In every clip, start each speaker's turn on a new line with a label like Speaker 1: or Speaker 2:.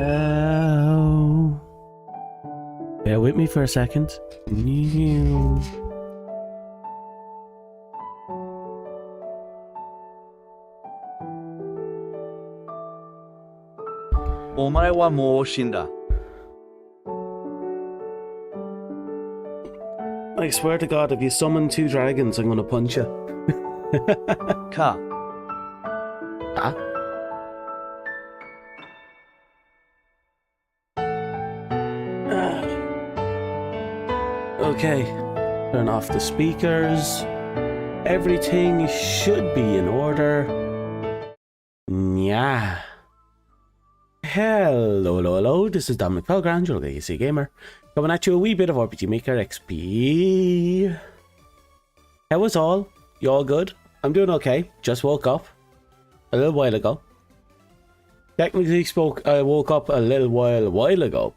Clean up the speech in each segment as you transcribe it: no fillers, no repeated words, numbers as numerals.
Speaker 1: Oh. Bear with me for a second.
Speaker 2: 오마이와 무엇인가?
Speaker 1: I swear to God, if you summon 2 dragons, I'm gonna punch you.
Speaker 2: 가.
Speaker 1: Ah? Okay, turn off the speakers. Everything should be in order. Yeah. Hello, this is Dominic Pelgrand, your Legacy Gamer, coming at you a wee bit of RPG Maker XP. How was all? You all good? I'm doing okay. Just woke up a little while ago. Technically I woke up a little while ago.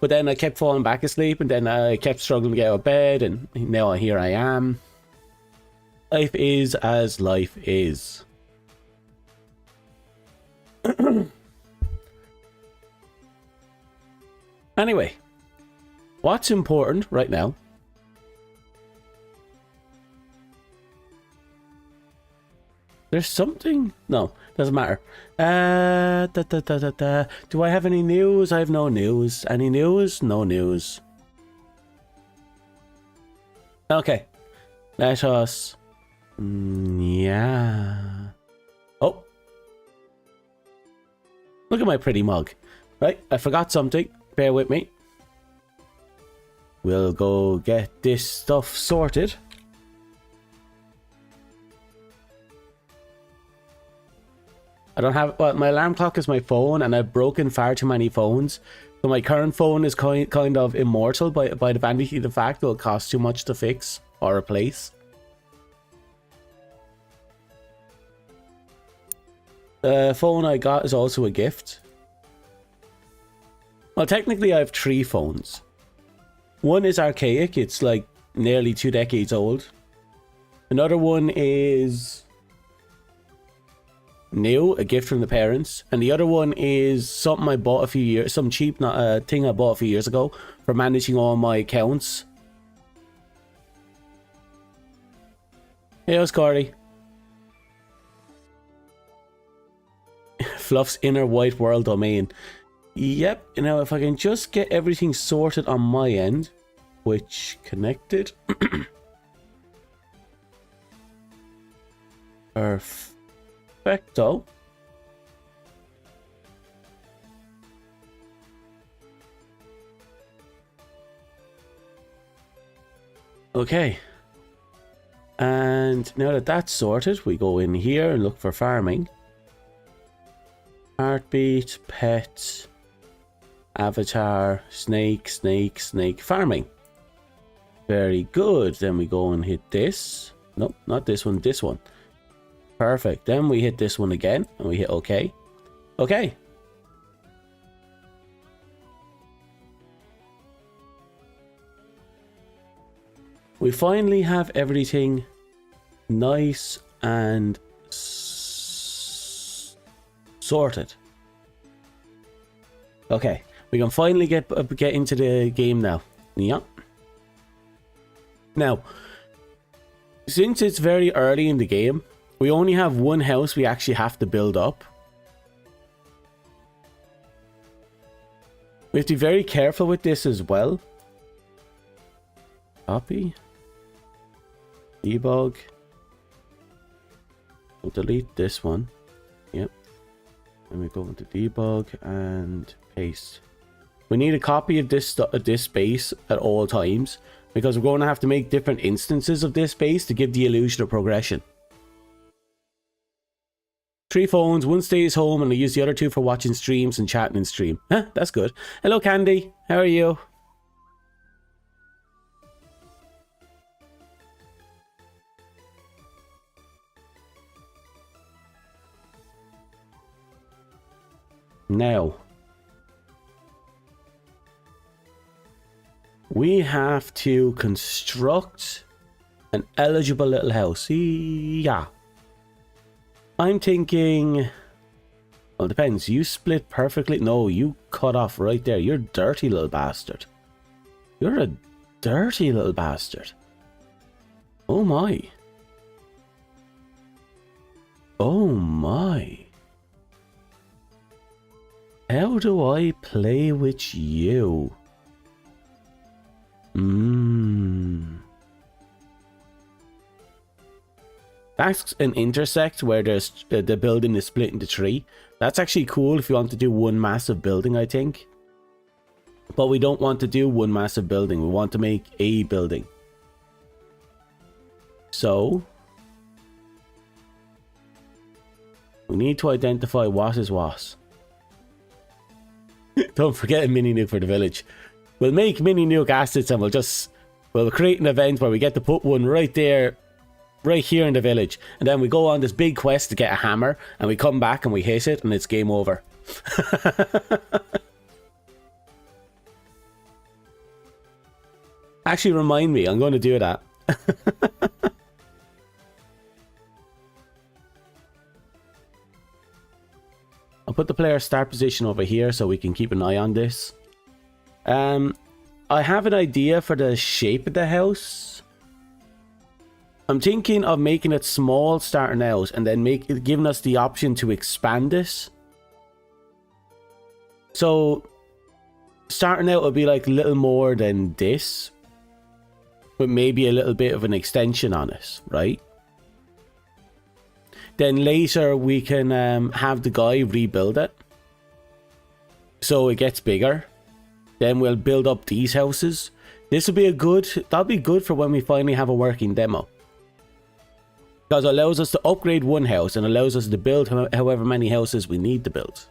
Speaker 1: But then I kept falling back asleep, and then I kept struggling to get out of bed, and now here I am. Life is as life is. Anyway, what's important right now? There's something? No, doesn't matter. Do I have any news? I have no news. Any news? No news. Okay. Let us... yeah. Oh. Look at my pretty mug. Right, I forgot something. Bear with me. We'll go get this stuff sorted. I don't have... well, my alarm clock is my phone, and I've broken far too many phones. So my current phone is kind of immortal by the vanity of the fact that it'll cost too much to fix or replace. The phone I got is also a gift. Well, technically I have 3 phones. One is archaic, it's like nearly 2 decades old. Another one is new, a gift from the parents, and the other one is something I bought a few years, some cheap thing I bought a few years ago for managing all my accounts. Hey, how's Corey? Fluff's inner white world domain. Yep, you know, if I can just get everything sorted on my end, which connected. Perfecto. Okay. And now that that's sorted, we go in here and look for farming. Heartbeat, pet, avatar, snake, farming. Very good. Then we go and hit this. Nope, not this one, this one. Perfect. Then we hit this one again, and we hit OK. Okay. We finally have everything nice and sorted. Okay, we can finally get into the game now. Yeah. Now, since it's very early in the game, we only have one house we actually have to build up. We have to be very careful with this as well. Copy. Debug. We'll delete this one. Yep. And we go into debug and paste. We need a copy of this space at all times, because we're going to have to make different instances of this space to give the illusion of progression. 3 phones, one stays home, and I use the other 2 for watching streams and chatting in stream. Huh, that's good. Hello Candy, how are you? Now, we have to construct an eligible little house. Yeah. I'm thinking Well, it depends. You split perfectly. No, you cut off right there. You're a dirty little bastard. You're a dirty little bastard. Oh my. Oh my. How do I play with you? That's an intersect where there's the building is split into three. That's actually cool if you want to do one massive building, I think. But we don't want to do one massive building. We want to make a building. So we need to identify what is what. Don't forget a mini nuke for the village. We'll make mini nuke assets and we'll create an event where we get to put one right there, right here in the village. And then we go on this big quest to get a hammer and we come back and we hit it and it's game over. Actually, remind me, I'm going to do that. I'll put the player start position over here so we can keep an eye on this. I have an idea for the shape of the house. I'm thinking of making it small starting out and then giving us the option to expand this. So starting out would be like a little more than this, but maybe a little bit of an extension on it, right? Then later we can have the guy rebuild it so it gets bigger. Then we'll build up these houses. This will be that'll be good for when we finally have a working demo. Because it allows us to upgrade one house and allows us to build however many houses we need to build.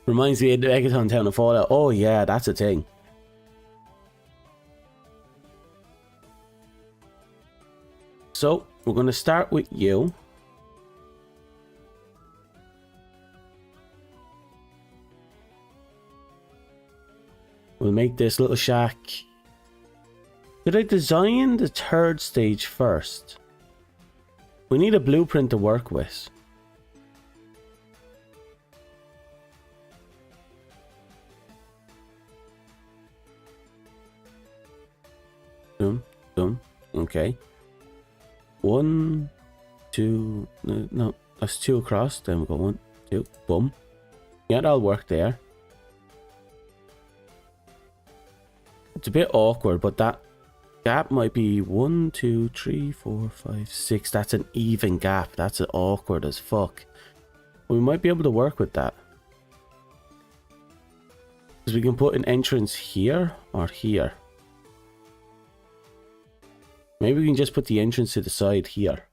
Speaker 1: Reminds me of the Megaton Town of Fallout. Oh yeah, that's a thing. So, we're going to start with you. We'll make this little shack. Did I design the third stage first? We need a blueprint to work with. Boom, boom. Okay. 1, 2, no, that's 2 across. Then we go 1, 2, boom. Yeah, that'll work there. It's a bit awkward, but that gap might be 1, 2, 3, 4, 5, 6. That's an even gap. That's awkward as fuck. We might be able to work with that. Because we can put an entrance here or here. Maybe we can just put the entrance to the side here.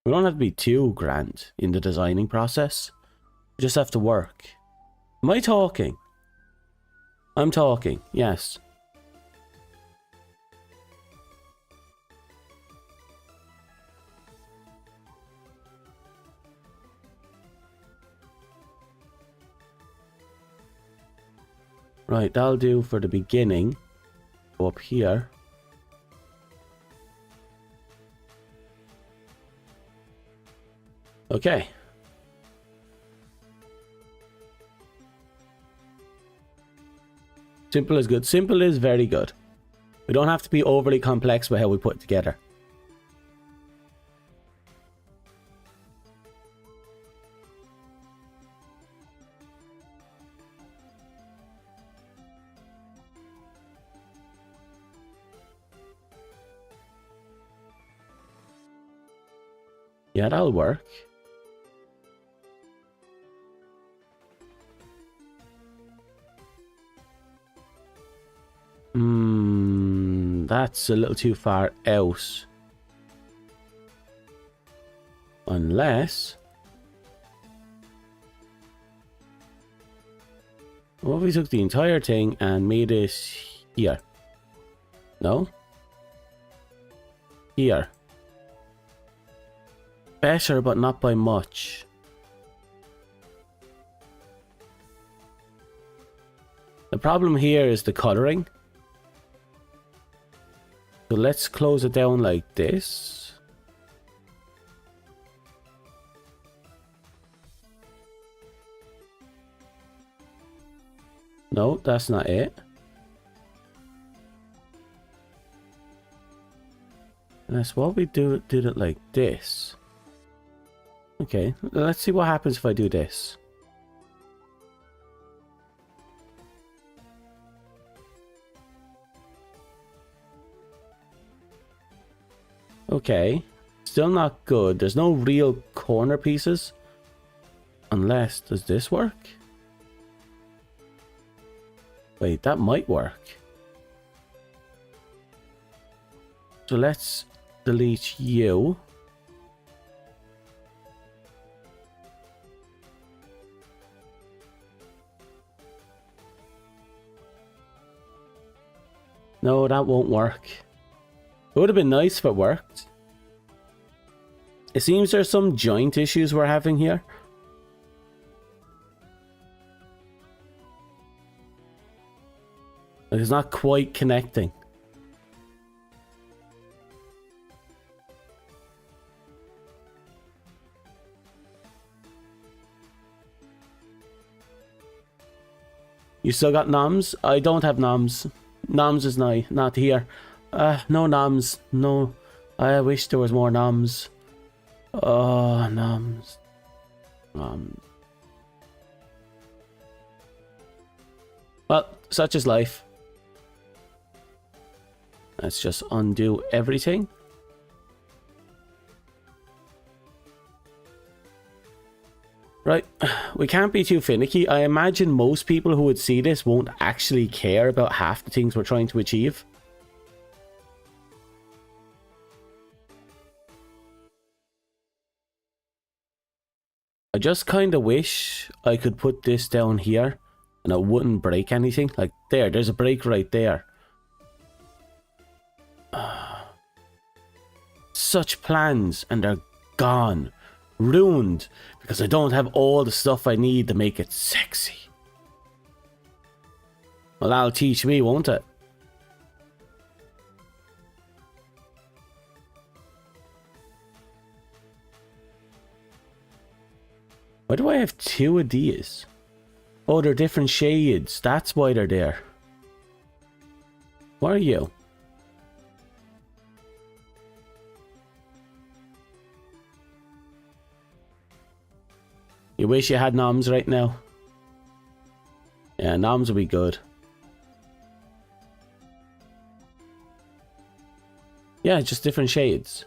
Speaker 1: We don't have to be too grand in the designing process. We just have to work. Am I talking? I'm talking, yes. Right, that'll do for the beginning. Go up here. Okay. Simple is good. Simple is very good. We don't have to be overly complex with how we put it together. Yeah, that'll work. That's a little too far out. Unless... what if we took the entire thing and made it here? No? Here. Better, but not by much. The problem here is the coloring. So let's close it down like this. No, that's not it. That's what we did it like this. Okay, let's see what happens if I do this. Okay, still not good. There's no real corner pieces. Unless, does this work? Wait, that might work. So let's delete you. No, that won't work. It would have been nice if it worked. It seems there's some joint issues we're having here. Like it's not quite connecting. You still got noms? I don't have noms. Noms is not here. No noms. No. I wish there was more noms. Oh, noms. Well, such is life. Let's just undo everything. Right, we can't be too finicky. I imagine most people who would see this won't actually care about half the things we're trying to achieve. I just kind of wish I could put this down here and it wouldn't break anything. Like there's a break right there. Such plans and they're gone. Ruined because I don't have all the stuff I need to make it sexy. Well, that'll teach me, won't it? Why do I have two of these? Oh, they're different shades. That's why they're there. What are you? You wish you had noms right now? Yeah, noms would be good. Yeah, just different shades.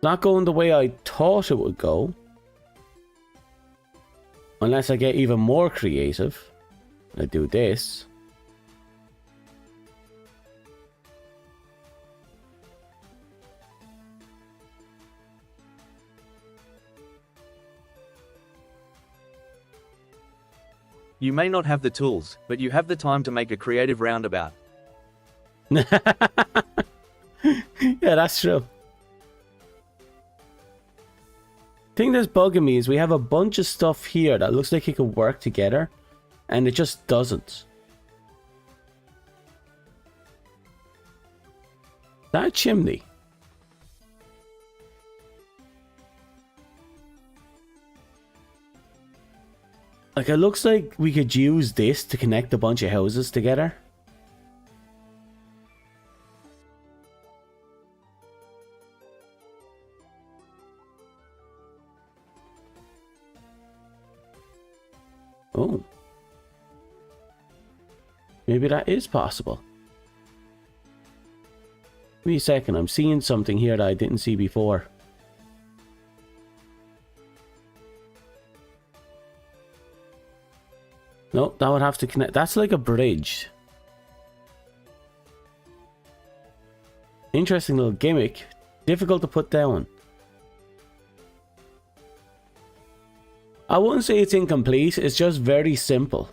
Speaker 1: Not going the way I thought it would go. Unless I get even more creative. I do this.
Speaker 2: You may not have the tools, but you have the time to make a creative roundabout.
Speaker 1: Yeah, that's true. The thing that's bugging me is we have a bunch of stuff here that looks like it could work together, and it just doesn't. That chimney. Like, it looks like we could use this to connect a bunch of houses together. Oh. Maybe that is possible. Give me a second, I'm seeing something here that I didn't see before. No, that would have to connect. That's like a bridge. Interesting little gimmick. Difficult to put down. I wouldn't say it's incomplete, it's just very simple.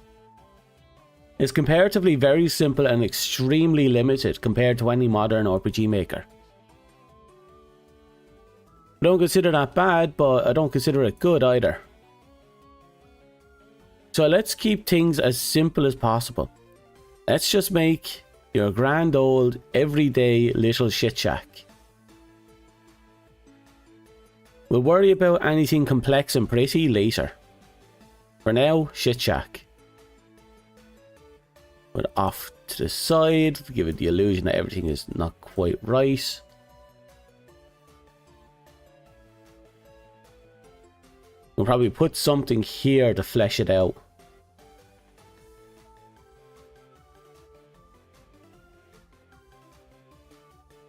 Speaker 1: It's comparatively very simple and extremely limited compared to any modern RPG maker. I don't consider that bad, but I don't consider it good either. So let's keep things as simple as possible. Let's just make your grand old, everyday little shit shack. We'll worry about anything complex and pretty later. For now, shit shack. Put it off to the side, give it the illusion that everything is not quite right. We'll probably put something here to flesh it out.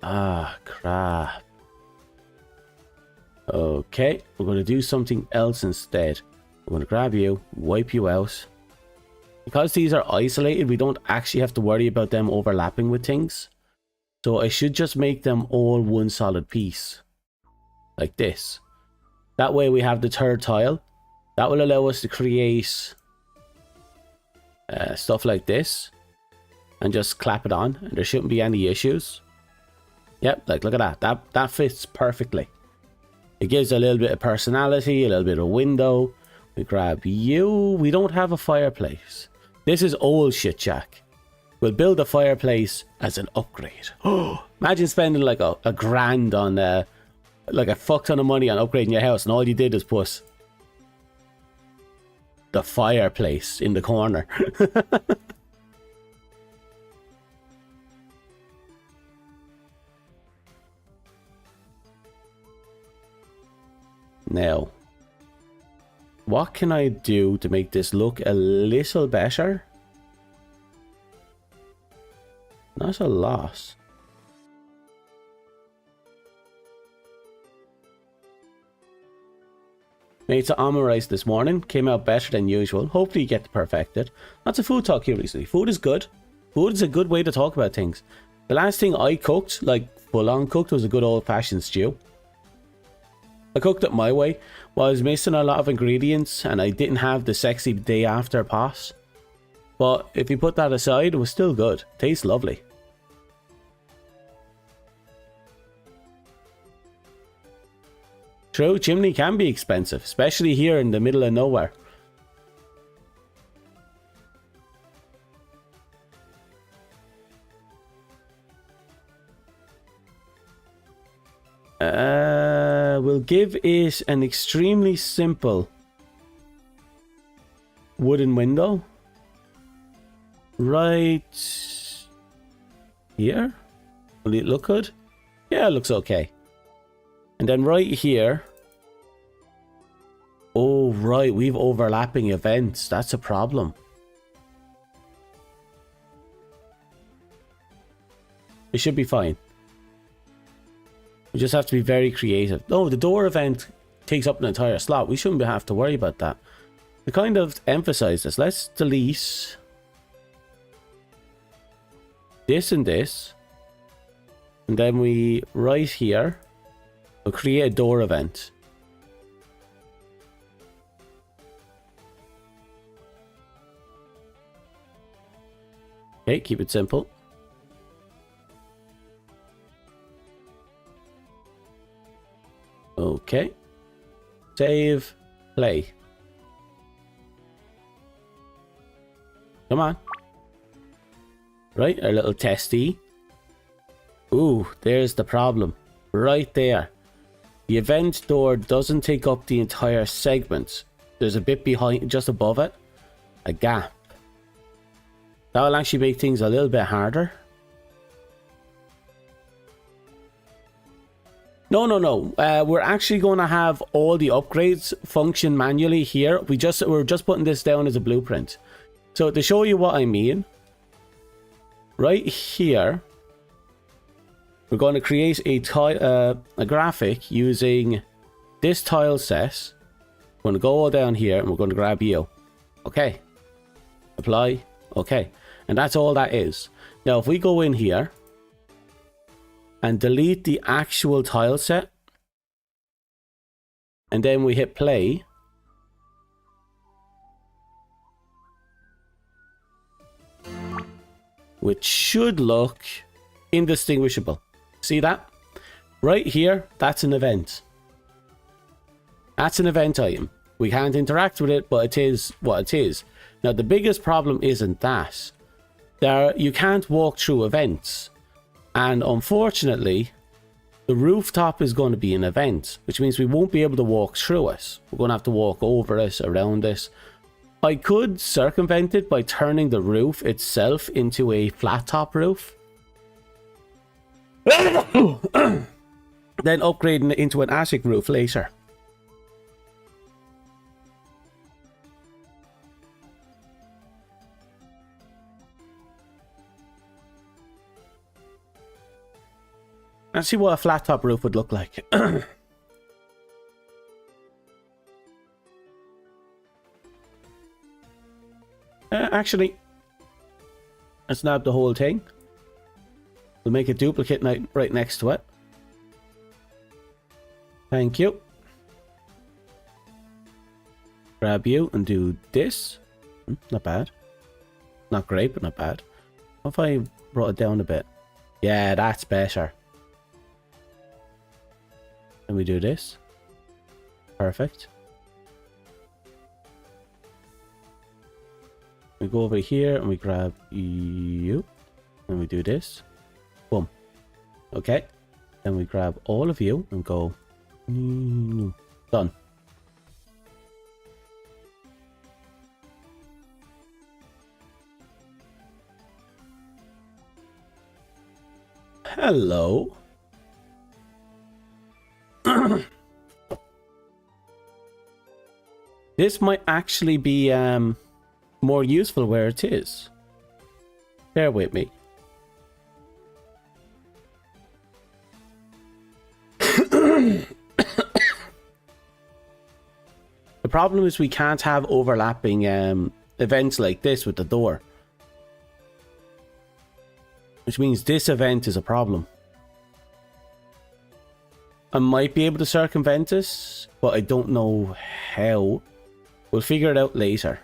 Speaker 1: Ah, crap. Okay, we're going to do something else instead. We're going to grab you, wipe you out. Because these are isolated, we don't actually have to worry about them overlapping with things. So I should just make them all one solid piece. Like this. That way we have the third tile. That will allow us to create stuff like this. And just clap it on. And there shouldn't be any issues. Yep, like look at that. That fits perfectly. It gives a little bit of personality, a little bit of window. We grab you. We don't have a fireplace. This is old shit shack. We'll build a fireplace as an upgrade. Oh, imagine spending like a grand on like a fuck ton of money on upgrading your house, and all you did is put the fireplace in the corner. Now, what can I do to make this look a little better? Not a lot. Made some almond rice this morning. Came out better than usual. Hopefully you get to perfect it. Lots of food talk here recently. Food is good. Food is a good way to talk about things. The last thing I cooked, like full on cooked, was a good old fashioned stew. I cooked it my way. Well, I was missing a lot of ingredients and I didn't have the sexy day after pot. But if you put that aside, it was still good. Tastes lovely. True, chimney can be expensive, especially here in the middle of nowhere. We'll give it an extremely simple wooden window. Right here. Will it look good? Yeah, it looks okay. And then right here. Oh, right. We've overlapping events. That's a problem. It should be fine. We just have to be very creative. No, the door event takes up an entire slot. We shouldn't have to worry about that. To kind of emphasize this, let's delete this and this. And then we, right here, we'll create a door event. Okay, keep it simple. Okay. Save. Play. Come on. Right, our little testy. Ooh, there's the problem. Right there. The event door doesn't take up the entire segment. There's a bit behind, just above it. A gap. That will actually make things a little bit harder. No. We're actually going to have all the upgrades function manually here. We're just putting this down as a blueprint. So to show you what I mean, right here, we're going to create a graphic using this tile set. We're going to go all down here and we're going to grab you. Okay. Apply. Okay. And that's all that is. Now, if we go in here and delete the actual tile set, and then we hit play, which should look indistinguishable. See that? Right here, that's an event. That's an event item. We can't interact with it, but it is what it is. Now, the biggest problem isn't that. You can't walk through events. And unfortunately, The rooftop is going to be an event, which means we won't be able to walk through it. We're going to have to walk over it, around it. I could circumvent it by turning the roof itself into a flat top roof. Then upgrading it into an attic roof later. Let's see what a flat top roof would look like. Actually, let's nab the whole thing. We'll make a duplicate right next to it. Thank you. Grab you and do this. Not bad. Not great, but not bad. What if I brought it down a bit? Yeah, that's better. And we do this. Perfect. We go over here and we grab you. And we do this. Boom. Okay. Then we grab all of you and go. Done. Hello. This might actually be more useful where it is. Bear with me. The problem is we can't have overlapping events like this with the door. Which means this event is a problem. I might be able to circumvent this, but I don't know how. We'll figure it out later.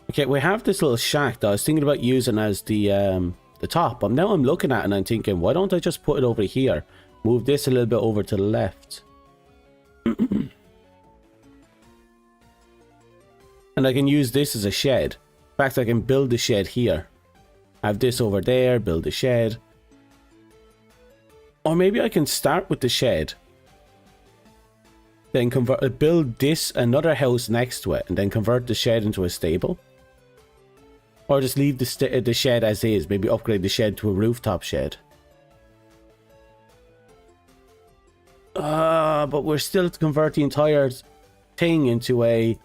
Speaker 1: Okay, we have this little shack that I was thinking about using as the top. But now I'm looking at it and I'm thinking, why don't I just put it over here? Move this a little bit over to the left. And I can use this as a shed. In fact, I can build the shed here. Have this over there, build the shed. Or maybe I can start with the shed. Then build this, another house next to it, and then convert the shed into a stable. Or just leave the shed as is. Maybe upgrade the shed to a rooftop shed. But we're still to convert the entire thing into a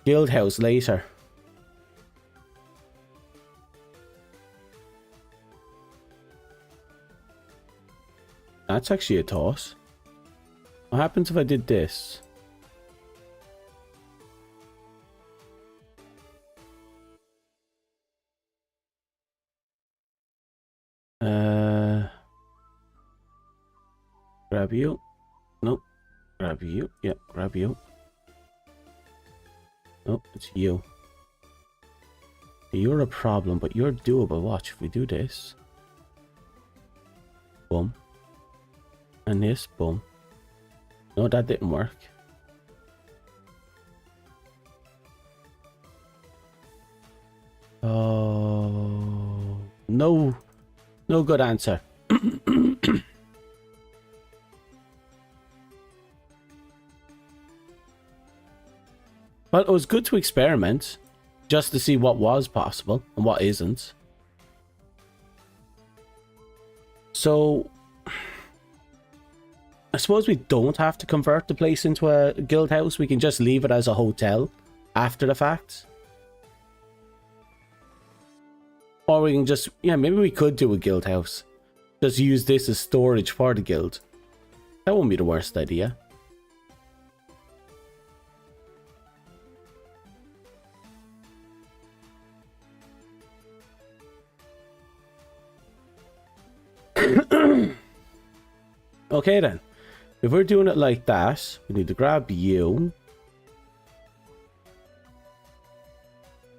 Speaker 1: guild house later. That's actually a toss. What happens if I did this? Grab you. Nope. Grab you. Yep, grab you. Nope, it's you. You're a problem, but you're doable. Watch, if we do this. Boom. And this, boom. No, that didn't work. Oh, no. No good answer. Well, it was good to experiment, just to see what was possible and what isn't. So, I suppose we don't have to convert the place into a guild house. We can just leave it as a hotel after the fact. Or we can just, yeah, maybe we could do a guild house. Just use this as storage for the guild. That won't be the worst idea. Okay then. If we're doing it like that, we need to grab you.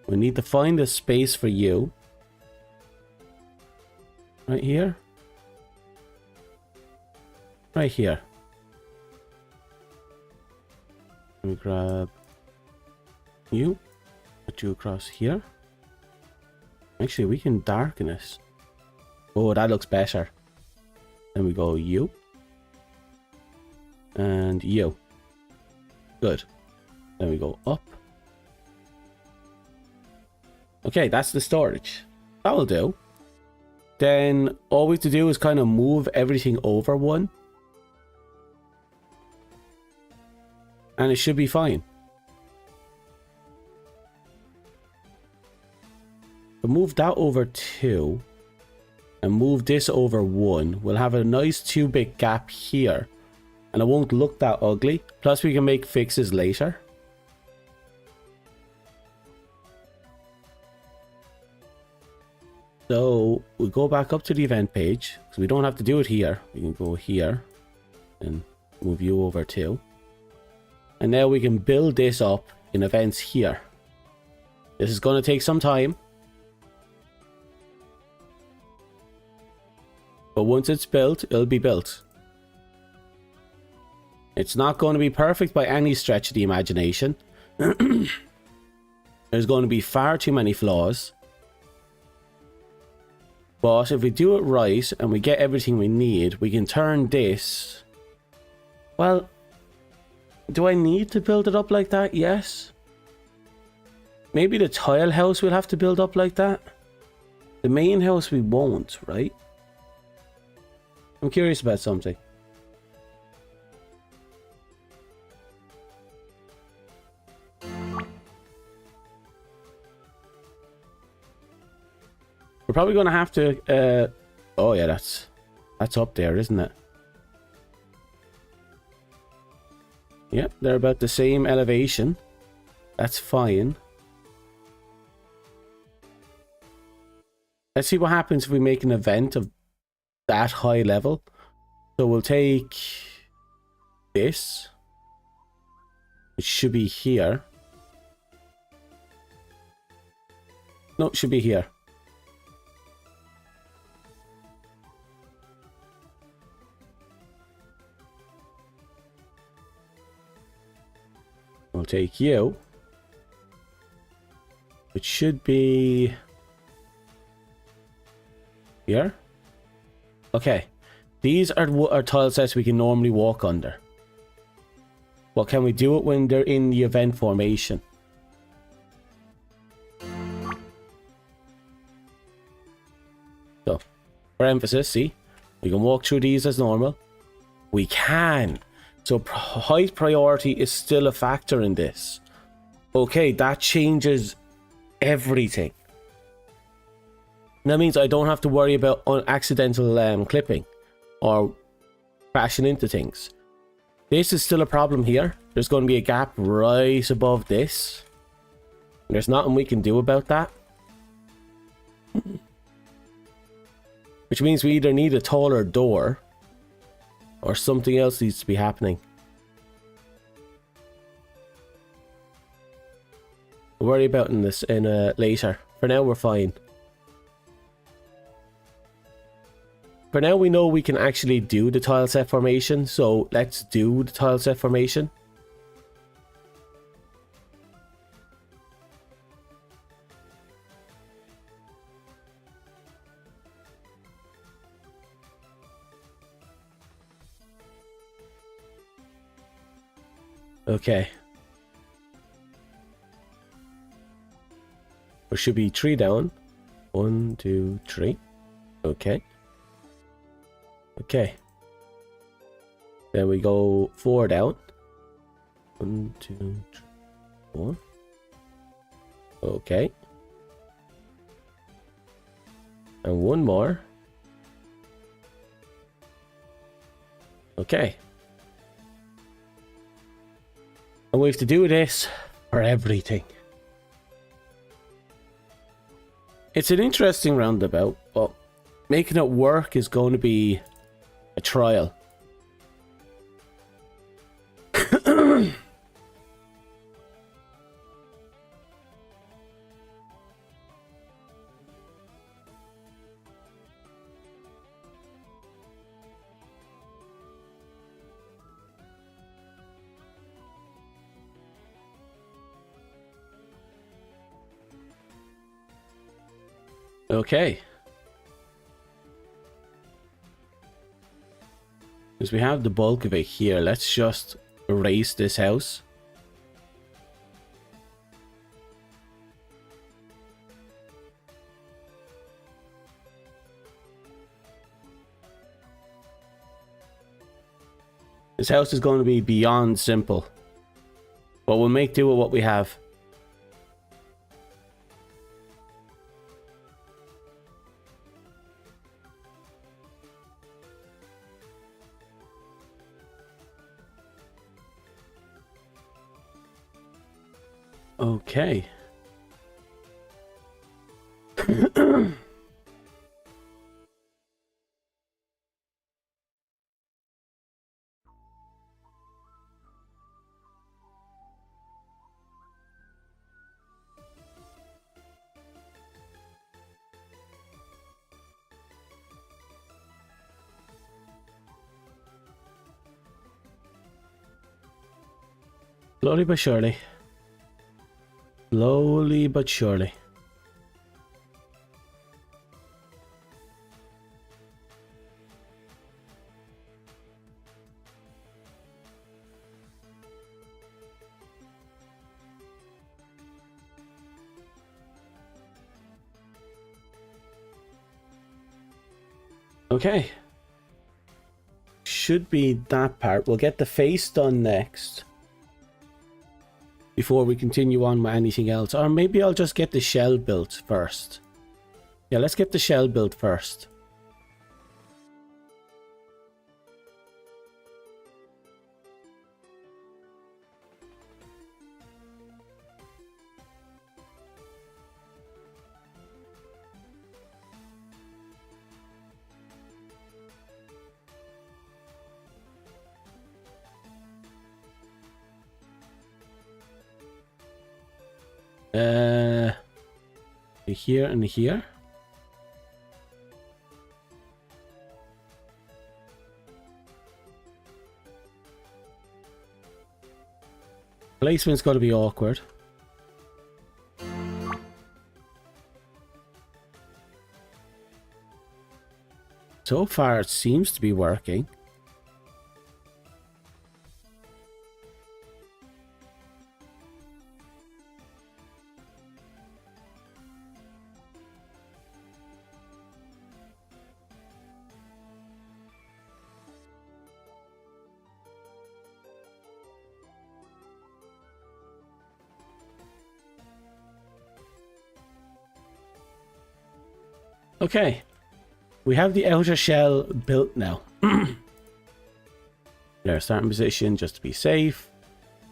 Speaker 1: We need to find a space for you. Right here. Right here. Let me grab you. Put you across here. Actually, we can darken it. Oh, that looks better. Then we go you. And you. Good. Then we go up. Okay, that's the storage. That will do. Then all we have to do is kind of move everything over one. And it should be fine. But move that over 2. And move this over 1. We'll have a nice 2-bit gap here. And it won't look that ugly. Plus we can make fixes later. So we'll go back up to the event page. Because we don't have to do it here. We can go here. And move you over 2. And now we can build this up in events here. This is going to take some time. But once it's built, it'll be built. It's not going to be perfect by any stretch of the imagination. There's going to be far too many flaws. But if we do it right and we get everything we need, we can turn this... Well, do I need to build it up like that? Yes. Maybe the tile house we'll have to build up like that. The main house we won't, right? I'm curious about something. We're probably going to have to... oh yeah, that's up there, isn't it? Yep, they're about the same elevation. That's fine. Let's see what happens if we make an event of that high level. So we'll take this. It should be here. No, it should be here. We'll take you. It should be here. Okay. These are tile sets we can normally walk under. But can we do it when they're in the event formation? So, for emphasis, see? We can walk through these as normal. We can. So height priority is still a factor in this. Okay, that changes everything. That means I don't have to worry about accidental clipping or crashing into things. This is still a problem here. There's going to be a gap right above this. There's nothing we can do about that. Which means we either need a taller door or something else needs to be happening. We'll worry about this in later. For now, we're fine. For now, we know we can actually do the tile set formation, so let's do the tile set formation. Okay. There should be 3 down. 1, 2, 3. Okay. Okay. Then we go 4 down. 1, 2, 3, 4. Okay. And 1 more. Okay. And we have to do this for everything. It's an interesting roundabout, but making it work is going to be a trial. Okay. Because we have the bulk of it here, let's just erase this house. This house is going to be beyond simple, but we'll make do with what we have. Okay. Slowly but surely. Slowly but surely. Okay. Should be that part. We'll get the face done next, before we continue on with anything else. Or maybe I'll just get the shell built first. Yeah, let's get the shell built first. Here and here. Placement's got to be awkward. So far, it seems to be working. Okay, we have the outer shell built now. There, starting position just to be safe.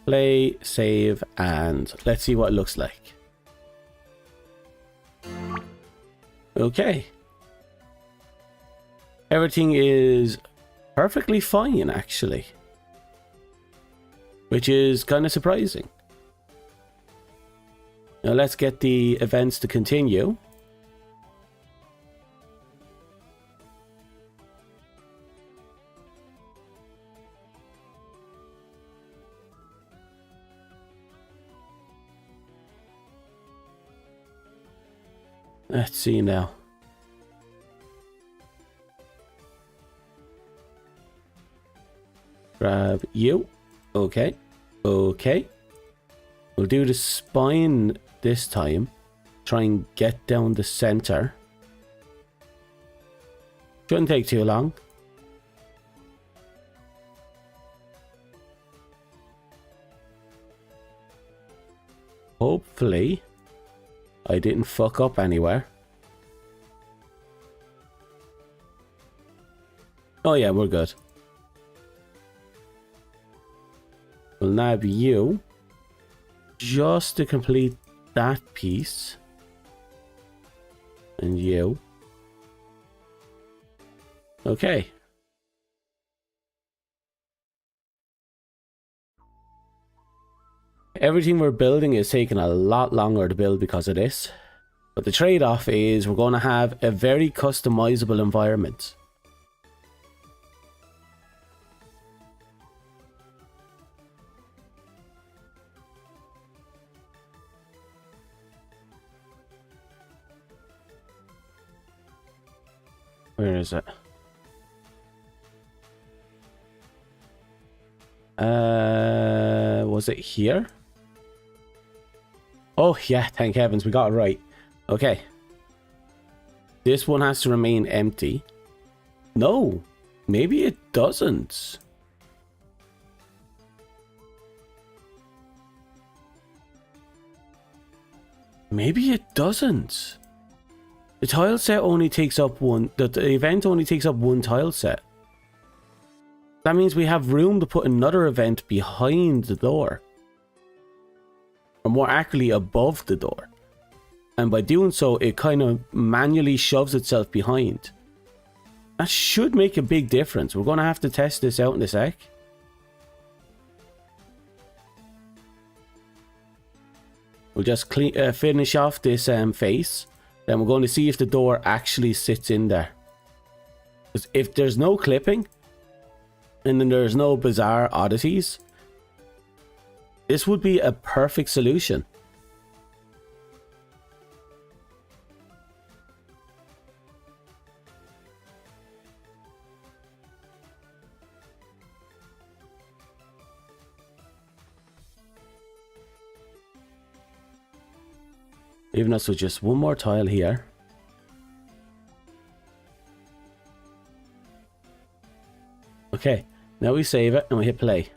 Speaker 1: Play, save, and let's see what it looks like. Okay. Everything is perfectly fine, actually. Which is kind of surprising. Now let's get the events to continue. Let's see now. Grab you. Okay. Okay. We'll do the spine this time. Try and get down the center. Shouldn't take too long. Hopefully I didn't fuck up anywhere. Oh yeah, we're good. We'll nab you just to complete that piece. And you. Okay. Everything we're building is taking a lot longer to build because of this. But the trade-off is we're going to have a very customizable environment. Where is it? Was it here? Oh, yeah, thank heavens, we got it right. Okay. This one has to remain empty. No, maybe it doesn't. Maybe it doesn't. The tile set only takes up one... The event only takes up one tile set. That means we have room to put another event behind the door. Or more accurately, above the door. And by doing so, it kind of manually shoves itself behind. That should make a big difference. We're going to have to test this out in a sec. We'll just finish off this face. Then we're going to see if the door actually sits in there. Because if there's no clipping, and then there's no bizarre oddities, this would be a perfect solution. Leaving us with just one more tile here. Okay, now we save it and we hit play.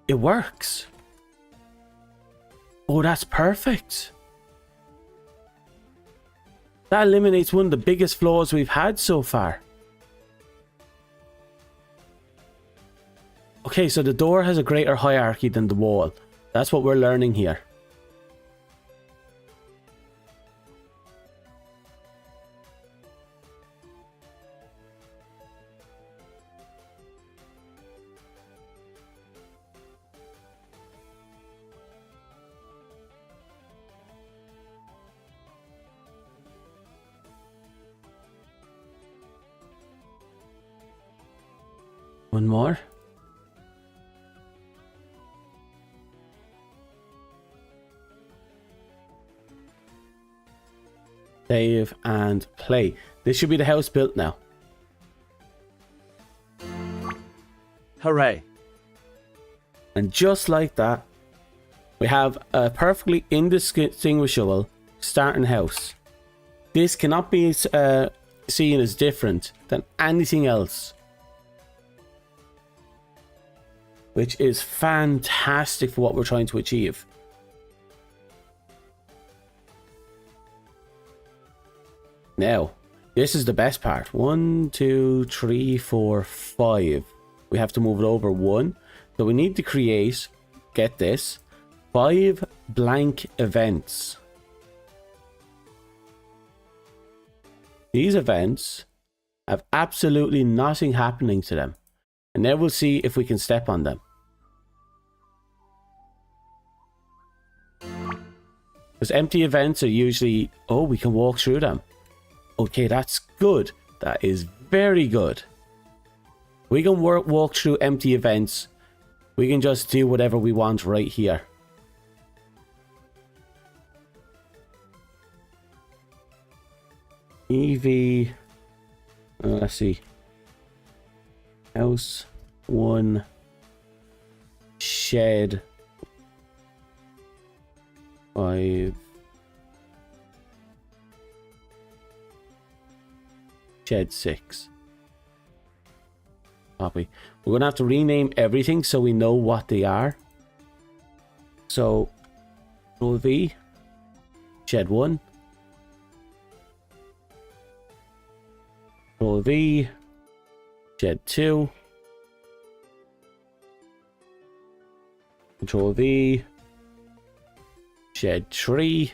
Speaker 1: It works. Oh, that's perfect. That eliminates one of the biggest flaws we've had so far. Okay, so the door has a greater hierarchy than the wall. That's what we're learning here. One more. Save and play. This should be the house built now.
Speaker 2: Hooray.
Speaker 1: And just like that, we have a perfectly indistinguishable starting house. This cannot be seen as different than anything else, which is fantastic for what we're trying to achieve. Now, this is the best part. 1, 2, 3, 4, 5. We have to move it over 1. So we need to create, get this, 5 blank events. These events have absolutely nothing happening to them. And now we'll see if we can step on them. Because empty events are usually... Oh, we can walk through them. Okay, that's good. That is very good. We can walk through empty events. We can just do whatever we want right here. EV... let's see. House 1 shed 5 shed 6. Copy. We're gonna have to rename everything so we know what they are. So Control V, shed 1, Control V, shed 2, Control V, shed 3,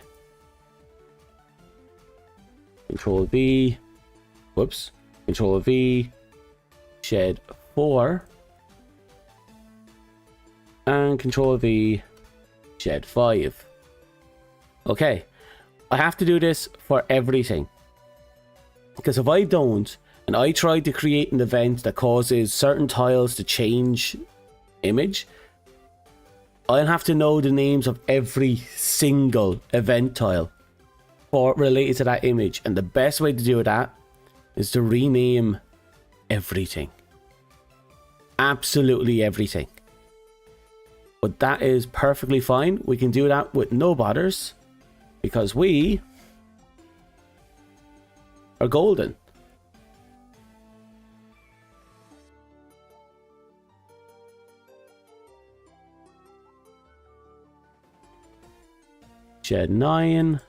Speaker 1: Control V, whoops, Control V, shed 4, and Control V, shed 5. Okay, I have to do this for everything, because if I don't, and I try to create an event that causes certain tiles to change image, I'll have to know the names of every single event tile. for related to that image. And the best way to do that is to rename everything. Absolutely everything. But that is perfectly fine. We can do that with no bothers because we are golden. Shed 9.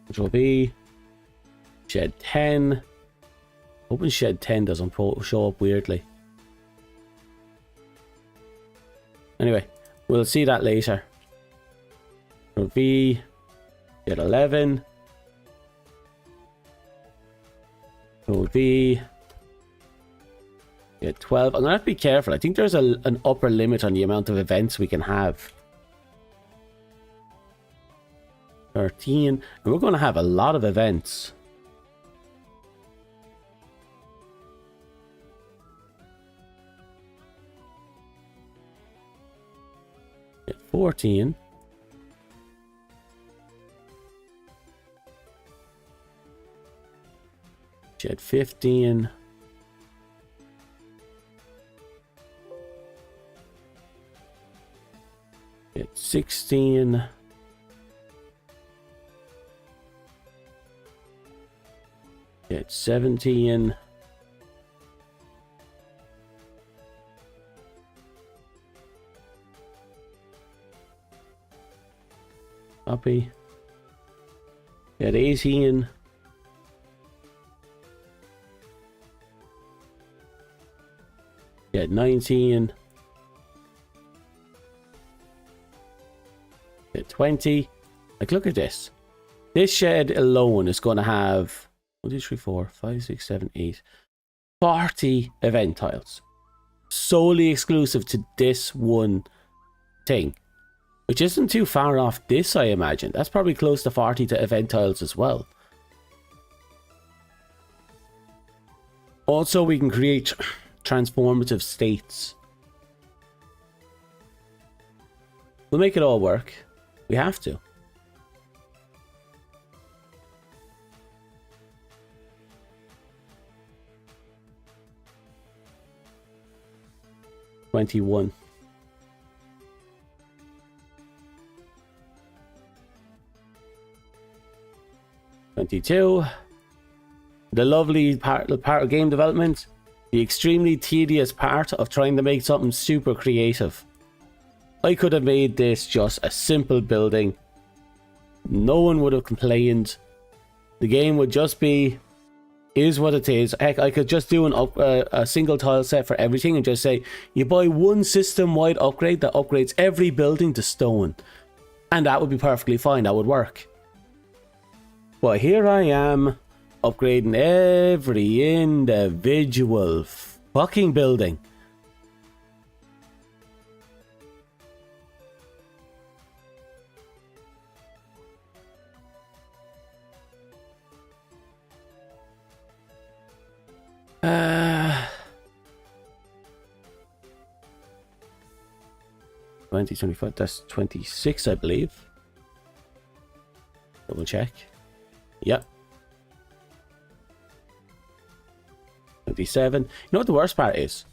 Speaker 1: Which will be shed 10. Hoping shed 10 doesn't show up weirdly. Anyway, we'll see that later. Will be shed 11. Will be shed 12. I'm gonna have to be careful. I think there's an upper limit on the amount of events we can have. 13, and we're going to have a lot of events. At 14. At 15. At 16. At 17. Copy. At 18. At 19. At 20. Like, look at this. This shed alone is going to have 1, 2, 3, 4, 5, 6, 7, 8, 40 event tiles. Solely exclusive to this one thing. Which isn't too far off this, I imagine. That's probably close to 40 to event tiles as well. Also, we can create transformative states. We'll make it all work. We have to. $21. 22. The lovely part of game development. The extremely tedious part of trying to make something super creative. I could have made this just a simple building. No one would have complained. The game would just be, is what it is. Heck, I could just do a single tile set for everything and just say, you buy one system-wide upgrade that upgrades every building to stone. And that would be perfectly fine. That would work. But here I am, upgrading every individual fucking building. Uh, 20, 25, that's 26, I believe. Double check. Yep. 27. You know what the worst part is?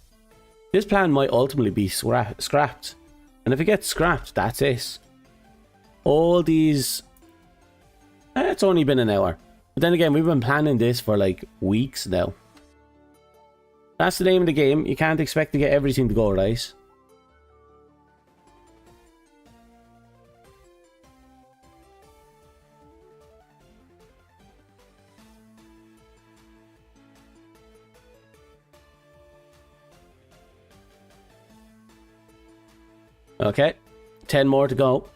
Speaker 1: This plan might ultimately be scrapped. And if it gets scrapped, that's it. All these... it's only been an hour. But then again, we've been planning this for like weeks now. That's the name of the game. You can't expect to get everything to go right. Okay, 10 more to go.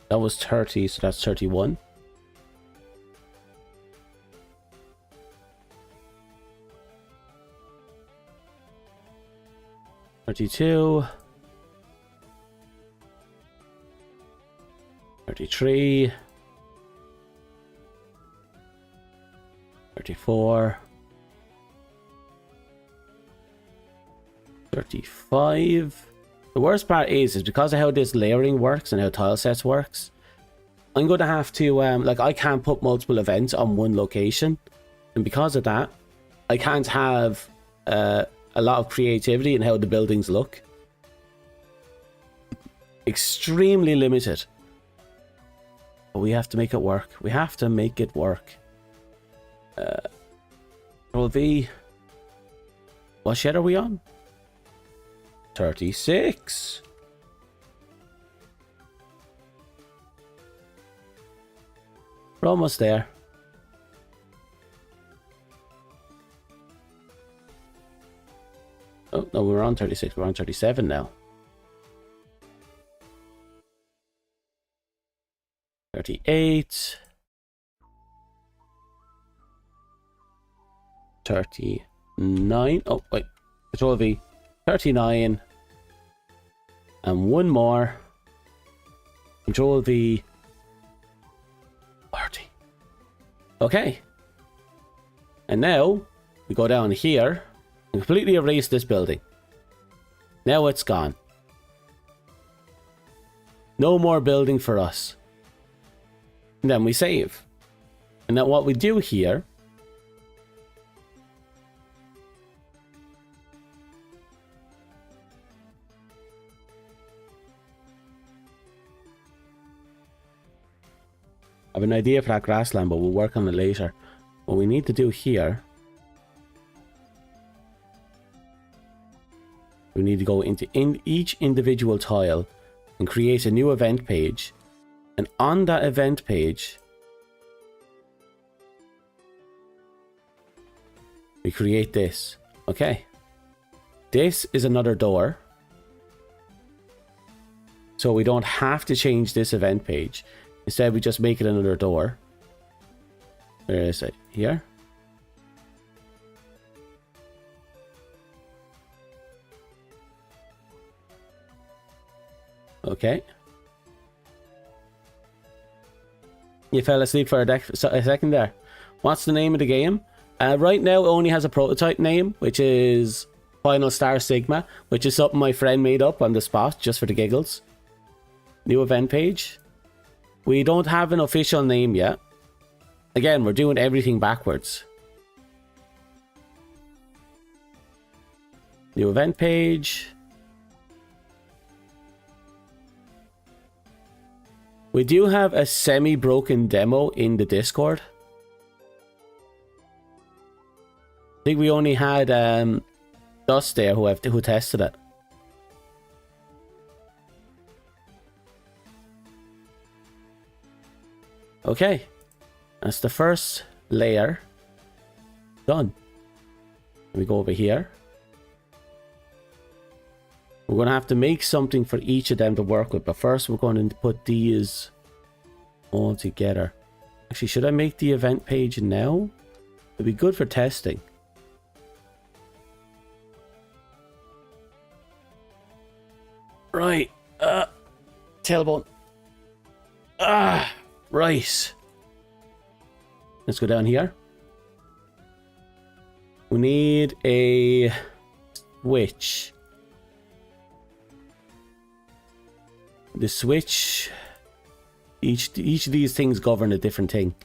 Speaker 1: That was 30, so that's 31. $32. 33. 34. 35. The worst part is because of how this layering works and how tile sets works, I'm going to have to, like, I can't put multiple events on one location. And because of that, I can't have a lot of creativity in how the buildings look. Extremely limited. But we have to make it work. We have to make it work. Control V. What shed are we on? 36. We're almost there. Oh, no, we're on 36. We're on 37 now. 38. 39. Oh, wait. Control V. 39. And one more. Control V. 30. Okay. And now we go down here and completely erase this building. Now it's gone. No more building for us. And then we save. And now what we do here I have an idea for that grassland, but we'll work on it later. What we need to do here, we need to go into each individual tile and create a new event page. And on that event page, we create this. Okay. This is another door. So we don't have to change this event page. Instead, we just make it another door. Where is it? Here? Okay. You fell asleep for a second there. What's the name of the game? Right now, it only has a prototype name, which is Final Star Sigma, which is something my friend made up on the spot, just for the giggles. New event page. We don't have an official name yet. Again, we're doing everything backwards. New event page. We do have a semi-broken demo in the Discord. I think we only had Dust there who tested it. Okay, that's the first layer done. We go over here. We're going to have to make something for each of them to work with, but first we're going to put these all together. Actually, should I make the event page now? It'd be good for testing. Right, tailbone. Right. Let's go down here. We need a switch. The switch. Each of these things govern a different thing.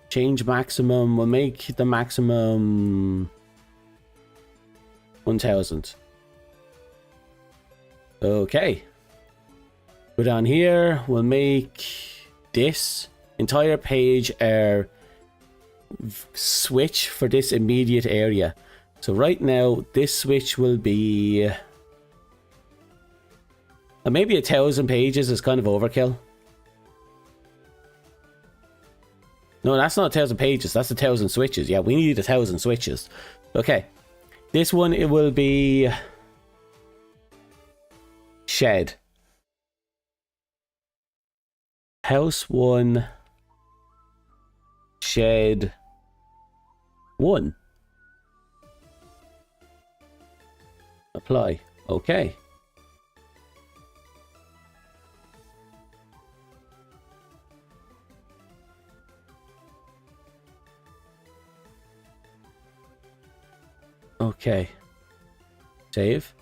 Speaker 1: Change maximum. We'll make the maximum 1000. Okay. Go down here, we'll make this entire page our switch for this immediate area. So right now, this switch will be... maybe 1,000 pages is kind of overkill. No, that's not 1,000 pages, that's 1,000 switches. Yeah, we need 1,000 switches. Okay. This one, it will be... shed. House 1, shed 1. Apply. Okay. Okay. Save.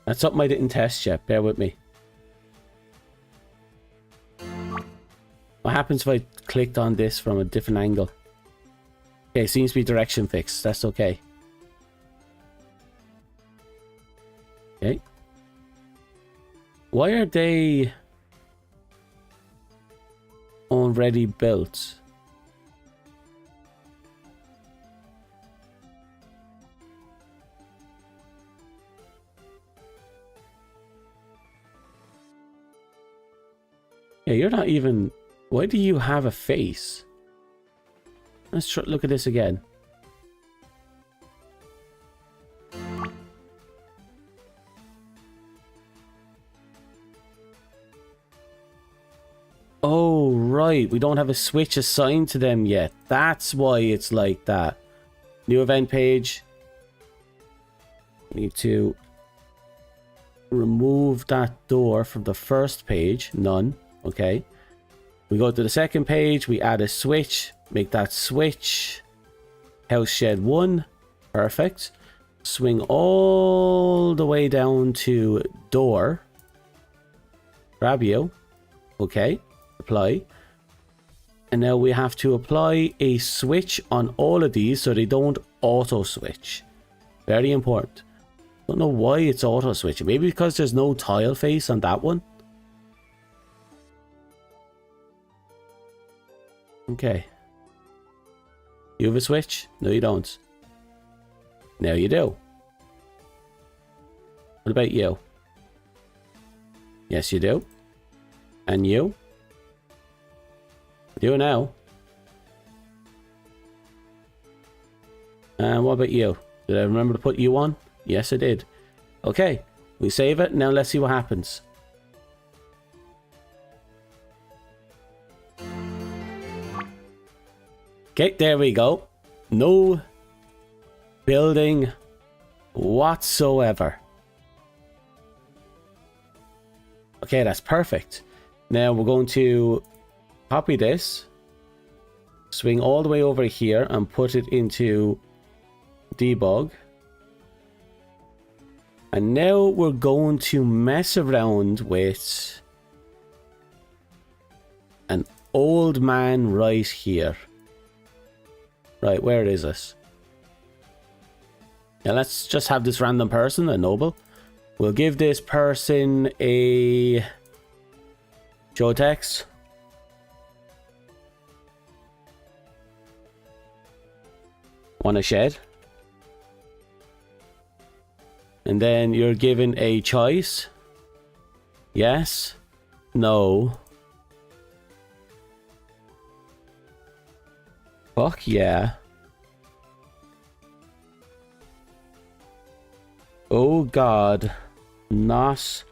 Speaker 1: That's something I didn't test yet. Bear with me. What happens if I clicked on this from a different angle? Okay, seems to be direction fixed. That's okay. Okay. Why are they already built? Yeah, you're not even... Why do you have a face? Let's try, look at this again. Oh, right. We don't have a switch assigned to them yet. That's why it's like that. New event page. Need to remove that door from the first page. None. Okay. We go to the second page. We add a switch. Make that switch. House shed 1. Perfect. Swing all the way down to door. Grab you. Okay. Apply. And now we have to apply a switch on all of these so they don't auto switch. Very important. Don't know why it's auto switching. Maybe because there's no tile face on that one. Okay. You have a switch? No, you don't. Now you do. What about you? Yes, you do. And you? You now. And what about you? Did I remember to put you on? Yes, I did. Okay. We save it. Now let's see what happens. Okay, there we go. No building whatsoever. Okay, that's perfect. Now we're going to copy this, swing all the way over here and put it into debug. And now we're going to mess around with an old man right here. Right, where is this? Now let's just have this random person, a noble. We'll give this person a show text. Want a shed? And then you're given a choice. Yes. No. Fuck yeah. Oh god. Not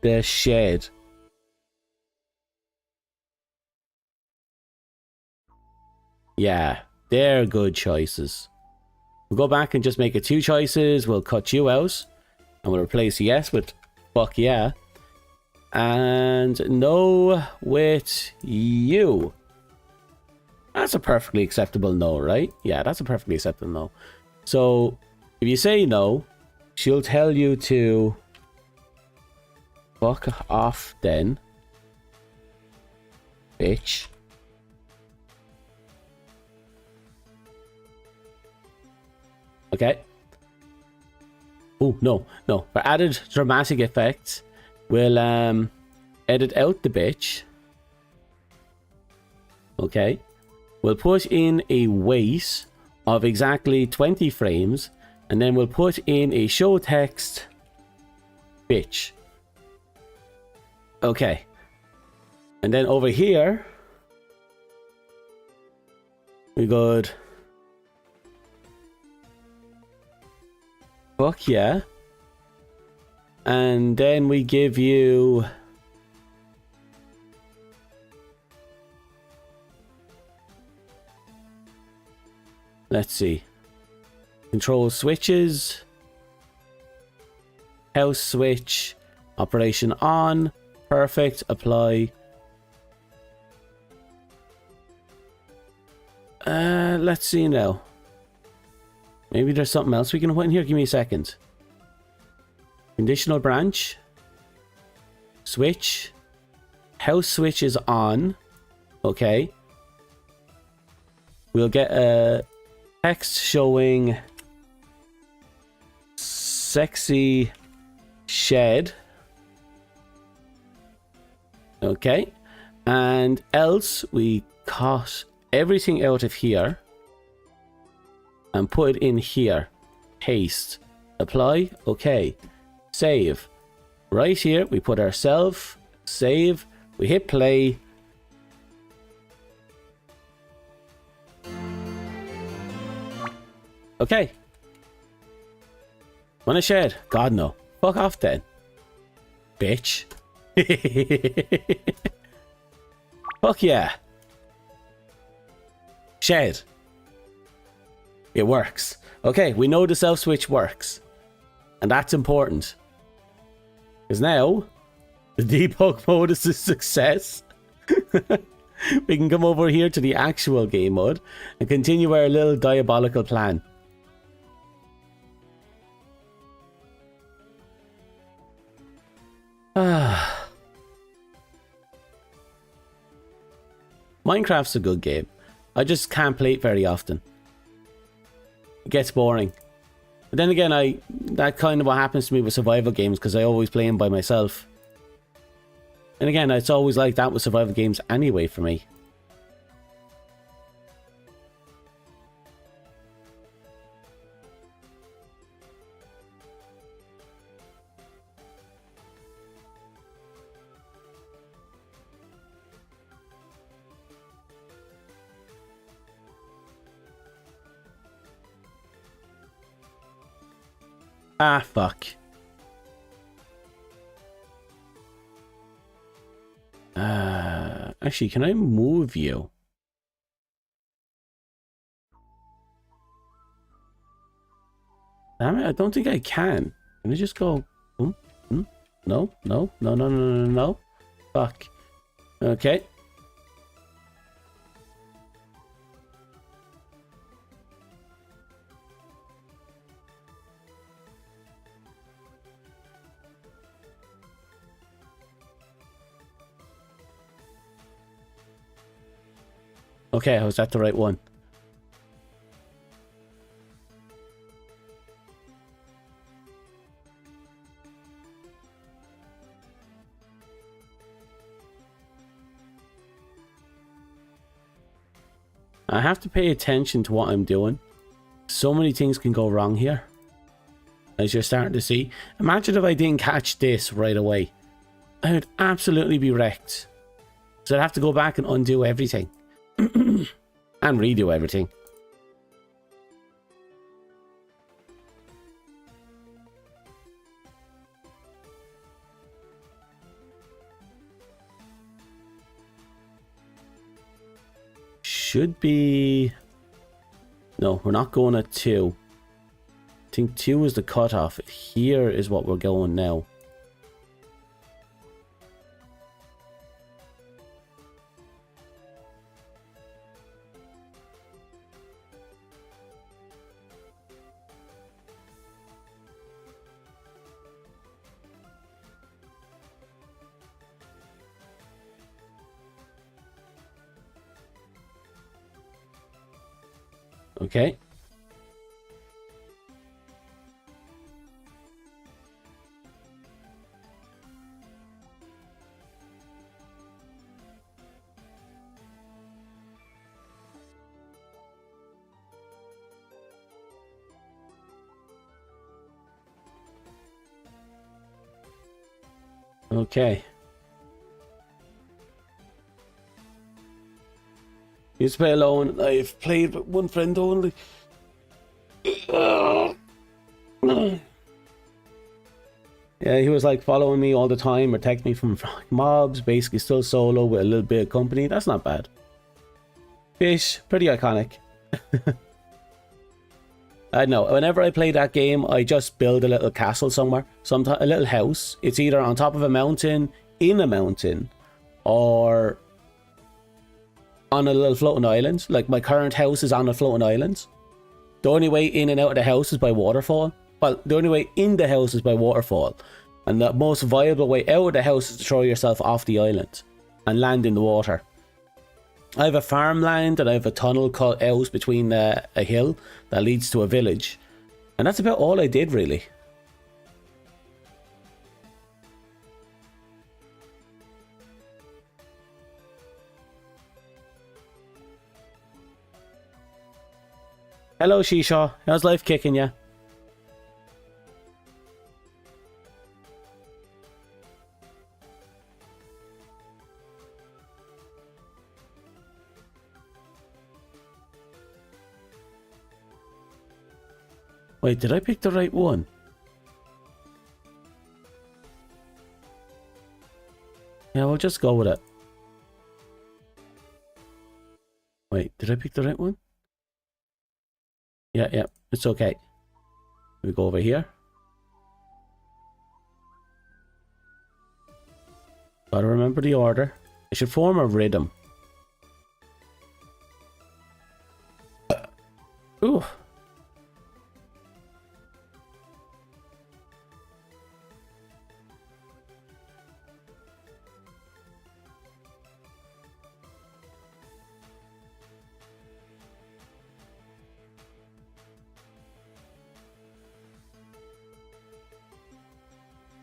Speaker 1: the shed. Yeah, they're good choices. We'll go back and just make it 2 choices. We'll cut you out. And we'll replace yes with fuck yeah. And no with you. That's a perfectly acceptable no, right? Yeah, that's a perfectly acceptable no. So, if you say no, she'll tell you to fuck off then. Bitch. Okay. Oh, no, no. For added dramatic effects, we'll edit out the bitch. Okay. We'll put in a wait of exactly 20 frames, and then we'll put in a show text bitch. Okay. And then over here, we got fuck yeah. And then we give you let's see. Control switches. House switch. Operation on. Perfect. Apply. Let's see now. Maybe there's something else we can put in here. Give me a second. Conditional branch. Switch. House switch is on. Okay. We'll get a text showing sexy shed. Okay. And else we cut everything out of here and put it in here. Paste. Apply. Okay. Save. Right here we put ourselves. Save. We hit play. Okay. Want a shed? God no. Fuck off then. Bitch. Fuck yeah. Shed. It works. Okay, we know the self switch works. And that's important. Because now, the debug mode is a success. We can come over here to the actual game mode and continue our little diabolical plan. Minecraft's a good game. I just can't play it very often. It gets boring. But then again, that kind of what happens to me with survival games because I always play them by myself. And again, it's always like that with survival games anyway for me. Ah, fuck. Actually, can I move you? Damn it, I don't think I can. Can I just go... No, no, no, no, no, no, no. Fuck. Okay. Okay, was that the right one? I have to pay attention to what I'm doing. So many things can go wrong here. As you're starting to see. Imagine if I didn't catch this right away. I would absolutely be wrecked. So I'd have to go back and undo everything. And redo everything. Should be... No, we're not going at 2. I think 2 is the cutoff. Here is what we're going now. Okay. Okay. Used to play alone. I've played with one friend only. Yeah, he was like following me all the time or texting me from mobs. Basically still solo with a little bit of company. That's not bad. Fish, pretty iconic. I know. Whenever I play that game, I just build a little castle somewhere. Sometimes a little house. It's either on top of a mountain, in a mountain, or on a little floating island. Like my current house is on a floating island. the only way in and out of the house is by waterfall. Well, the only way in the house is by waterfall. And the most viable way out of the house is to throw yourself off the island and land in the water. I have a farmland and I have a tunnel cut out between a hill that leads to a village. And that's about all I did, really. Hello, Shisha. How's life kicking ya? Wait, did I pick the right one? Yeah, we'll just go with it. Wait, did I pick the right one? Yeah, it's okay. We go over here. Gotta remember the order. I should form a rhythm. Ooh.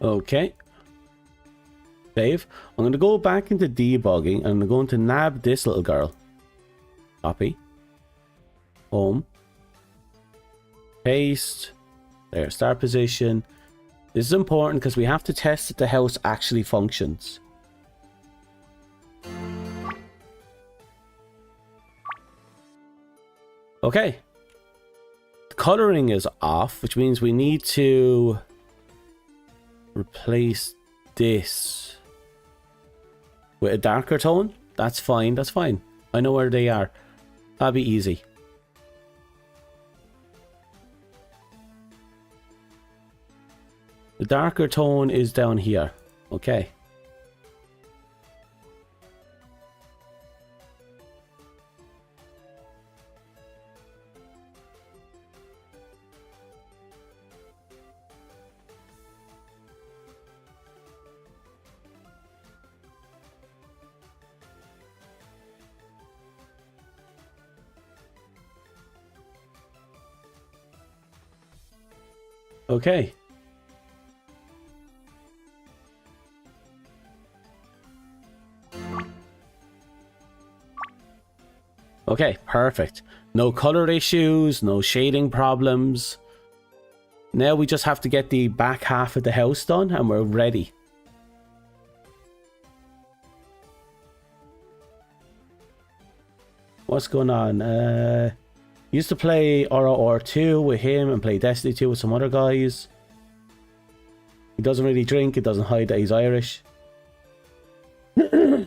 Speaker 1: Okay. Save. I'm going to go back into debugging and I'm going to nab this little girl. Copy. Home. Paste. There, start position. This is important because we have to test that the house actually functions. Okay. The coloring is off, which means we need to replace this with a darker tone. That's fine, that's fine. I know where they are. That'll be easy. The darker tone is down here. Okay. Okay. Okay, perfect. No color issues, no shading problems. Now we just have to get the back half of the house done and we're ready. What's going on? Used to play ROR2 with him and play Destiny 2 with some other guys. He doesn't really drink, it doesn't hide that he's Irish. I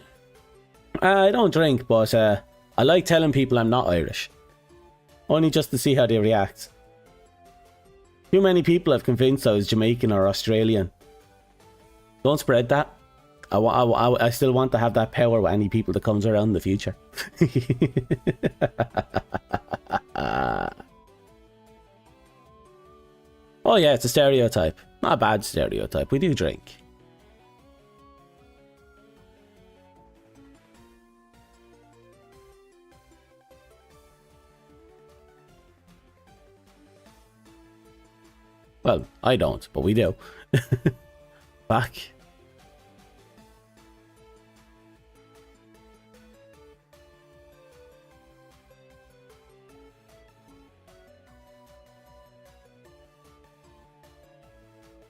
Speaker 1: don't drink, but I like telling people I'm not Irish. Only just to see how they react. Too many people have convinced I was Jamaican or Australian. Don't spread that. I still want to have that power with any people that comes around in the future. Oh yeah, it's a stereotype. Not a bad stereotype. We do drink. Well, I don't, but we do. Back.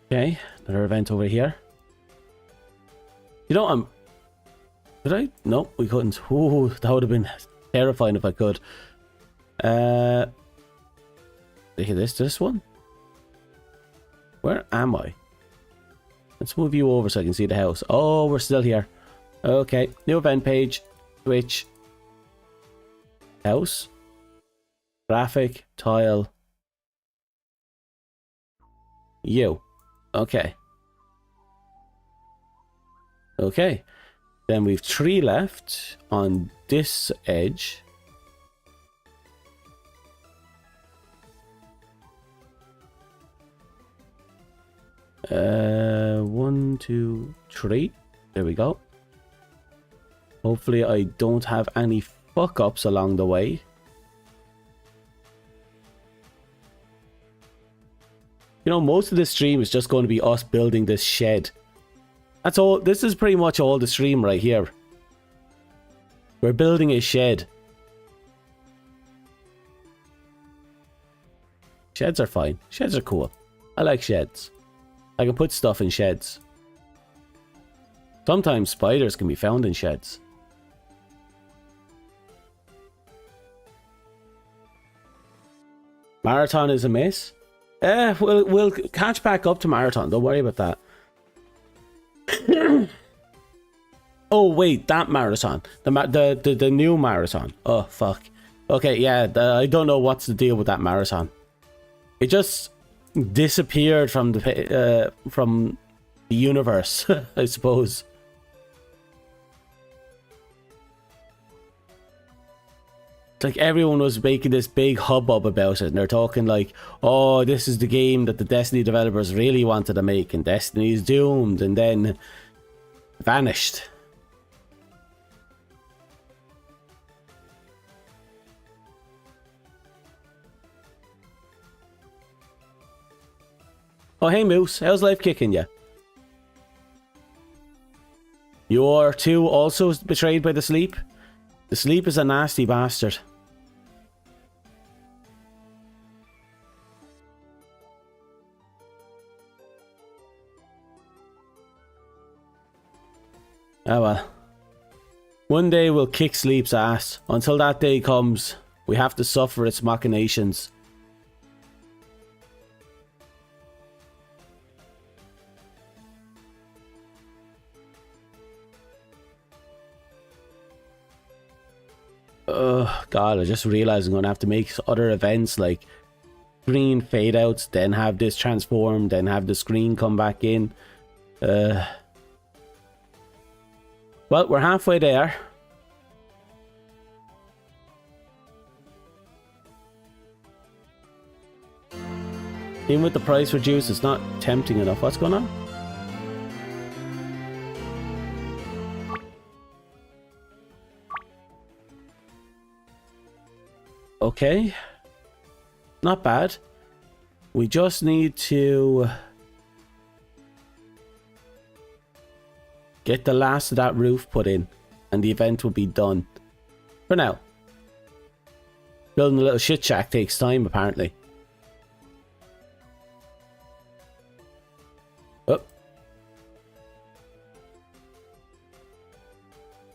Speaker 1: Okay, another event over here. You know, Could I? No, we couldn't. Ooh, that would have been terrifying if I could. Look at this one. Where am I? Let's move you over so I can see the house. Oh, we're still here. Okay, new event page. Switch. House. Graphic. Tile. You. Okay. Okay. Then we've 3 left on this edge. 1, 2, 3. There we go. Hopefully I don't have any fuck-ups along the way. You know, most of this stream is just going to be us building this shed. That's all. This is pretty much all the stream right here. We're building a shed. Sheds are fine. Sheds are cool. I like sheds. I can put stuff in sheds. Sometimes spiders can be found in sheds. Marathon is a miss. We'll catch back up to marathon. Don't worry about that. Oh wait, that marathon. The new marathon. Oh fuck. Okay, yeah. I don't know what's the deal with that marathon. It just disappeared from the universe, I suppose. Like everyone was making this big hubbub about it, and they're talking like, oh, this is the game that the Destiny developers really wanted to make, and Destiny's doomed, and then vanished. Oh hey Moose, how's life kicking you? You're too also betrayed by the sleep? The sleep is a nasty bastard. Oh well. One day we'll kick sleep's ass. Until that day comes, we have to suffer its machinations. Oh god, I just realized I'm gonna have to make other events like screen fade outs, then have this transform, then have the screen come back in. Well, we're halfway there. Even with the price reduced, it's not tempting enough. What's going on? Okay. Not bad. We just need to get the last of that roof put in, and the event will be done. For now. Building a little shit shack takes time, apparently. Oh.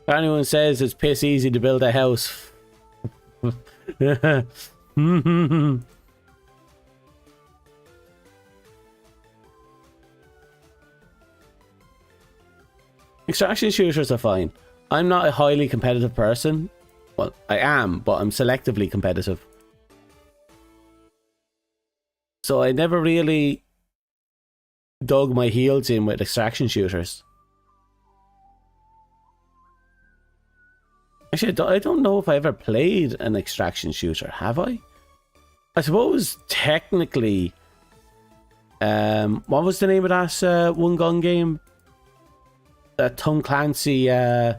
Speaker 1: If anyone says it's piss easy to build a house. Extraction shooters are fine. I'm not a highly competitive person. Well, I am, but I'm selectively competitive. So I never really dug my heels in with extraction shooters. Actually, I don't know if I ever played an extraction shooter. Have I? I suppose technically... what was the name of that one gun game? That Tom Clancy game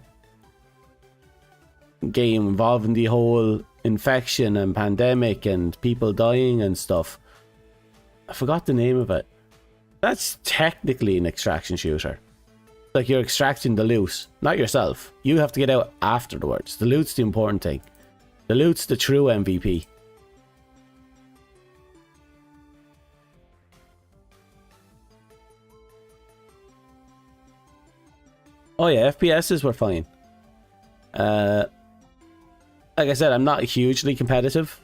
Speaker 1: involving the whole infection and pandemic and people dying and stuff. I forgot the name of it. That's technically an extraction shooter. Like you're extracting the loot, not yourself. You have to get out afterwards. The loot's the important thing. The loot's the true MVP. Oh yeah, FPSs were fine. Like I said, I'm not hugely competitive.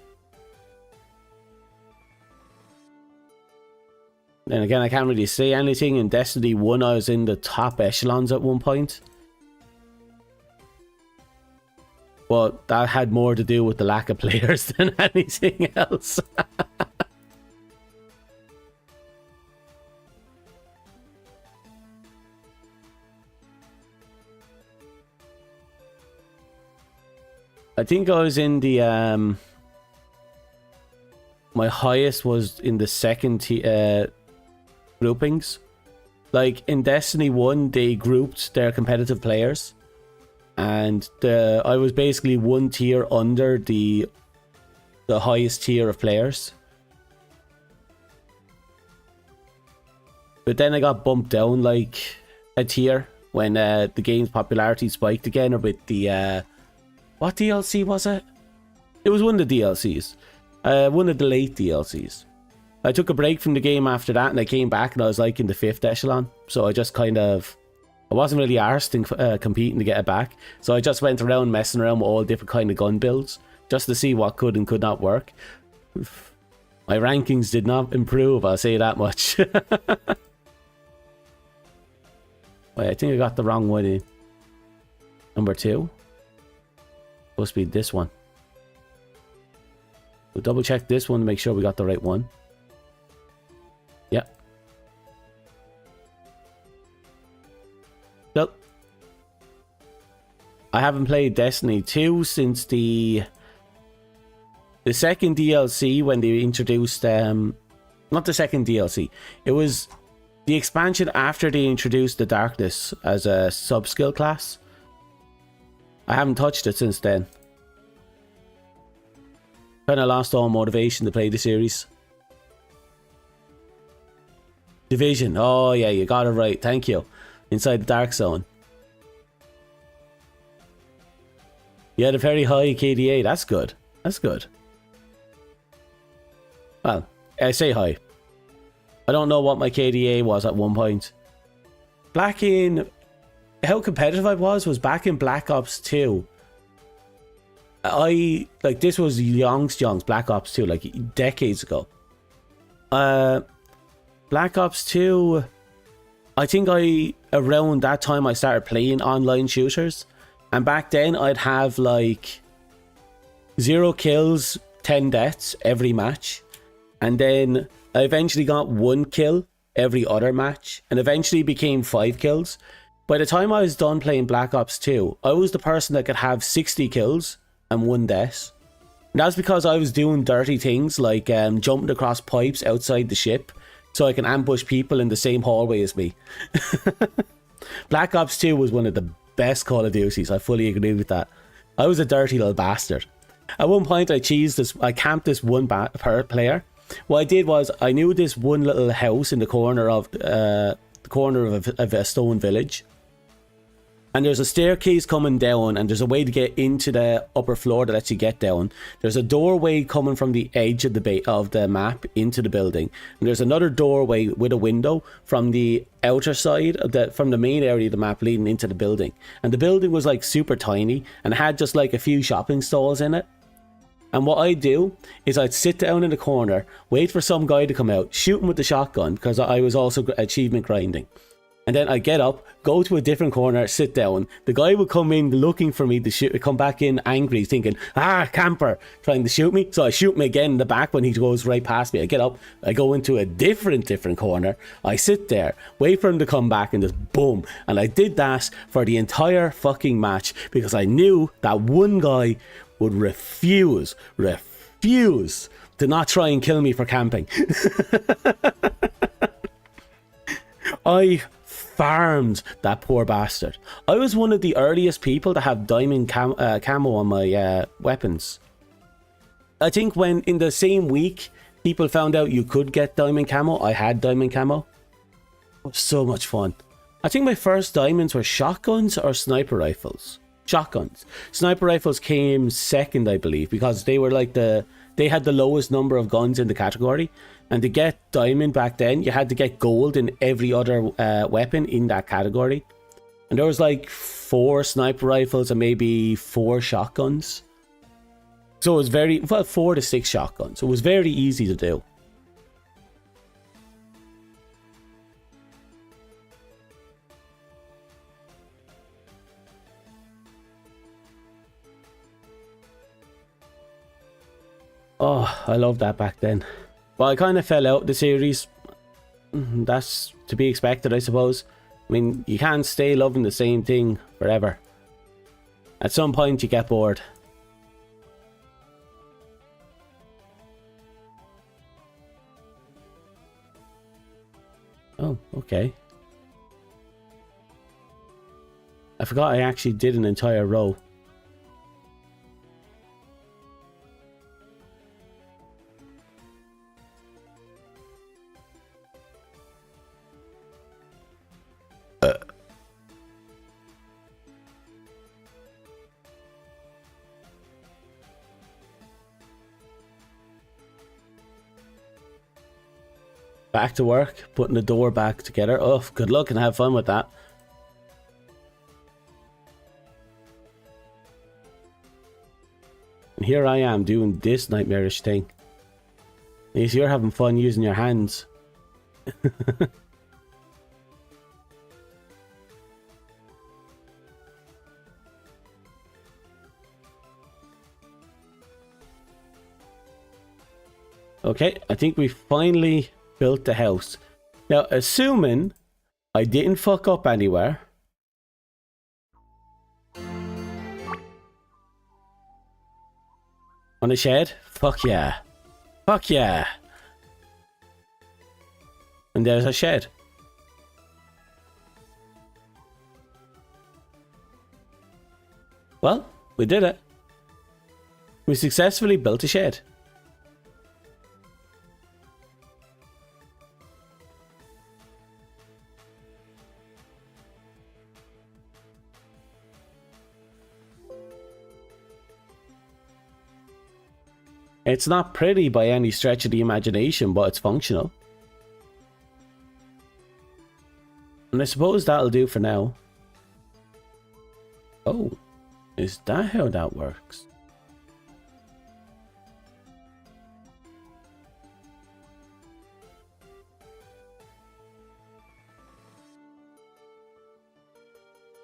Speaker 1: And again, I can't really say anything. In Destiny 1, I was in the top echelons at one point. But that had more to do with the lack of players than anything else. I think I was in the my highest was in the second groupings, Like in Destiny 1, they grouped their competitive players, and I was basically one tier under the highest tier of players. But then I got bumped down like a tier when the game's popularity spiked again, or with the what DLC was it? It was one of the DLCs, one of the late DLCs. I took a break from the game after that, and I came back, and I was like in the 5th echelon. So I just kind of, I wasn't really arsed in competing to get it back. So I just went around messing around with all different kind of gun builds, just to see what could and could not work. My rankings did not improve, I'll say that much. Wait, I think I got the wrong one in. Number 2. Supposed to be this one. We'll double check this one to make sure we got the right one. Yep. Well, I haven't played Destiny 2 since the second DLC, when they introduced not the second DLC. It was the expansion after they introduced the Darkness as a sub-skill class. I haven't touched it since then. Kind of lost all motivation to play the series. Division. Oh yeah, you got it right. Thank you. Inside the Dark Zone. You had a very high KDA. That's good. That's good. Well, I say high. I don't know what my KDA was at one point. How competitive I was back in Black Ops 2. This was Young's Black Ops 2, like decades ago. Black Ops 2, I think around that time I started playing online shooters. And back then I'd have like 0 kills, 10 deaths every match. And then I eventually got 1 kill every other match, and eventually became 5 kills. By the time I was done playing Black Ops 2, I was the person that could have 60 kills and 1 death. And that's because I was doing dirty things like jumping across pipes outside the ship so I can ambush people in the same hallway as me. Black Ops 2 was one of the best Call of Duties. I fully agree with that. I was a dirty little bastard. At one point I camped this one player. What I did was, I knew this one little house in the corner of a stone village, and there's a staircase coming down, and there's a way to get into the upper floor that lets you get down. There's a doorway coming from the edge of the map into the building, and there's another doorway with a window from the outer side from the main area of the map leading into the building. And the building was like super tiny and had just like a few shopping stalls in it. And what I'd do is I'd sit down in the corner, wait for some guy to come out, shoot him with the shotgun, because I was also achievement grinding. And then I'd get up, go to a different corner, sit down. The guy would come in looking for me to shoot, come back in angry, thinking, camper, trying to shoot me. So I shoot him again in the back when he goes right past me. I get up, I go into a different corner. I sit there, wait for him to come back, and just boom. And I did that for the entire fucking match, because I knew that one guy would refuse to not try and kill me for camping. I farmed that poor bastard. I was one of the earliest people to have diamond camo on my weapons. I think when in the same week people found out you could get diamond camo, I had diamond camo. It was so much fun. I think my first diamonds were shotguns or sniper rifles. Shotguns. Sniper rifles came second, I believe, because they were like they had the lowest number of guns in the category. And to get diamond back then, you had to get gold in every other weapon in that category. And there was like 4 sniper rifles and maybe 4 shotguns. So it was 4 to 6 shotguns. So it was very easy to do. Oh, I loved that back then. But I kind of fell out the series. That's to be expected, I suppose. I mean, you can't stay loving the same thing forever. At some point, you get bored. Oh, okay. I forgot I actually did an entire row. Back to work, putting the door back together. Oh, good luck and have fun with that. And here I am doing this nightmarish thing. At least you're having fun using your hands. Okay, I think we finally built the house. Now, assuming I didn't fuck up anywhere. On a shed? Fuck yeah. Fuck yeah. And there's a shed. Well, we did it. We successfully built a shed. It's not pretty by any stretch of the imagination, but it's functional. And I suppose that'll do for now. Oh, is that how that works?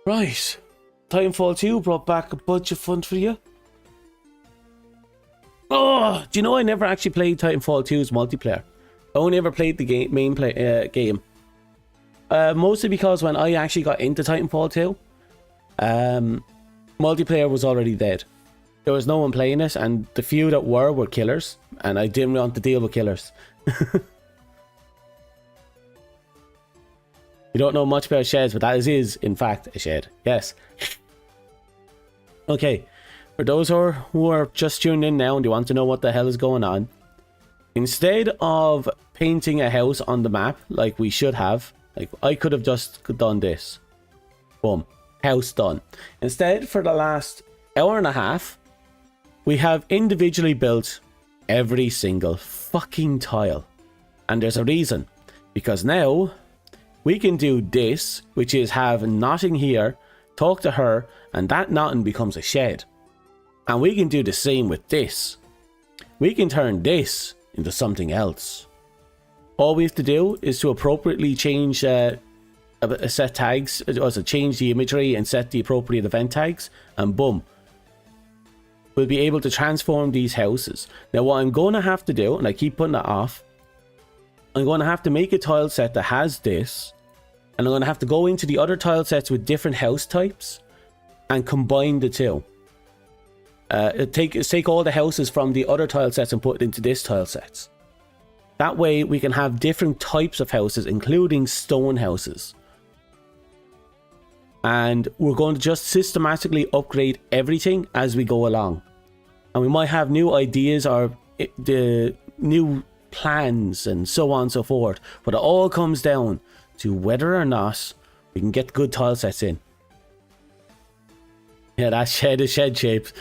Speaker 1: Right. Titanfall 2 brought back a bunch of fun for you. Oh, do you know I never actually played Titanfall 2's multiplayer? I only ever played the game, game. Mostly because when I actually got into Titanfall 2, multiplayer was already dead. There was no one playing it, and the few that were killers, and I didn't want to deal with killers. You don't know much about sheds, but that is in fact a shed. Yes. Okay. For those who are just tuning in now and they want to know what the hell is going on, instead of painting a house on the map like we should have, like I could have just done this. Boom. House done. Instead, for the last hour and a half, we have individually built every single fucking tile. And there's a reason. Because now, we can do this, which is have Notting here, talk to her, and that Notting becomes a shed. And we can do the same with this. We can turn this into something else. All we have to do is to appropriately change set tags, also change the imagery and set the appropriate event tags, and boom. We'll be able to transform these houses. Now what I'm going to have to do, and I keep putting it off, I'm going to have to make a tile set that has this, and I'm going to have to go into the other tile sets with different house types and combine the two. Take all the houses from the other tile sets and put it into this tile sets. That way we can have different types of houses, including stone houses. And we're going to just systematically upgrade everything as we go along. And we might have new ideas or the new plans and so on and so forth. But it all comes down to whether or not we can get good tile sets in. Yeah, that shed is shed shaped.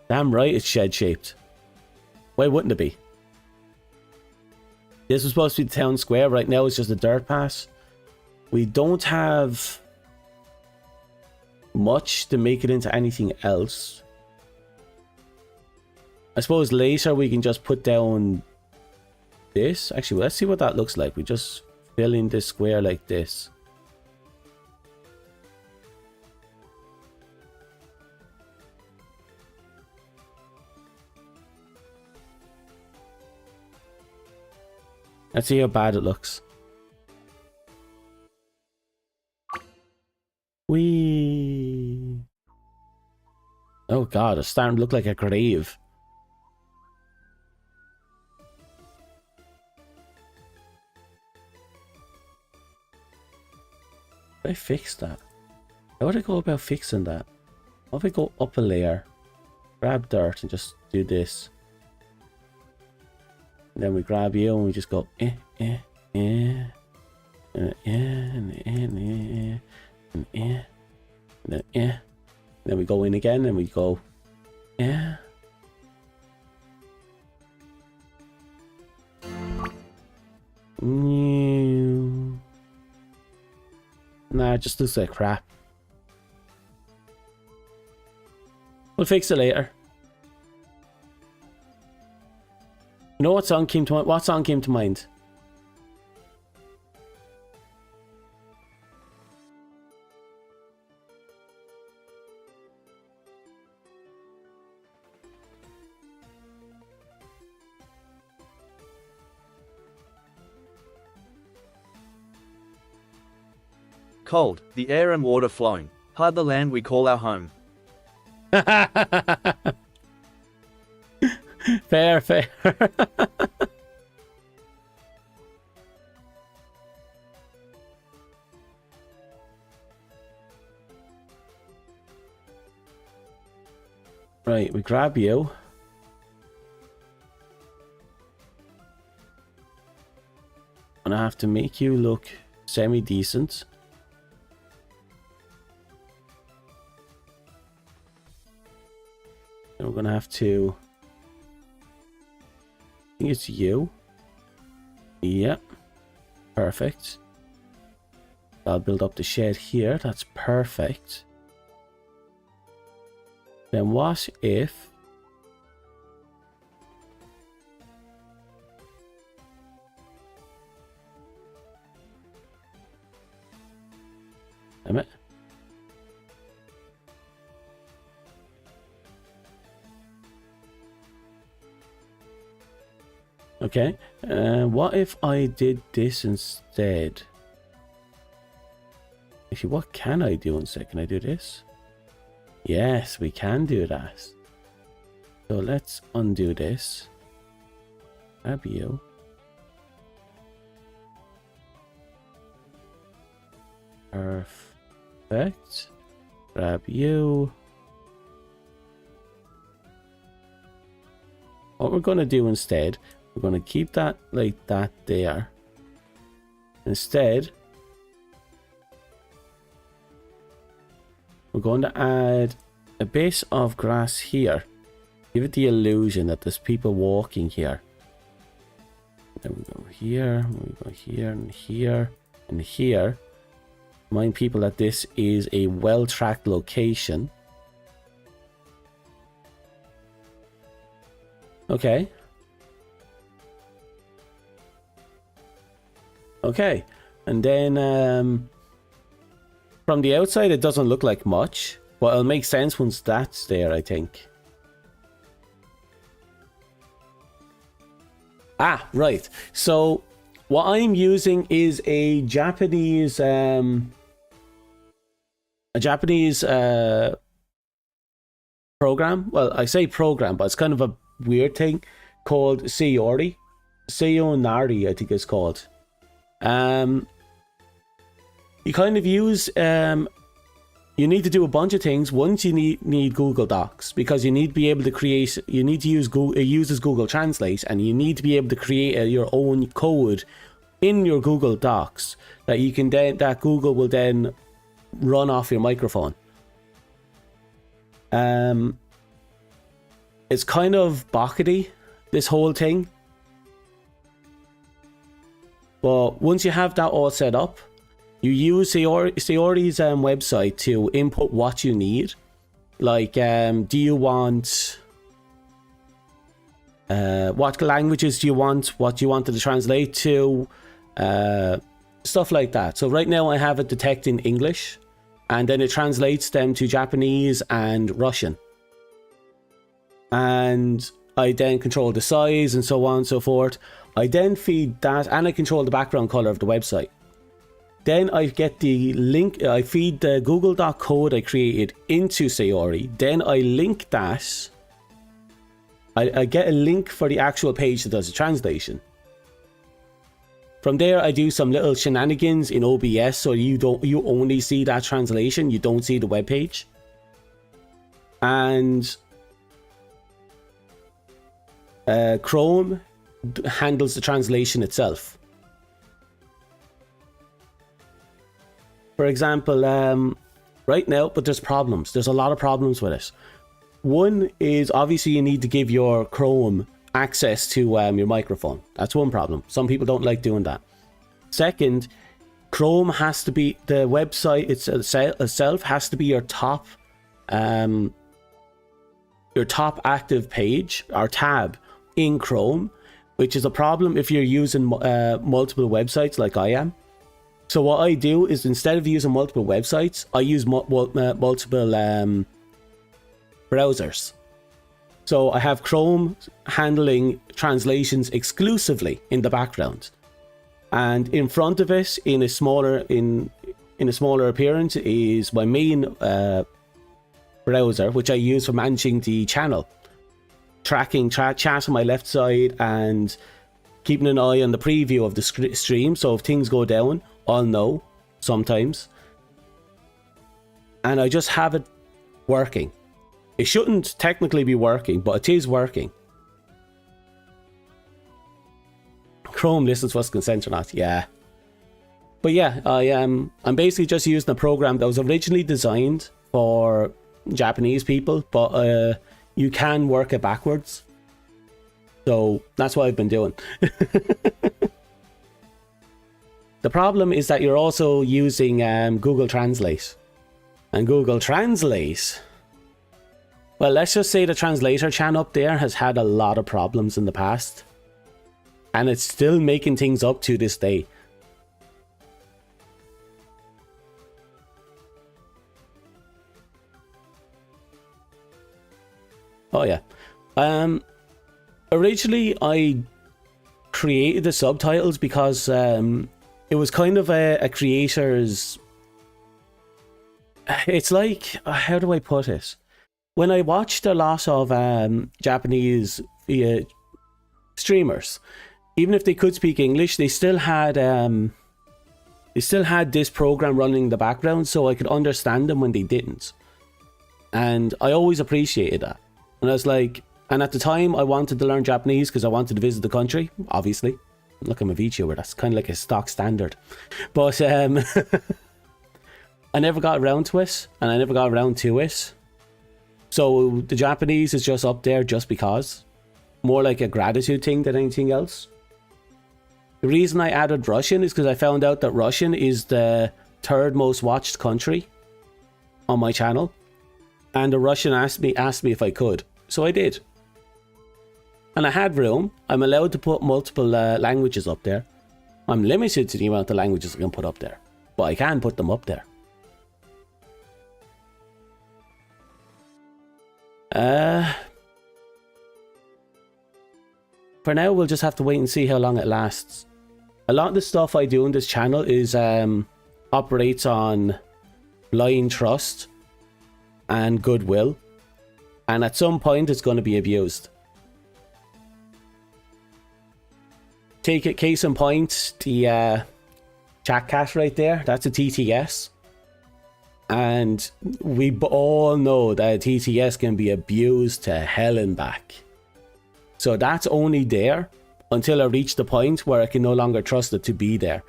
Speaker 1: Damn right it's shed shaped. Why wouldn't it be? This was supposed to be the town square. Right now it's just a dirt path. We don't have much to make it into anything else. I suppose later we can just put down this. Actually, let's see what that looks like. We just fill in this square like this. Let's see how bad it looks. Whee! Oh god, it's starting to look like a grave. I fixed that. How would I go about fixing that? What if I go up a layer, grab dirt and just do this? And then we grab you and we just go and then we go in again and we go Nah, it just looks like crap. We'll fix it later. You know what song came to mind? What song came to mind?
Speaker 2: Cold, the air and water flowing. Hard the land we call our home.
Speaker 1: Fair, fair. Right, we grab you. And I have to make you look semi-decent. And we're going to have to... I think it's you. Yep. Perfect. I'll build up the shed here. That's perfect. Then what if... Damn it. Okay, what if I did this instead? Actually, what can I do instead? Can I do this? Yes, we can do that. So let's undo this. Grab you. Perfect. Grab you. What we're going to do instead, we're going to keep that like that there. Instead, we're going to add a bit of grass here. Give it the illusion that there's people walking here. Then we go here, we go here and here and here. Remind people that this is a well-tracked location. Okay. Okay. And then from the outside it doesn't look like much, but it'll make sense once that's there, I think. Ah, right. So what I'm using is a Japanese program. Well, I say program, but it's kind of a weird thing called Sayori. Sayonari, I think it's called. You kind of use you need to do a bunch of things. Once you need Google Docs, because you need to be able to create, you need to use Google, it uses Google Translate, and you need to be able to create your own code in your Google Docs that you can then, that Google will then run off your microphone. It's kind of bockety, this whole thing. But once you have that all set up, you use Sayori's website to input what you need. Like, do you want... what languages do you want? What do you want it to translate to? Stuff like that. So right now I have it detecting English. And then it translates them to Japanese and Russian. And I then control the size and so on and so forth. I then feed that, and I control the background color of the website. Then I get the link, I feed the Google Doc code I created into Sayori. Then I link that. I get a link for the actual page that does the translation. From there, I do some little shenanigans in OBS, so you only see that translation, you don't see the web page. And Chrome handles the translation itself. For example, right now, but there's problems. There's a lot of problems with it. One is obviously you need to give your Chrome access to your microphone. That's one problem. Some people don't like doing that. Second, Chrome has to be, the website itself has to be your top active page or tab in Chrome, which is a problem if you're using multiple websites like I am. So what I do is, instead of using multiple websites, I use multiple browsers. So I have Chrome handling translations exclusively in the background, and in front of it, in a smaller appearance, is my main browser, which I use for managing the channel, tracking chat on my left side, and keeping an eye on the preview of the stream. So if things go down, I'll know sometimes, and I just have it working. It shouldn't technically be working, but it is working. Chrome listens what's consent or not, yeah. But yeah, I'm basically just using a program that was originally designed for Japanese people, but you can work it backwards. So that's what I've been doing. The problem is that you're also using Google Translate. And Google Translate, well, let's just say the translator chan up there has had a lot of problems in the past, and it's still making things up to this day. Oh yeah. Originally I created the subtitles because it was kind of a creator's... It's like, how do I put it? When I watched a lot of Japanese streamers, even if they could speak English, they still had this program running in the background, so I could understand them when they didn't. And I always appreciated that. And I was like, and at the time I wanted to learn Japanese because I wanted to visit the country, obviously. Look, I'm a VTuber, that's kind of like a stock standard. But I never got around to it, and I never got around to it. So the Japanese is just up there just because. More like a gratitude thing than anything else. The reason I added Russian is because I found out that Russian is the third most watched country on my channel. And the Russian asked me if I could. So I did. And I had room. I'm allowed to put multiple languages up there. I'm limited to the amount of languages I can put up there. But I can put them up there. For now, we'll just have to wait and see how long it lasts. A lot of the stuff I do on this channel is operates on blind trust and goodwill, and at some point it's going to be abused. Take it, case in point, the chat cache right there, that's a TTS. And we all know that TTS can be abused to hell and back. So that's only there until I reach the point where I can no longer trust it to be there.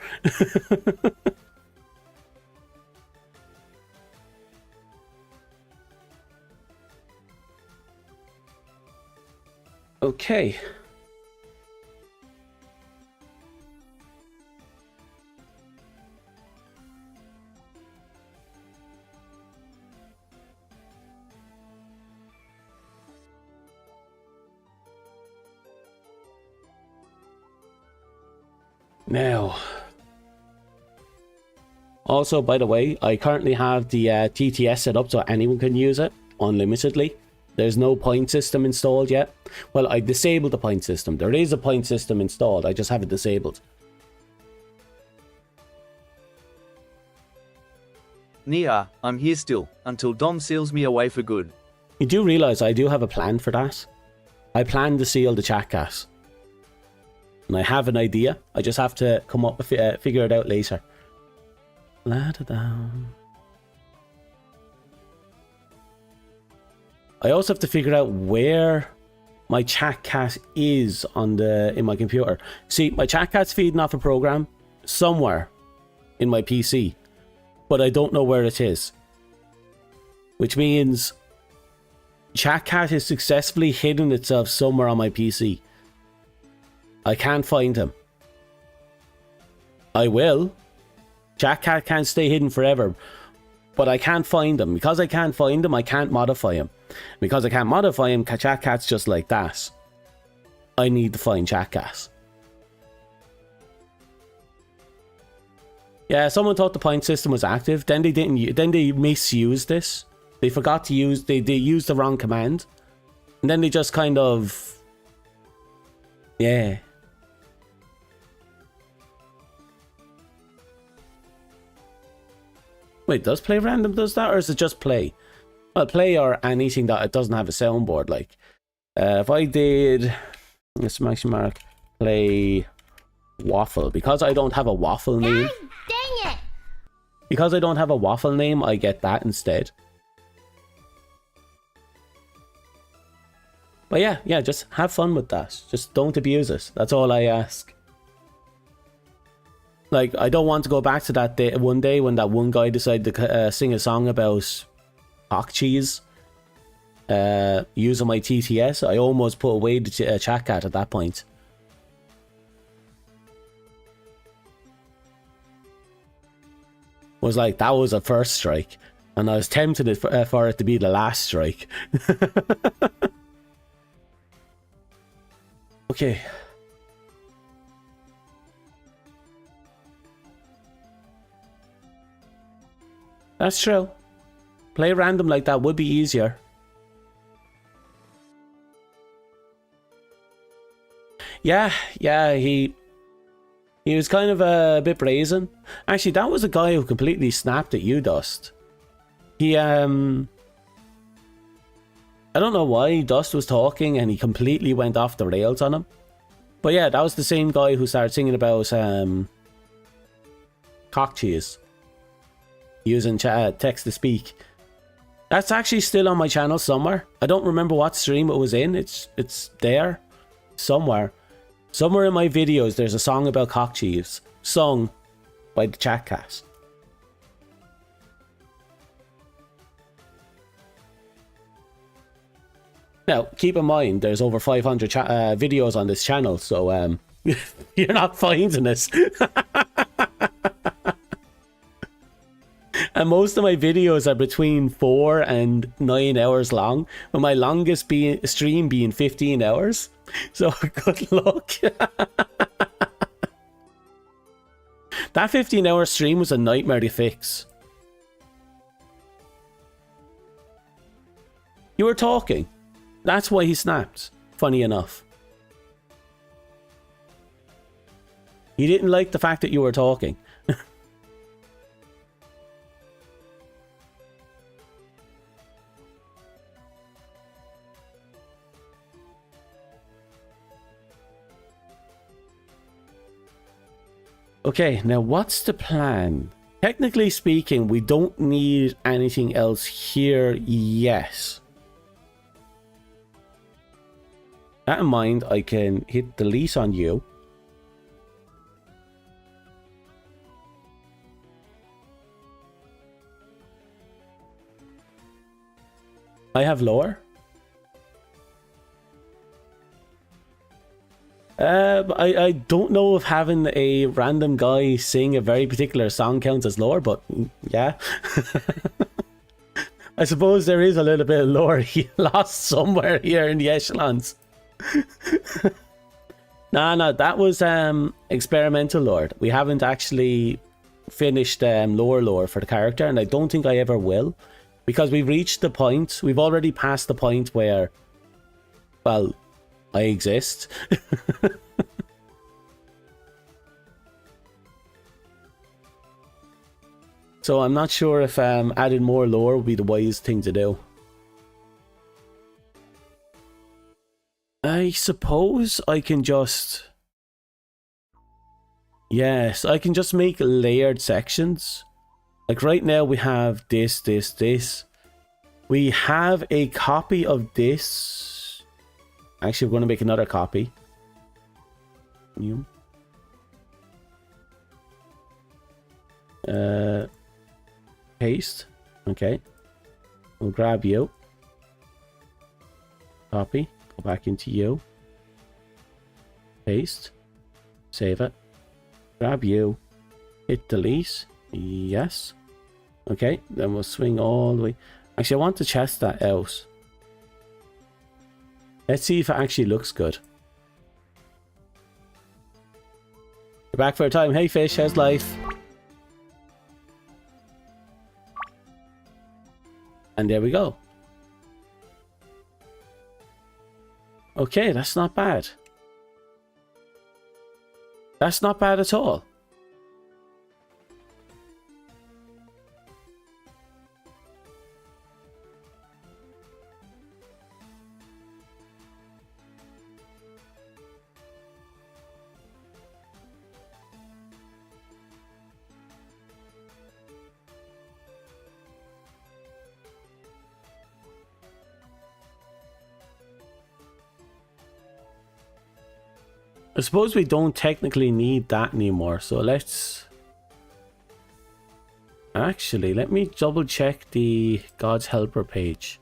Speaker 1: Okay. Now, also, by the way, I currently have the TTS set up so anyone can use it unlimitedly. There's no point system installed yet. Well, I disabled the point system. There is a point system installed, I just have it disabled.
Speaker 2: Nia, I'm here still, until Dom seals me away for good.
Speaker 1: You do realize I do have a plan for that. I plan to seal the chat gas. And I have an idea. I just have to come up with figure it out later. I also have to figure out where my chat cat is in my computer. See, my chat cat's feeding off a program somewhere in my PC, but I don't know where it is. Which means chat cat has successfully hidden itself somewhere on my PC. I can't find him. I will. Chat cat can't stay hidden forever, but I can't find him. Because I can't find him, I can't modify him. Because I can't modify him, chat cat's just like that. I need to find chat cat. Yeah, someone thought the point system was active. Then they didn't. Then they misused this. They forgot to use. They used the wrong command, and then they just kind of. Yeah. Wait, does play random does that, or is it just play? Well, play or anything that it doesn't have a soundboard. Like, if I did, exclamation mark, play waffle, because I don't have a waffle name.
Speaker 3: Dang it!
Speaker 1: Because I don't have a waffle name, I get that instead. But yeah, just have fun with that. Just don't abuse it. That's all I ask. Like, I don't want to go back to that day, one day when that one guy decided to sing a song about cock cheese using my TTS. I almost put away the chat cat at that point. Was like, that was a first strike, and I was tempted for it to be the last strike. Okay. That's true. Play random like that would be easier. Yeah, he was kind of a bit brazen. Actually, that was a guy who completely snapped at you, Dust. He, I don't know why Dust was talking and he completely went off the rails on him. But yeah, that was the same guy who started singing about, cock cheese. Using text to speak. That's actually still on my channel somewhere. I don't remember what stream it was in. It's there somewhere. Somewhere in my videos there's a song about cock cheese sung by the chat cat. Now, keep in mind there's over 500 videos on this channel, so you're not finding this. And most of my videos are between 4 and 9 hours long, with my longest stream being 15 hours. So good luck. That 15-hour stream was a nightmare to fix. You were talking. That's why he snapped, funny enough. He didn't like the fact that you were talking. Okay, now what's the plan? Technically speaking, we don't need anything else here yet. That in mind, I can hit delete on you. I have lore. I don't know if having a random guy sing a very particular song counts as lore, but yeah. I suppose there is a little bit of lore he lost somewhere here in the echelons. No, that was experimental lore. We haven't actually finished lore for the character, and I don't think I ever will, because we've reached the point, we've already passed the point where, well, I exist. So I'm not sure if adding more lore would be the wise thing to do. I suppose I can just Yes, I can just make layered sections. Like right now we have this, this, this. We have a copy of this. Actually, we're going to make another copy. New. Paste. Okay. We'll grab you. Copy. Go back into you. Paste. Save it. Grab you. Hit delete. Yes. Okay. Then we'll swing all the way. Actually, I want to test that out. Let's see if it actually looks good. You're back for a time. Hey fish, how's life? And there we go. Okay, that's not bad. That's not bad at all. I suppose we don't technically need that anymore, so let's... Actually, let me double check the God's Helper page.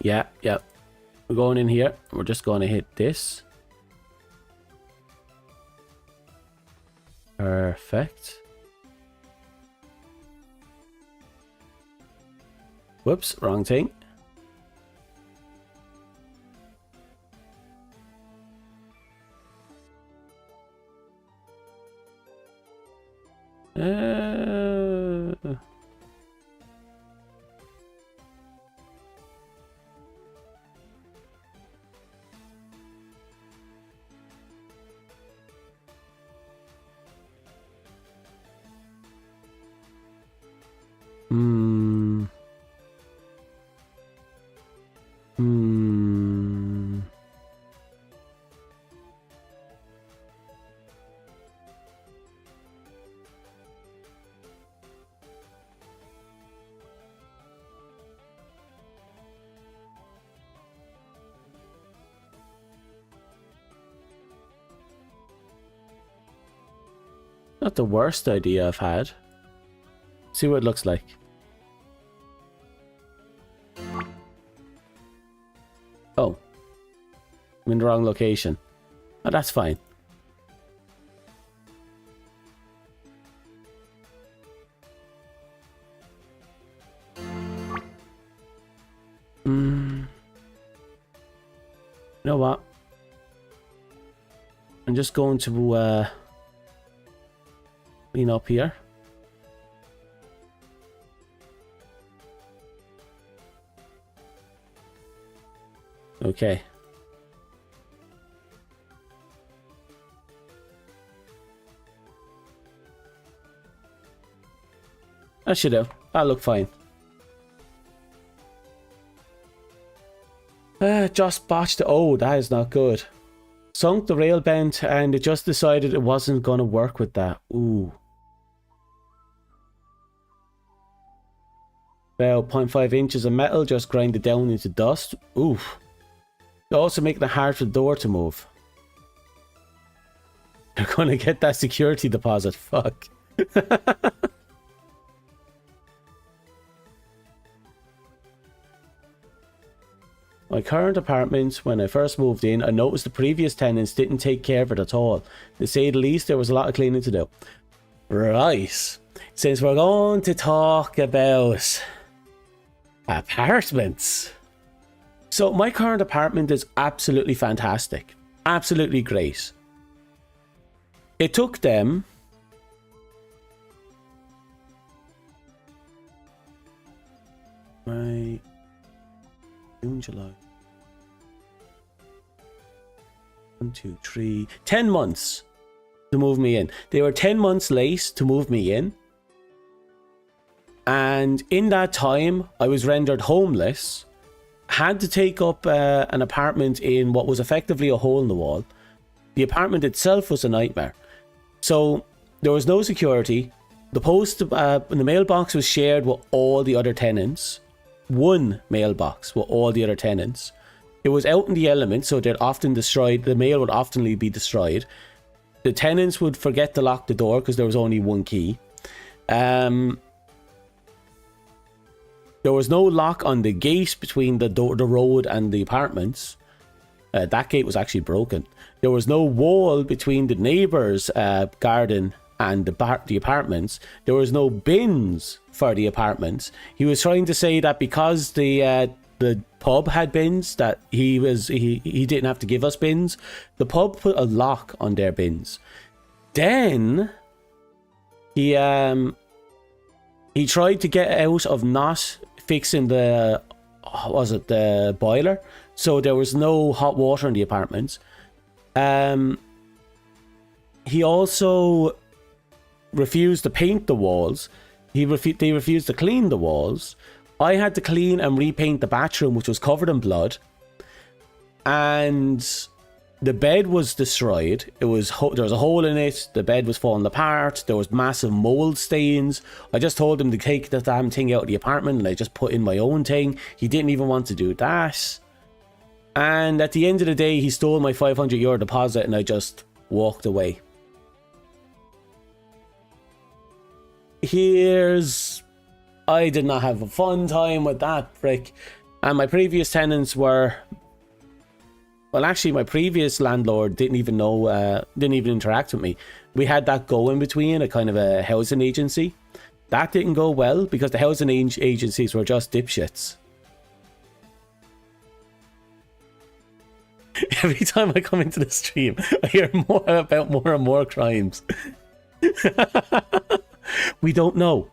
Speaker 1: Yeah. We're going in here. We're just going to hit this. Perfect. Whoops, wrong thing. Not the worst idea I've had. See what it looks like. Oh. I'm in the wrong location. Oh, that's fine. You know what? I'm just going to clean up here. Okay. That should do. That'll look fine. Just botched. Oh, that is not good. Sunk the rail bent and it just decided it wasn't going to work with that. Ooh. About 0.5 inches of metal just grinded down into dust. Oof. Also making it hard for the door to move. You're going to get that security deposit. Fuck. My current apartment, when I first moved in, I noticed the previous tenants didn't take care of it at all. To say the least, there was a lot of cleaning to do. Right. Since we're going to talk about apartments. So my current apartment is absolutely fantastic. Absolutely great. It took them... June, July. 1, 2, 3... 10 months to move me in. They were 10 months late to move me in. And in that time, I was rendered homeless. Had to take up an apartment in what was effectively a hole in the wall. The apartment itself was a nightmare. So There was no security. The the mailbox was shared with all the other tenants. One mailbox with all the other tenants. It was out in the elements, so they'd often destroyed. The mail would often be destroyed. The tenants would forget to lock the door because there was only one key. There was no lock on the gate between the road and the apartments. That gate was actually broken. There was no wall between the neighbours' garden and the apartments. There was no bins for the apartments. He was trying to say that because the pub had bins, that he didn't have to give us bins. The pub put a lock on their bins. Then he tried to get out of not fixing the boiler, so there was no hot water in the apartments. He also refused to paint the walls. They refused to clean the walls. I had to clean and repaint the bathroom, which was covered in blood. And the bed was destroyed. There was a hole in it. The bed was falling apart. There was massive mold stains. I just told him to take the damn thing out of the apartment, and I just put in my own thing. He didn't even want to do that. And at the end of the day, he stole my €500 deposit, and I just walked away. I did not have a fun time with that prick. And my previous tenants were... Well, actually, my previous landlord didn't even interact with me. We had that go in between, a kind of a housing agency. That didn't go well because the housing agencies were just dipshits. Every time I come into the stream, I hear more and more crimes. We don't know.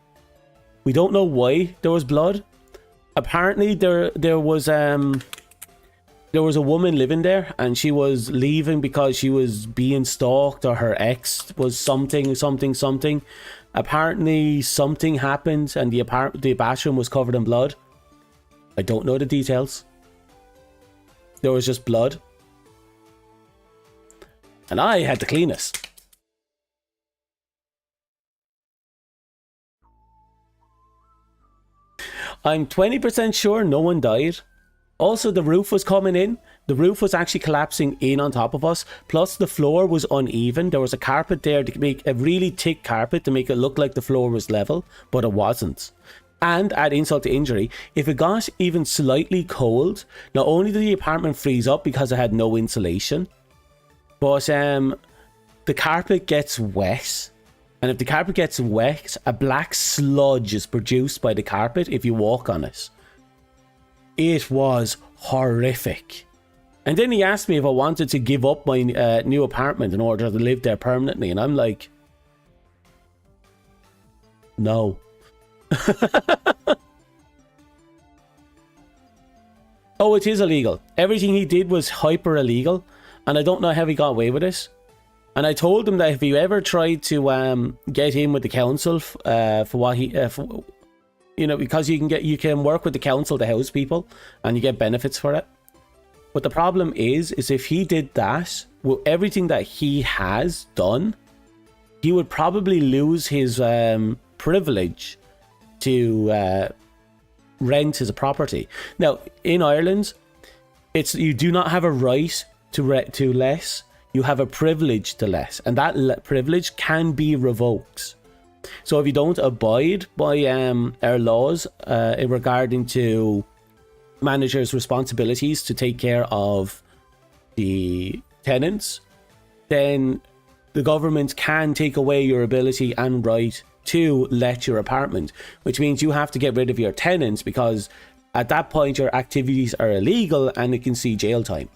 Speaker 1: We don't know why there was blood. Apparently, there was a woman living there, and she was leaving because she was being stalked, or her ex was something. Apparently, something happened, and the bathroom was covered in blood. I don't know the details. There was just blood, and I had to clean it. I'm 20% sure no one died. Also, the roof was coming in. The roof was actually collapsing in on top of us. Plus, the floor was uneven. There was a carpet there to make a really thick carpet to make it look like the floor was level, but it wasn't. And add insult to injury, if it got even slightly cold, not only did the apartment freeze up because it had no insulation, but the carpet gets wet. And if the carpet gets wet, a black sludge is produced by the carpet if you walk on it. It was horrific. And then he asked me if I wanted to give up my new apartment in order to live there permanently. And I'm like, no. Oh, it is illegal. Everything he did was hyper illegal. And I don't know how he got away with it. And I told him that if he ever tried to get in with the council for what he... because you can work with the council to house people and you get benefits for it. But the problem is if he did that, with everything that he has done, he would probably lose his privilege to rent his property. Now, in Ireland, you do not have a right to less. You have a privilege to less, and that privilege can be revoked. So if you don't abide by our laws regarding to managers' responsibilities to take care of the tenants, then the government can take away your ability and right to let your apartment, which means you have to get rid of your tenants, because at that point your activities are illegal and it can see jail time.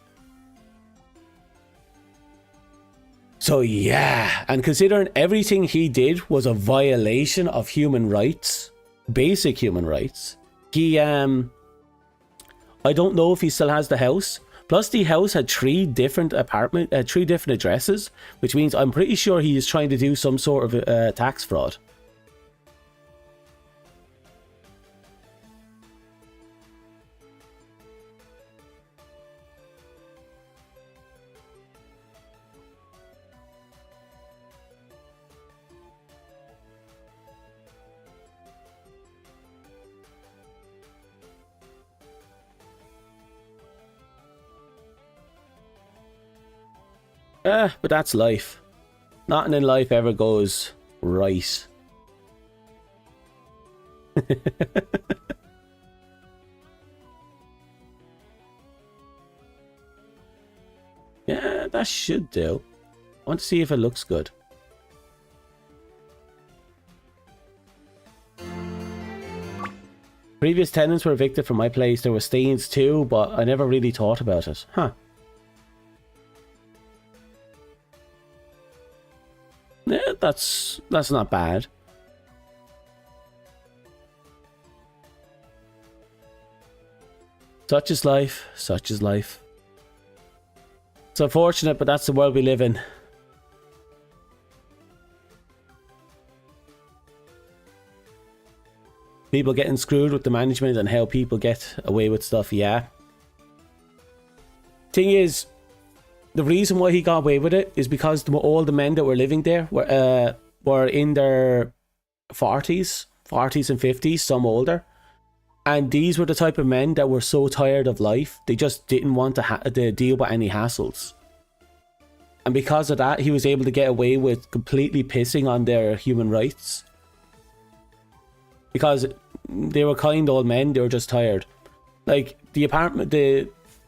Speaker 1: So yeah, and considering everything he did was a violation of human rights, basic human rights, he I don't know if he still has the house. Plus the house had three different addresses, which means I'm pretty sure he is trying to do some sort of tax fraud. But that's life. Nothing in life ever goes right. Yeah, that should do. I want to see if it looks good. Previous tenants were evicted from my place. There were stains too, but I never really thought about it. Huh. Yeah, that's not bad. Such is life. Such is life. It's unfortunate, but that's the world we live in. People getting screwed with the management and how people get away with stuff, yeah. Thing is, the reason why he got away with it is because all the men that were living there were in their 40s and 50s, some older. And these were the type of men that were so tired of life, they just didn't want to deal with any hassles. And because of that, he was able to get away with completely pissing on their human rights. Because they were kind old men, they were just tired. Like, the apartment,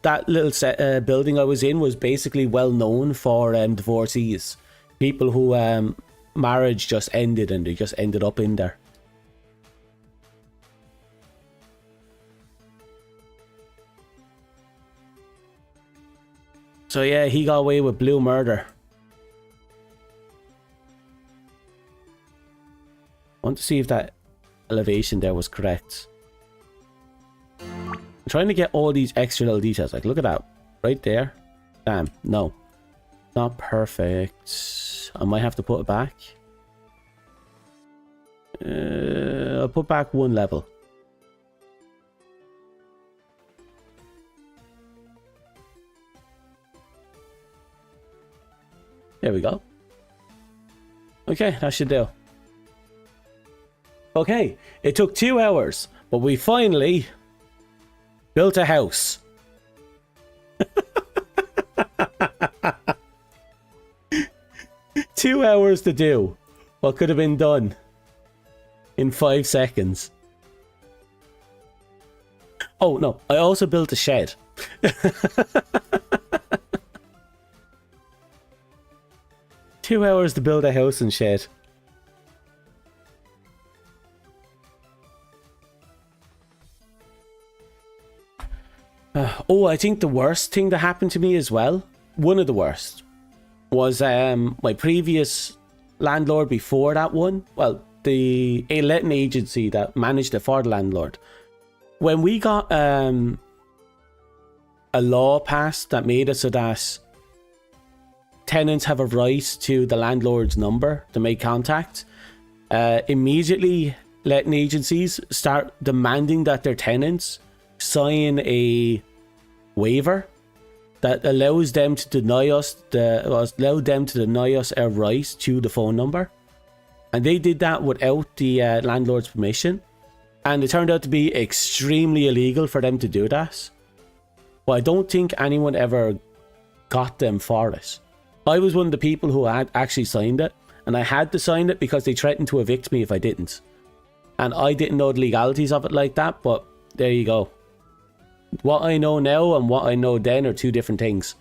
Speaker 1: that little building I was in was basically well known for divorcees. People who marriage just ended and they just ended up in there. So yeah, he got away with blue murder. I want to see if that elevation there was correct. I'm trying to get all these extra little details. Like, look at that. Right there. Damn, no. Not perfect. I might have to put it back. I'll put back one level. There we go. Okay, that should do. Okay, it took 2 hours, but we finally built a house. 2 hours to do what could have been done in 5 seconds. Oh no, I also built a shed. 2 hours to build a house and shed. Oh, I think the worst thing that happened to me as well, one of the worst, was my previous landlord before that one. Well, the letting agency that managed it for the landlord. When we got a law passed that made it so that tenants have a right to the landlord's number to make contact, immediately letting agencies start demanding that their tenants sign a waiver that allows them to deny us our right to the phone number. And they did that without the landlord's permission, and it turned out to be extremely illegal for them to do that. But I don't think anyone ever got them for it. I was one of the people who had actually signed it, and I had to sign it because they threatened to evict me if I didn't. And I didn't know the legalities of it like that, but there you go. What I know now and what I know then are two different things.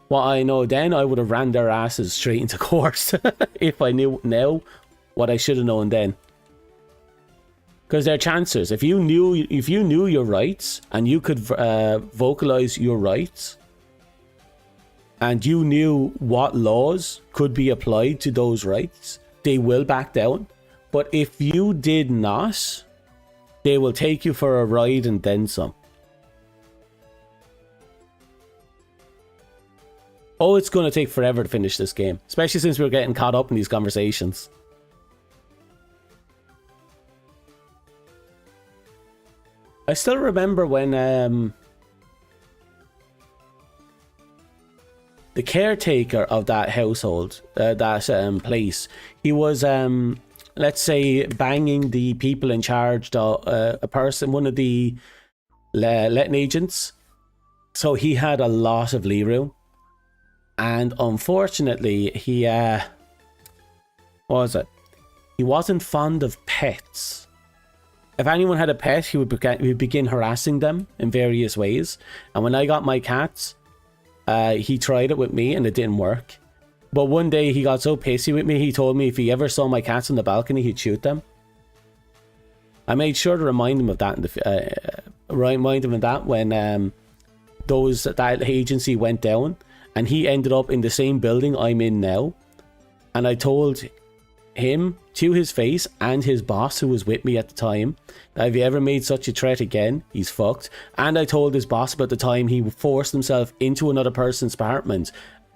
Speaker 1: What I know then, I would have ran their asses straight into court if I knew now what I should have known then. Because there are chances. If you knew your rights and you could vocalize your rights, and you knew what laws could be applied to those rights, they will back down. But if you did not, they will take you for a ride and then some. Oh, it's going to take forever to finish this game, especially since we're getting caught up in these conversations. I still remember when the caretaker of that household, that place, he was, let's say, banging the people in charge, a person, one of the letting agents. So he had a lot of leeway room. And unfortunately, what was it? He wasn't fond of pets. If anyone had a pet, he would begin harassing them in various ways. And when I got my cats, he tried it with me and it didn't work. But one day he got so pissy with me, he told me if he ever saw my cats on the balcony, he'd shoot them. I made sure to remind him of that when that agency went down, and he ended up in the same building I'm in now. And I told him to his face and his boss, who was with me at the time, that if he ever made such a threat again, he's fucked. And I told his boss about the time he forced himself into another person's apartment,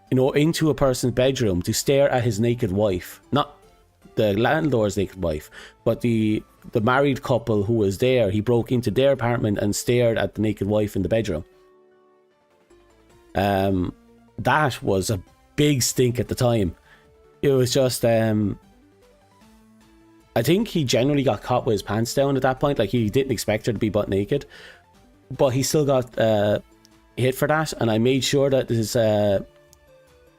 Speaker 1: into a person's bedroom to stare at his naked wife. Not the landlord's naked wife, but the married couple who was there. He broke into their apartment and stared at the naked wife in the bedroom. That was a big stink at the time. It was just I think he generally got caught with his pants down at that point. Like, he didn't expect her to be butt naked, but he still got hit for that. And I made sure that the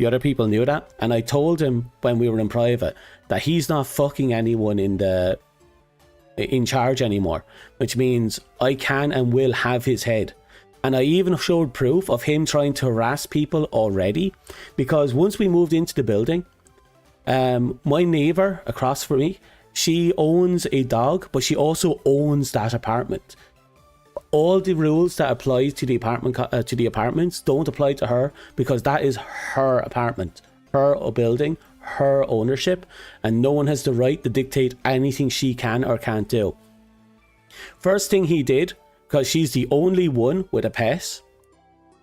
Speaker 1: other people knew that. And I told him when we were in private that he's not fucking anyone in charge anymore, which means I can and will have his head. And I even showed proof of him trying to harass people already, because once we moved into the building, my neighbor across from me, she owns a dog, but she also owns that apartment. All the rules that apply to the apartments don't apply to her, because that is her apartment, her building, her ownership, and no one has the right to dictate anything she can or can't do. First thing he did, because she's the only one with a pet,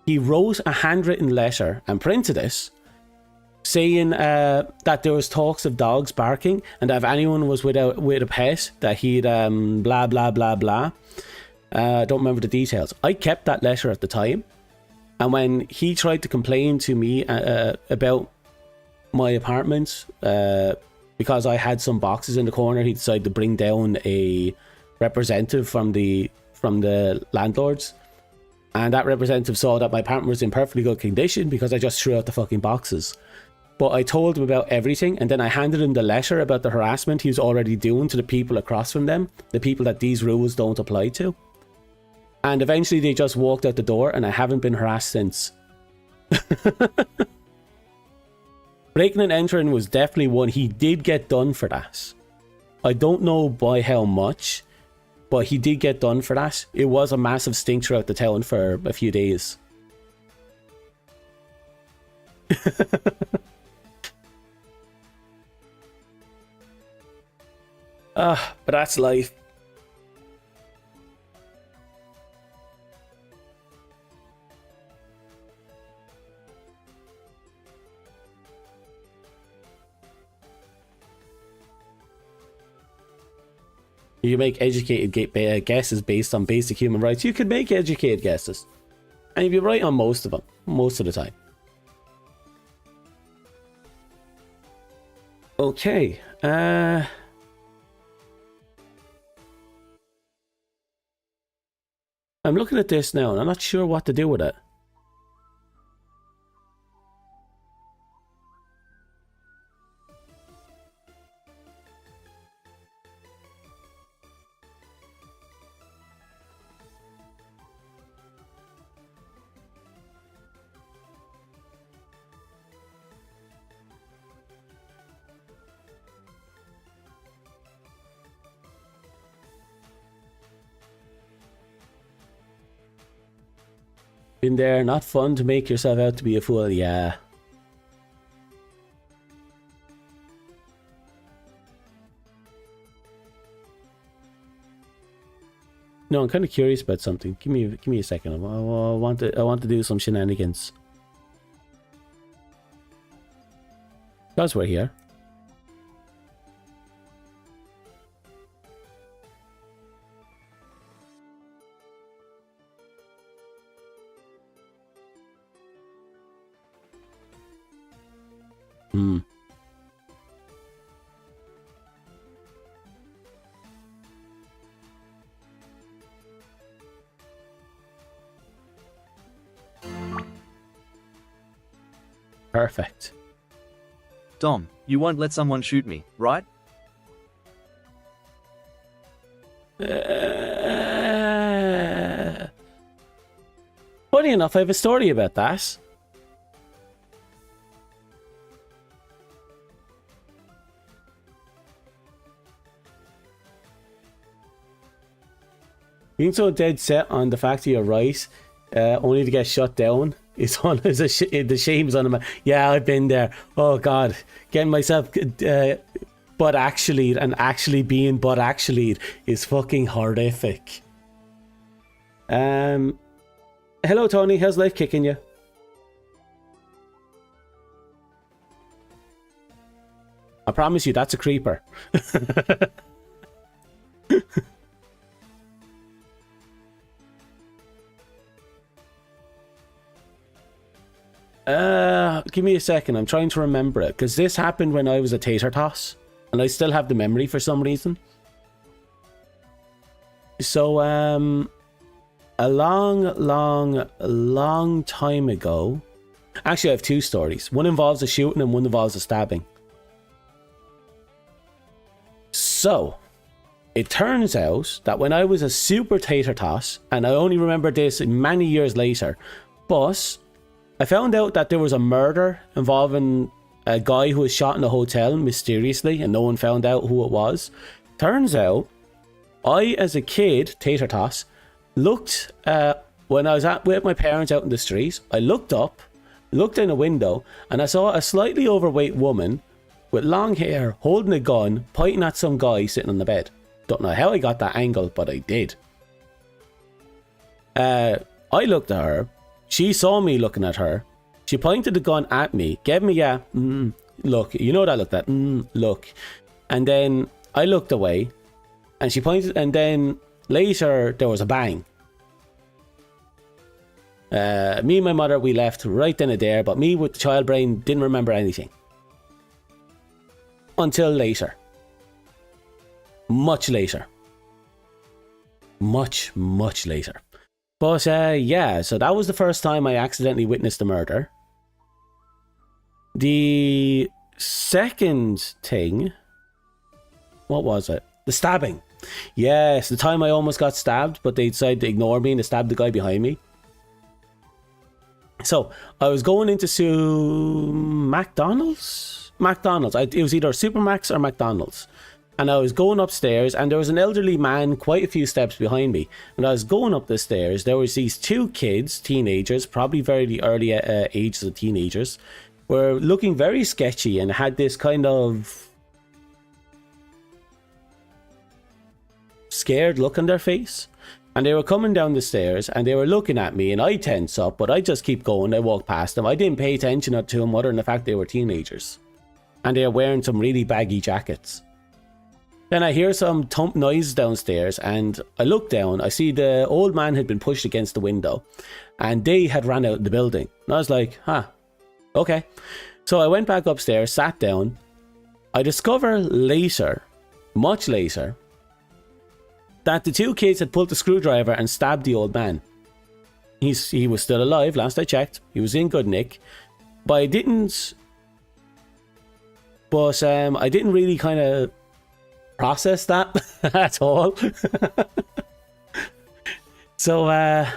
Speaker 1: he wrote a handwritten letter and printed it, saying that there was talks of dogs barking, and that if anyone was with a pet, that he'd blah blah blah blah. I don't remember the details. I kept that letter at the time, and when he tried to complain to me about my apartment, because I had some boxes in the corner, he decided to bring down a representative from the landlords, and that representative saw that my apartment was in perfectly good condition because I just threw out the fucking boxes. But I told him about everything, and then I handed him the letter about the harassment he was already doing to the people across from them, the people that these rules don't apply to. And eventually they just walked out the door, and I haven't been harassed since. Breaking and entering was definitely one. He did get done for that. I don't know by how much, but he did get done for that. It was a massive stink throughout the town for a few days. But that's life. You make educated guesses based on basic human rights. You can make educated guesses, and you'd be right on most of them, most of the time. Okay. I'm looking at this now, and I'm not sure what to do with it. Been there, not fun to make yourself out to be a fool, yeah. No, I'm kind of curious about something. Give me a second. I want to do some shenanigans. Because we're here. Perfect.
Speaker 2: Dom, you won't let someone shoot me, right?
Speaker 1: Funny enough, I have a story about that. Being so dead set on the fact that you're right, only to get shut down, is on the shame's on him. Yeah, I've been there. Oh God, getting myself but actually and actually being but actually is fucking horrific. Hello Tony, how's life kicking you? I promise you, that's a creeper. Give me a second. I'm trying to remember it because this happened when I was a tater toss, and I still have the memory for some reason. So, a long time ago. Actually, I have two stories. One involves a shooting and one involves a stabbing. So, it turns out that when I was a super tater toss, and I only remember this many years later, but I found out that there was a murder involving a guy who was shot in a hotel mysteriously, and no one found out who it was. Turns out, I, as a kid, tater toss, looked when I was with my parents out in the street. I looked up, looked in a window, and I saw a slightly overweight woman with long hair holding a gun, pointing at some guy sitting on the bed. Don't know how I got that angle, but I did. I looked at her. She saw me looking at her. She pointed the gun at me, gave me a look. You know what I looked at? Look. And then I looked away, and she pointed, and then later there was a bang. Me and my mother, we left right then and there, but me with the child brain didn't remember anything. Until later. Much later. Much later. But yeah, so that was the first time I accidentally witnessed a murder. The second thing, what was it? The stabbing. Yes, the time I almost got stabbed, but they decided to ignore me and to stab the guy behind me. So, I was going into McDonald's? It was either Supermax or McDonald's. And I was going upstairs, and there was an elderly man quite a few steps behind me. And I was going up the stairs. There was these two kids, teenagers, probably very early ages of teenagers, were looking very sketchy and had this kind of scared look on their face. And they were coming down the stairs, and they were looking at me, and I tense up, but I just keep going. I walk past them. I didn't pay attention to them other than the fact they were teenagers. And they were wearing some really baggy jackets. Then I hear some thump noise downstairs, and I look down. I see the old man had been pushed against the window, and they had ran out of the building. And I was like, okay. So I went back upstairs, sat down. I discover later, much later, that the two kids had pulled the screwdriver and stabbed the old man. He was still alive, last I checked. He was in good nick. But I didn't really kind of process that at all. So that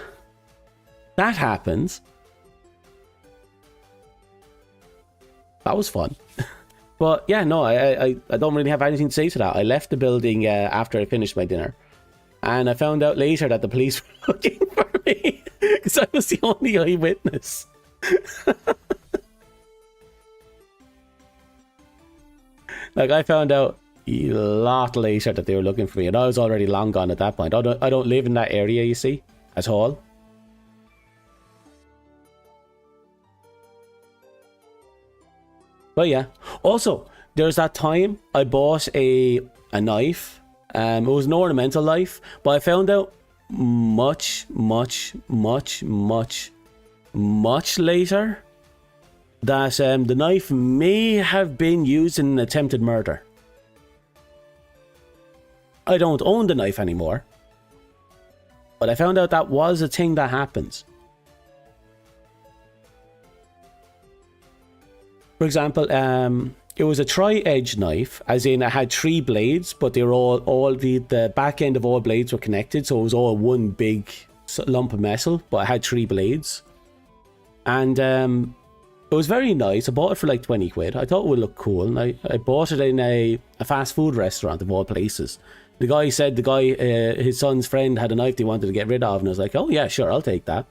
Speaker 1: happens. That was fun. But yeah, no, I don't really have anything to say to that. I left the building after I finished my dinner. And I found out later that the police were looking for me because I was the only eyewitness. Like, I found out a lot later that they were looking for me, and I was already long gone at that point. I don't live in that area, you see, at all. But yeah. Also, there's that time I bought a knife. It was an ornamental knife, but I found out much later that the knife may have been used in an attempted murder. I don't own the knife anymore, but I found out that was a thing that happens. For example, it was a tri-edge knife, as in it had 3 blades, but they were all the back end of all blades were connected, so it was all one big lump of metal, but it had 3 blades. And it was very nice. I bought it for like 20 quid. I thought it would look cool, and I bought it in a fast food restaurant of all places. The guy said his son's friend had a knife they wanted to get rid of, and I was like, oh yeah, sure, I'll take that.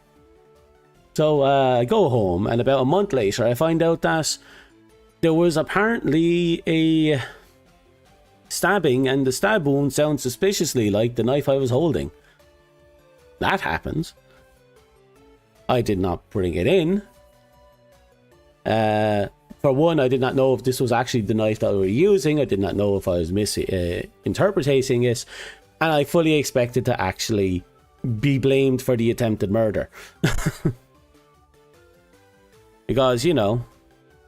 Speaker 1: So I go home, and about a month later, I find out that there was apparently a stabbing, and the stab wound sounds suspiciously like the knife I was holding. That happens. I did not bring it in. For one, I did not know if this was actually the knife that we were using. I did not know if I was misinterpreting it. And I fully expected to actually be blamed for the attempted murder. Because, you know,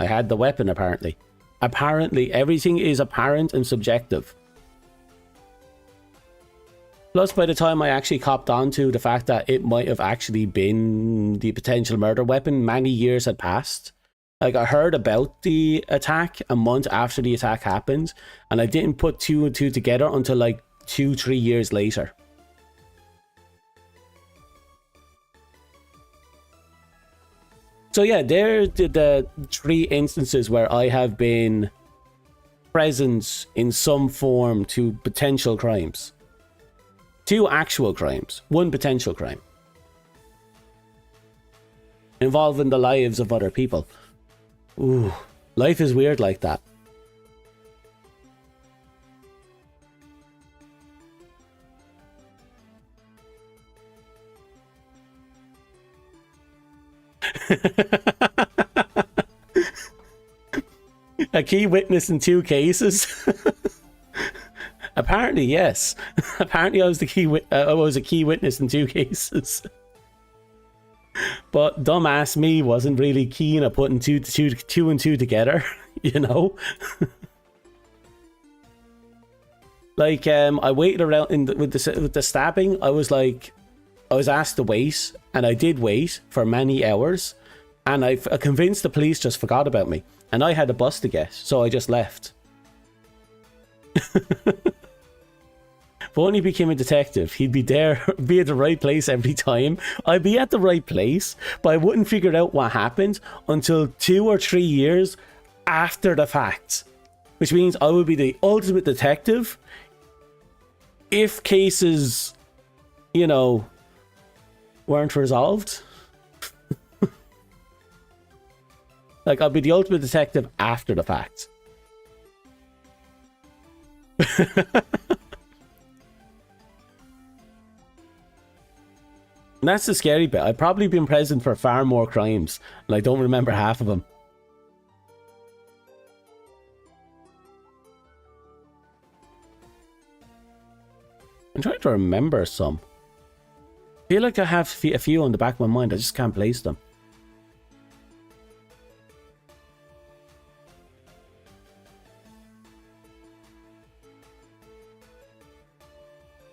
Speaker 1: I had the weapon apparently. Apparently, everything is apparent and subjective. Plus, by the time I actually copped on to the fact that it might have actually been the potential murder weapon, many years had passed. Like, I heard about the attack a month after the attack happened, and I didn't put 2 and 2 together until like 2-3 years later. So yeah, there are the 3 instances where I have been present in some form to potential crimes. 2 actual crimes, 1 potential crime. Involving the lives of other people. Ooh, life is weird like that. A key witness in 2 cases. Apparently, yes. Apparently, I was a key witness in 2 cases. But dumbass me wasn't really keen on putting two and two together, you know. Like, I waited around with the stabbing. I was asked to wait, and I did wait for many hours, and I convinced the police just forgot about me, and I had a bus to get, so I just left. If only he became a detective, he'd be there, be at the right place every time. I'd be at the right place, but I wouldn't figure out what happened until 2 or 3 years after the fact. Which means I would be the ultimate detective if cases, you know, weren't resolved. Like, I'd be the ultimate detective after the fact. And that's the scary bit. I've probably been present for far more crimes, and I don't remember half of them. I'm trying to remember some. I feel like I have a few on the back of my mind. I just can't place them.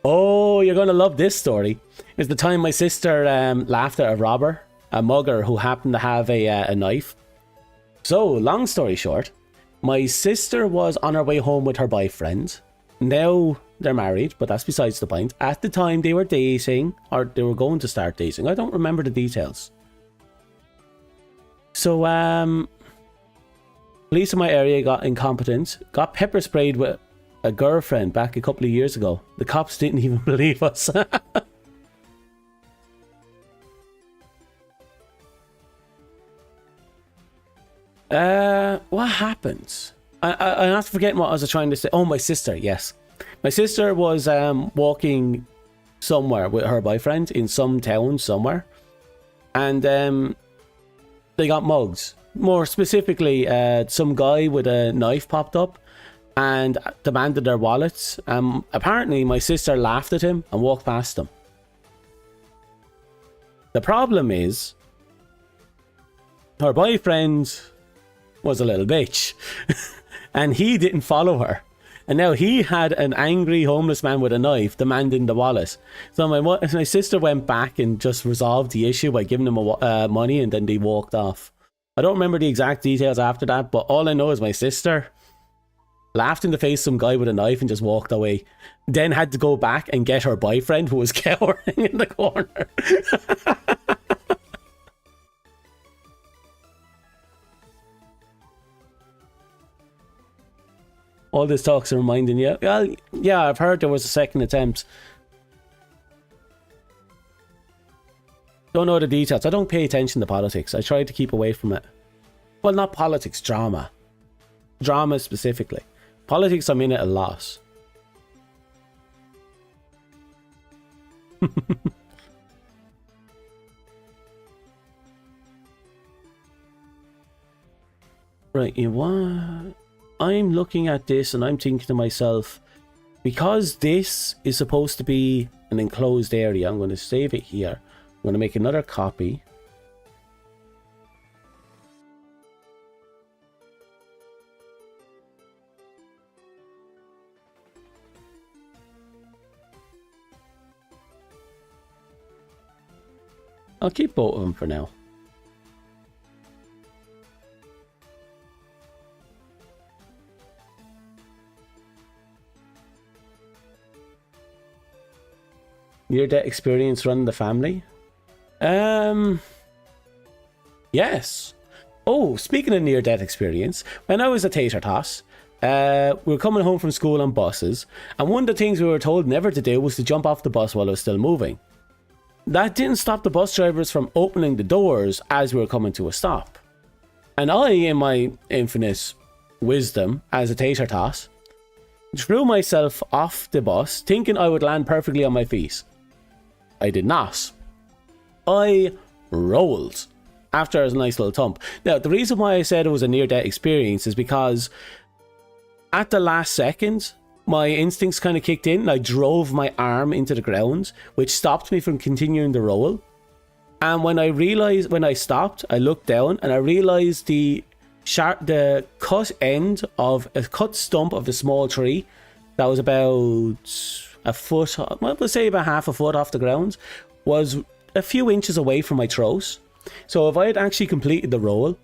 Speaker 1: Oh, you're going to love this story. It's the time my sister laughed at a robber, a mugger who happened to have a knife. So, long story short, my sister was on her way home with her boyfriend. Now they're married, but that's besides the point. At the time they were dating, or they were going to start dating. I don't remember the details. So, police in my area got incompetent, got pepper sprayed with a girlfriend back a couple of years ago. The cops didn't even believe us. What happened? I'm not forgetting what I was trying to say. Oh, my sister, yes. My sister was walking somewhere with her boyfriend in some town somewhere. And they got mugged. More specifically, some guy with a knife popped up and demanded their wallets. Apparently, my sister laughed at him and walked past them. The problem is, her boyfriend was a little bitch. And he didn't follow her. And now he had an angry homeless man with a knife demanding the wallet. So my sister went back and just resolved the issue by giving him money, and then they walked off. I don't remember the exact details after that, but all I know is my sister laughed in the face of some guy with a knife and just walked away. Then had to go back and get her boyfriend, who was cowering in the corner. All this talk's reminding you. Well, yeah, I've heard there was a second attempt. Don't know the details. I don't pay attention to politics. I try to keep away from it. Well, not politics, drama. Drama specifically. Politics, I'm in it a lot. Right, you want... I'm looking at this and I'm thinking to myself, because this is supposed to be an enclosed area, I'm going to save it here. I'm going to make another copy. I'll keep both of them for now. Near-death experience running the family? Yes. Oh, speaking of near-death experience, when I was a tater toss, we were coming home from school on buses, and one of the things we were told never to do was to jump off the bus while it was still moving. That didn't stop the bus drivers from opening the doors as we were coming to a stop. And I, in my infinite wisdom as a tater toss, threw myself off the bus thinking I would land perfectly on my feet. I did not. I rolled after a nice little thump. Now, the reason why I said it was a near-death experience is because at the last second, my instincts kind of kicked in and I drove my arm into the ground, which stopped me from continuing the roll. And when I stopped, I looked down and I realized the cut end of a cut stump of a small tree that was about a foot, well, let's say about half a foot off the ground, was a few inches away from my throat. So if I had actually completed the roll,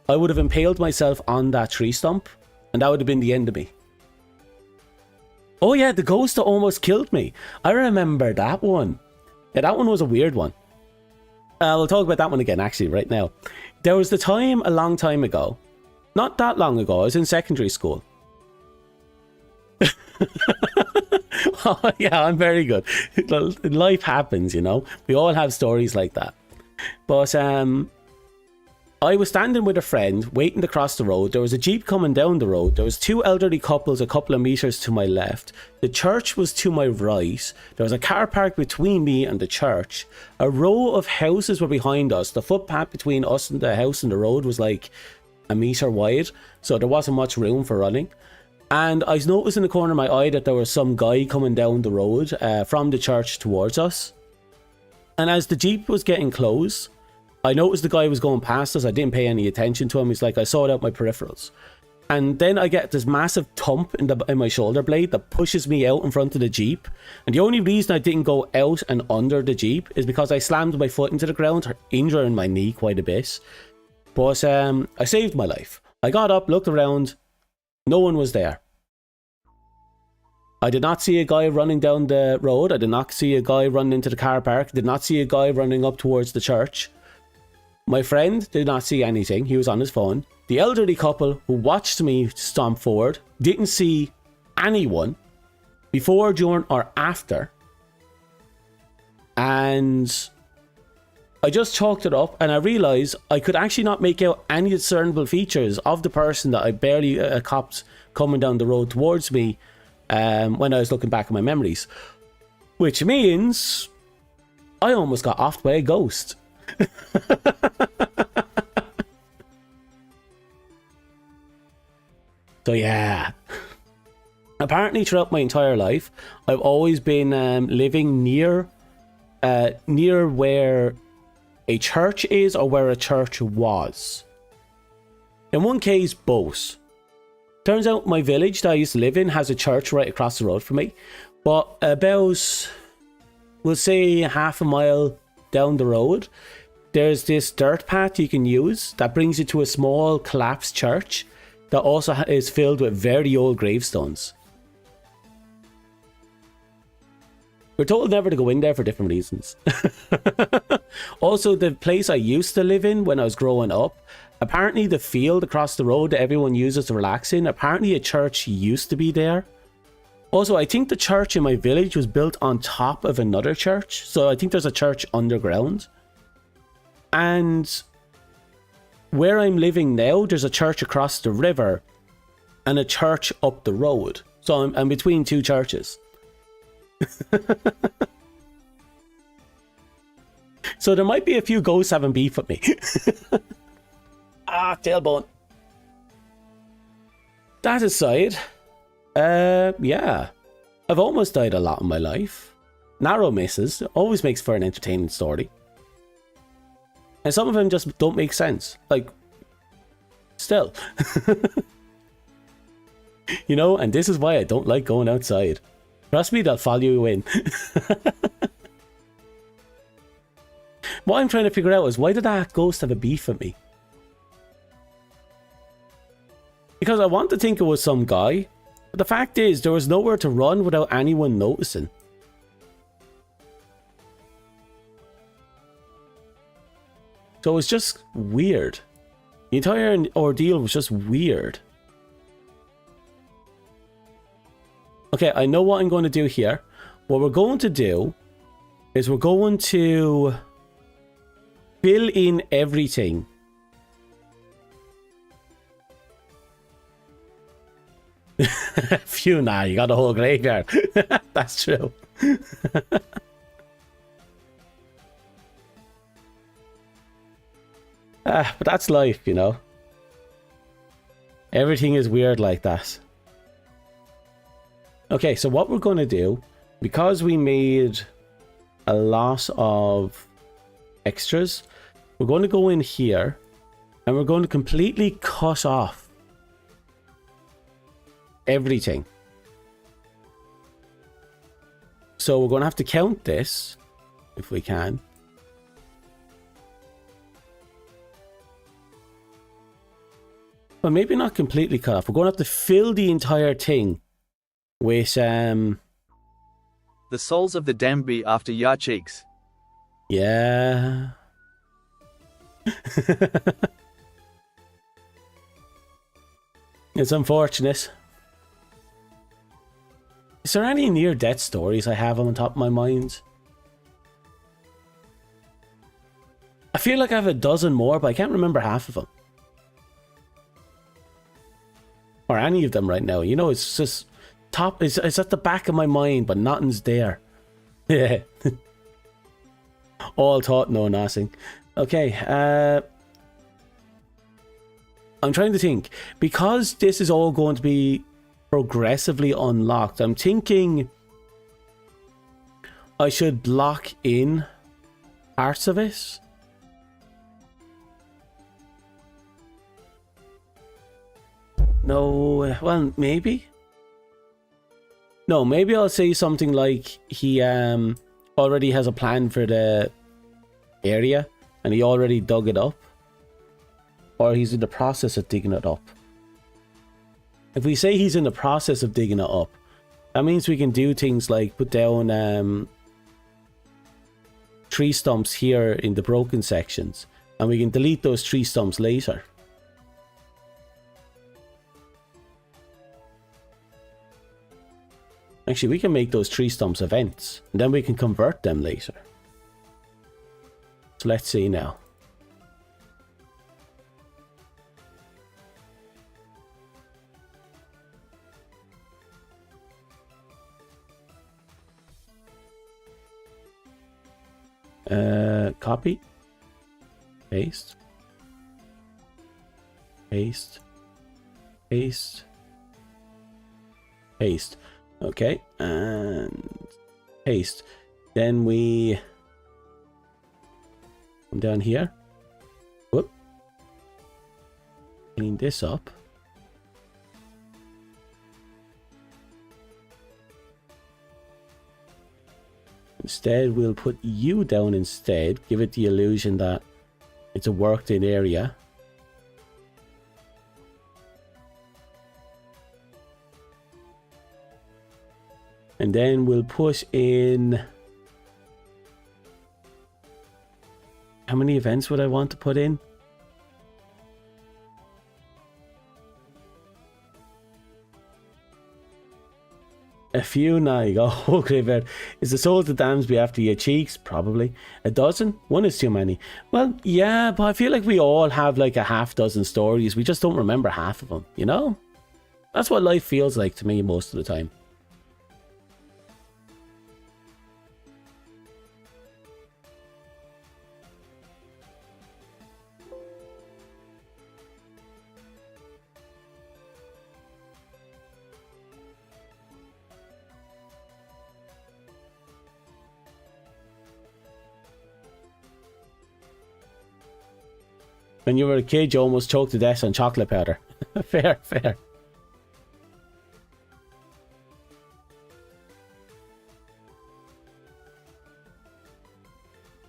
Speaker 1: I would have impaled myself on that tree stump, and that would have been the end of me. Oh yeah, the ghost that almost killed me. I remember that one. Yeah, that one was a weird one. We'll talk about that one again, actually, right now. There was the time a long time ago, not that long ago, I was in secondary school. Oh, yeah, I'm very good. Life happens, you know. We all have stories like that. But I was standing with a friend waiting to cross the road. There was a jeep coming down the road. There was two elderly couples a couple of meters to my left. The church was to my right. There was a car park between me and the church. A row of houses were behind us. The footpath between us and the house and the road was like a meter wide, so there wasn't much room for running. And I noticed in the corner of my eye that there was some guy coming down the road from the church towards us. And as the jeep was getting close, I noticed the guy was going past us. I didn't pay any attention to him. He's like, I saw it out my peripherals. And then I get this massive thump in my shoulder blade that pushes me out in front of the jeep. And the only reason I didn't go out and under the jeep is because I slammed my foot into the ground, injuring my knee quite a bit. But I saved my life. I got up, looked around. No one was there. I did not see a guy running down the road. I did not see a guy running into the car park. I did not see a guy running up towards the church. My friend did not see anything. He was on his phone. The elderly couple who watched me stomp forward didn't see anyone before, during, or after. And I just chalked it up and I realised I could actually not make out any discernible features of the person that I barely copped coming down the road towards me when I was looking back at my memories. Which means I almost got offed by a ghost. So yeah, apparently throughout my entire life I've always been living near where a church is or where a church was. In one case, both. Turns out my village that I used to live in has a church right across the road from me, but about, we'll say, half a mile down the road, there's this dirt path you can use that brings you to a small collapsed church that also is filled with very old gravestones. We're told never to go in there for different reasons. Also, the place I used to live in when I was growing up, apparently the field across the road that everyone uses to relax in, apparently a church used to be there. Also, I think the church in my village was built on top of another church, so I think there's a church underground. And where I'm living now, there's a church across the river and a church up the road. So I'm between two churches. So there might be a few ghosts having beef with me. Tailbone. That aside, yeah. I've almost died a lot in my life. Narrow misses. Always makes for an entertaining story. And some of them just don't make sense. Like, still. You know, and this is why I don't like going outside. Trust me, they'll follow you in. What I'm trying to figure out is, why did that ghost have a beef with me? Because I want to think it was some guy, but the fact is, there was nowhere to run without anyone noticing. So it was just weird. The entire ordeal was just weird. Okay, I know what I'm going to do here. What we're going to do is we're going to fill in everything. Phew, nah, you got a whole graveyard. That's true. But that's life, you know. Everything is weird like that. Okay, so what we're going to do, because we made a lot of extras, we're going to go in here and we're going to completely cut off everything. So we're going to have to count this, if we can. Well, maybe not completely cut off. We're going to have to fill the entire thing with
Speaker 2: The souls of the damned be after your cheeks.
Speaker 1: Yeah. It's unfortunate. Is there any near-death stories I have on the top of my mind? I feel like I have a dozen more, but I can't remember half of them. Or any of them right now. You know, it's just top. It's at the back of my mind, but nothing's there. Yeah. All thought, no nothing. Okay. I'm trying to think. Because this is all going to be progressively unlocked, I'm thinking I should block in parts of it. No, well, maybe. No, maybe I'll say something like he already has a plan for the area and he already dug it up, or he's in the process of digging it up. If we say he's in the process of digging it up, that means we can do things like put down tree stumps here in the broken sections, and we can delete those tree stumps later. Actually, we can make those tree stumps events, and then we can convert them later. So let's see now. Copy. Paste. Paste. Paste. Paste. Okay, and paste. Then we come down here. Whoop. Clean this up. Instead, we'll put you down instead. Give it the illusion that It's a worked in area. And then we'll put in... How many events would I want to put in? A few. Now you go. Okay, but is the soul to Damsby after your cheeks? Probably. A dozen? One is too many. Well, yeah, but I feel like we all have like a half dozen stories. We just don't remember half of them, you know? That's what life feels like to me most of the time. When you were a kid, you almost choked to death on chocolate powder. Fair, fair.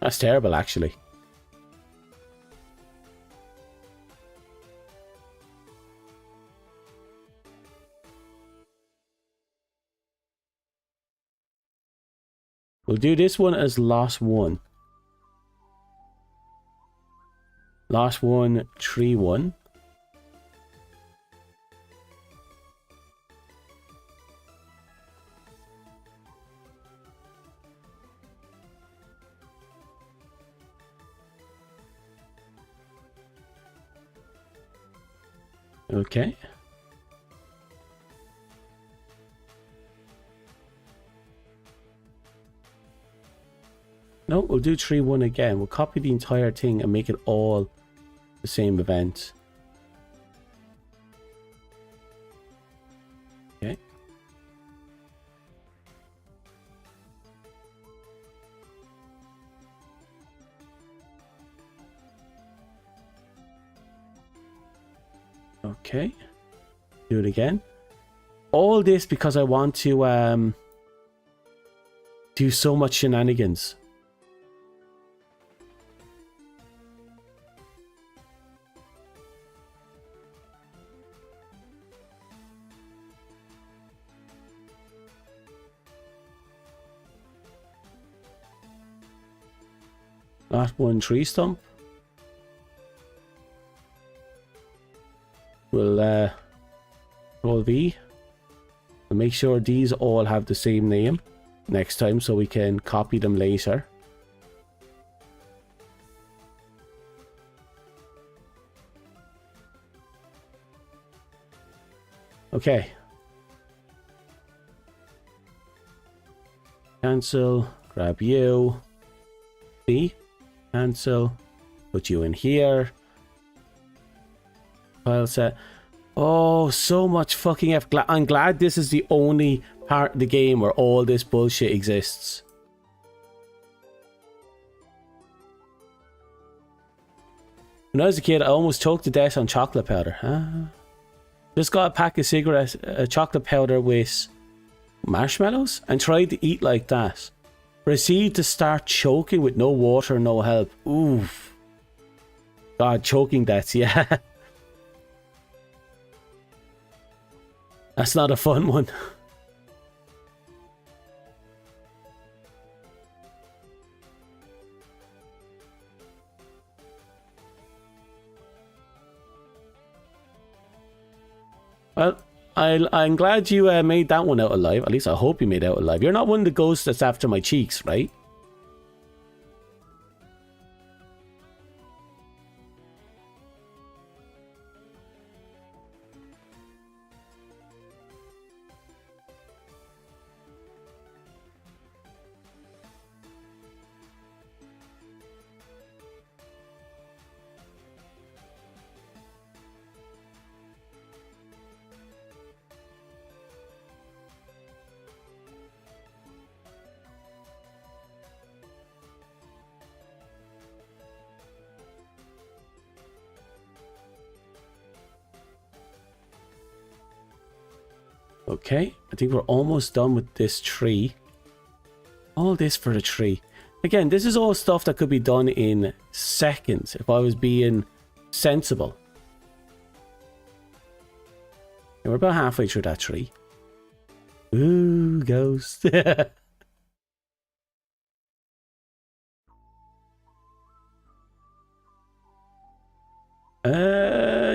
Speaker 1: That's terrible, actually. We'll do this one as loss 1. Loss 1, 3, 1. Okay. No, we'll do 3, 1 again. We'll copy the entire thing and make it all the same event. Okay. Okay. Do it again. All this because I want to do so much shenanigans. Last 1 tree stump. We'll roll V. We'll make sure these all have the same name next time so we can copy them later. Okay. Cancel. Grab you. C. Cancel. Put you in here. File set. Oh, so much fucking F. I'm glad this is the only part of the game where all this bullshit exists. When I was a kid, I almost choked to death on chocolate powder. Huh? Just got a pack of cigarettes, chocolate powder with marshmallows, and tried to eat like that. Proceed to start choking with no water, no help. Oof. God, choking deaths, yeah. That's not a fun one. Well, I'm glad you made that one out alive. At least I hope you made it out alive. You're not one of the ghosts that's after my cheeks, right? Okay, I think we're almost done with this tree. All this for the tree. Again, this is all stuff that could be done in seconds if I was being sensible. And we're about halfway through that tree. Ooh, ghost.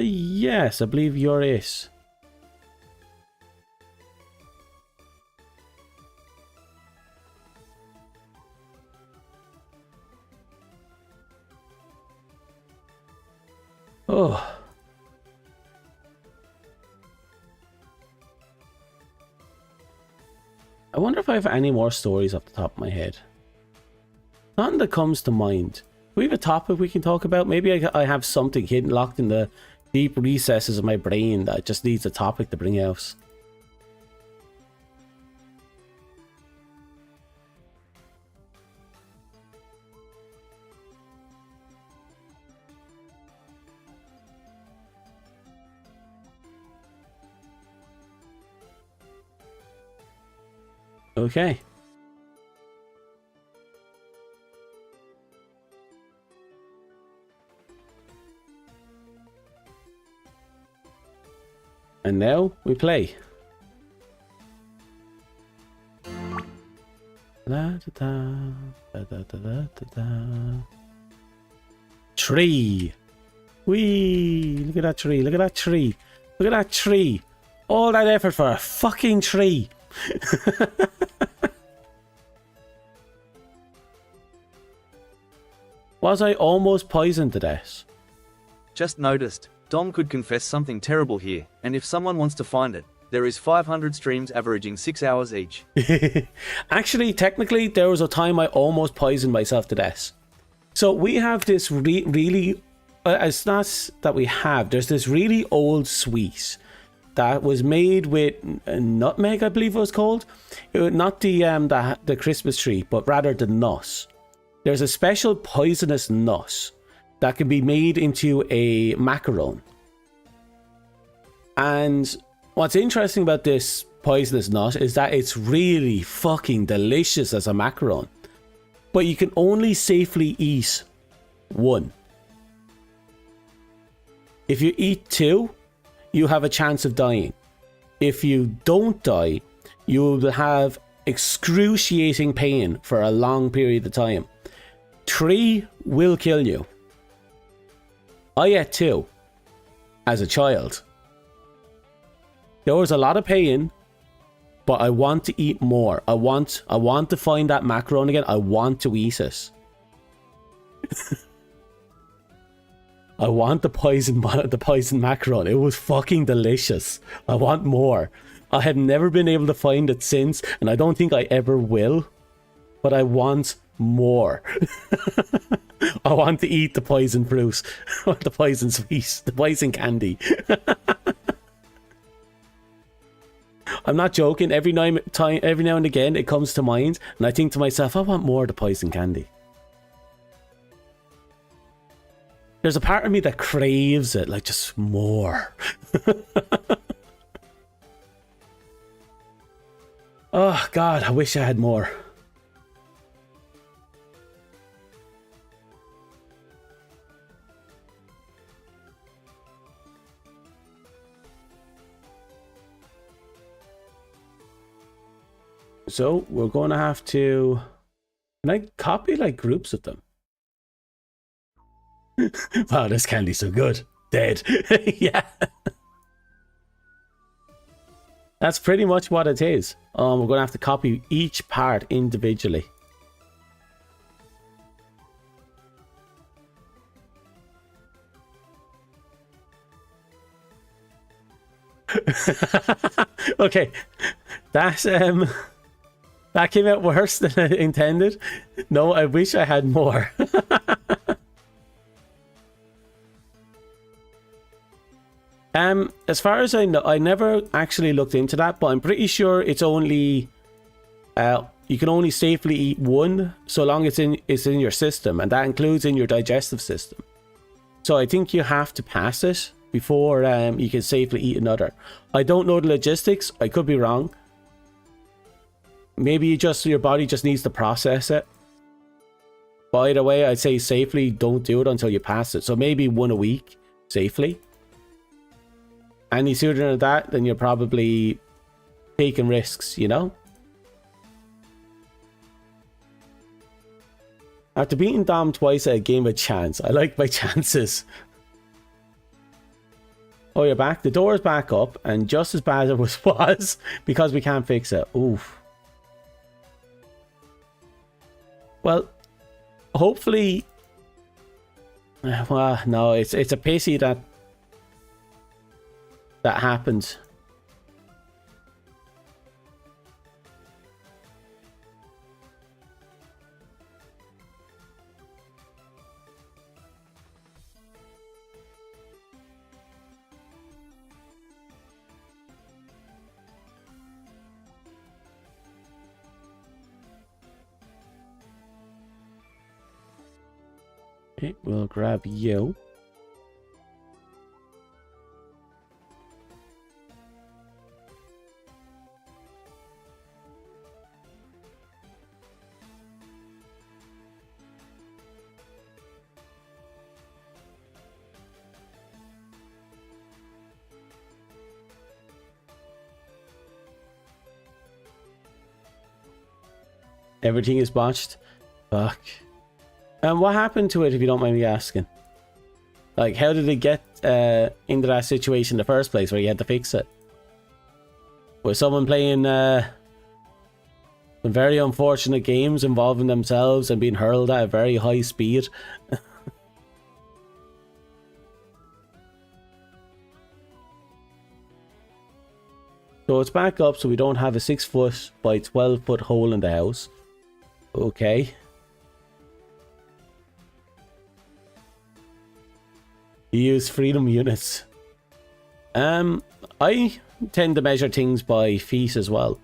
Speaker 1: Yes, I believe you're it. Oh. I wonder if I have any more stories off the top of my head. Nothing that comes to mind. Do we have a topic we can talk about? Maybe I have something hidden, locked in the deep recesses of my brain that just needs a topic to bring out. Okay. And now we play. Da, da, da, da, da, da, da. Tree. Whee! Look at that tree. Look at that tree. Look at that tree. All that effort for a fucking tree. Was I almost poisoned to death?
Speaker 2: Just noticed, Dom could confess something terrible here, and if someone wants to find it, there is 500 streams averaging 6 hours each.
Speaker 1: Actually, technically, there was a time I almost poisoned myself to death. So we have this really... it's not that we have. There's this really old sweet that was made with nutmeg, I believe it was called. Not the Christmas tree, but rather the nut. There's a special poisonous nut that can be made into a macaron. And what's interesting about this poisonous nut is that it's really fucking delicious as a macaron. But you can only safely eat one. If you eat two, you have a chance of dying. If you don't die, you will have excruciating pain for a long period of time. 3 will kill you. I ate 2 as a child. There was a lot of pain, but I want to eat more. I want to find that macaron again. I want to eat it. I want the poison macaron. It was fucking delicious. I want more. I have never been able to find it since, and I don't think I ever will. But I want more. I want to eat the poison fruit, or the poison sweet, the poison candy. I'm not joking. Every now and again, it comes to mind, and I think to myself, I want more of the poison candy. There's a part of me that craves it, like just more. Oh God, I wish I had more. So we're going to have to... Can I copy like groups of them? Wow, this candy's so good. Dead. Yeah. That's pretty much what it is. We're going to have to copy each part individually. Okay. That came out worse than I intended. No, I wish I had more. As far as I know, I never actually looked into that, but I'm pretty sure it's only you can only safely eat one so long it's in your system, and that includes in your digestive system. So I think you have to pass it before you can safely eat another. I don't know the logistics. I could be wrong. Maybe your body just needs to process it. But either way, I'd say safely don't do it until you pass it. So maybe 1 a week safely. Any sooner than that, then you're probably taking risks, you know? After beating Dom twice at a game of chance, I like my chances. Oh, you're back? The door is back up, and just as bad as it was because we can't fix it. Oof. Well, hopefully... Well, no, it's a pity that happened. Okay, we'll grab you. Everything is botched. Fuck. And what happened to it, if you don't mind me asking? Like, how did it get into that situation in the first place where you had to fix it? Was someone playing some very unfortunate games involving themselves and being hurled at a very high speed? So it's back up so we don't have a 6-foot by 12-foot hole in the house. Okay. You use freedom units. I tend to measure things by feet as well.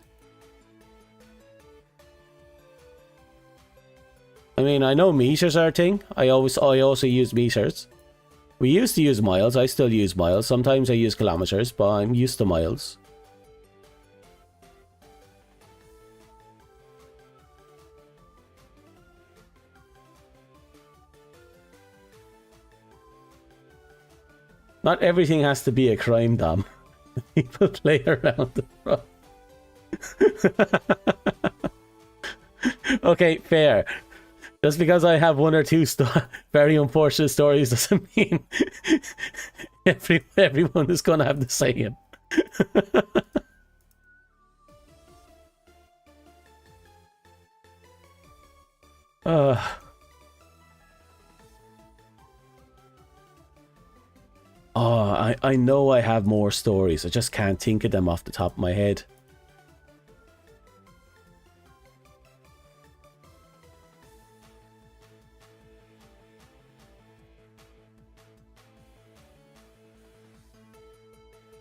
Speaker 1: I mean, I know meters are a thing. I also use meters. We used to use miles. I still use miles. Sometimes I use kilometers, but I'm used to miles. Not everything has to be a crime, Dom. People play around the front. Okay, fair. Just because I have 1 or 2 very unfortunate stories doesn't mean everyone is going to have the same. Oh, I know I have more stories. I just can't think of them off the top of my head.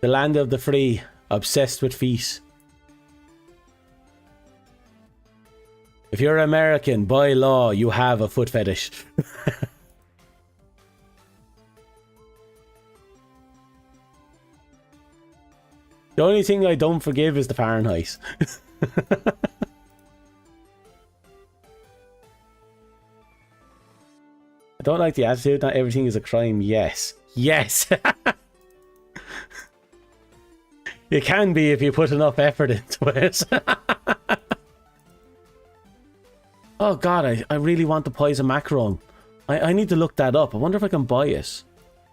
Speaker 1: The land of the free, obsessed with feet. If you're American, by law, you have a foot fetish. The only thing I don't forgive is the Fahrenheit. I don't like the attitude, not everything is a crime. Yes. Yes! It can be if you put enough effort into it. Oh god, I really want the poison macaron. I need to look that up. I wonder if I can buy it.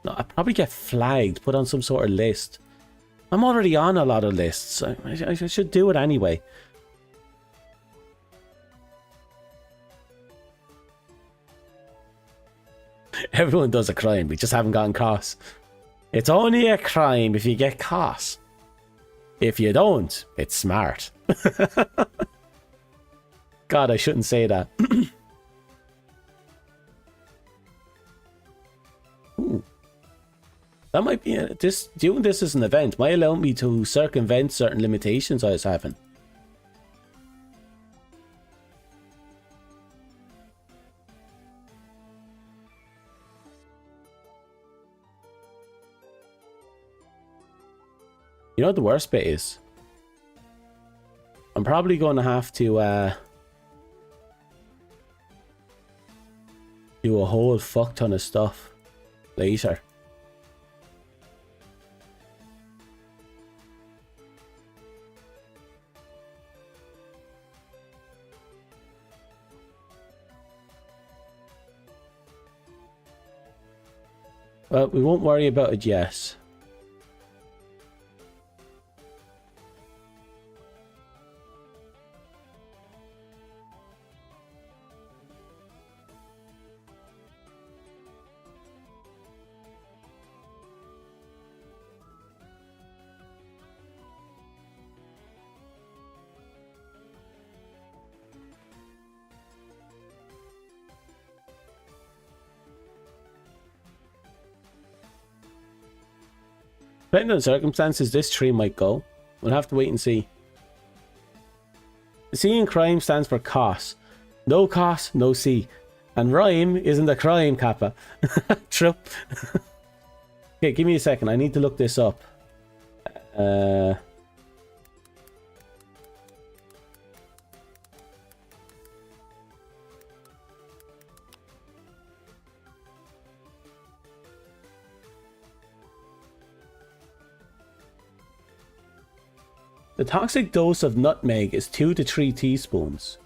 Speaker 1: No, I'd probably get flagged, put on some sort of list. I'm already on a lot of lists. I should do it anyway. Everyone does a crime. We just haven't gotten caught. It's only a crime if you get caught. If you don't, it's smart. God, I shouldn't say that. Ooh. That might be doing this as an event might allow me to circumvent certain limitations I was having. You know what the worst bit is? I'm probably going to have to do a whole fuck ton of stuff later. Well, we won't worry about it yet. Depending on the circumstances, this tree might go. We'll have to wait and see. C in crime stands for cos. No cos, no C. And rhyme isn't a crime, Kappa. True. Okay, give me a second. I need to look this up. The toxic dose of nutmeg is 2 to 3 teaspoons.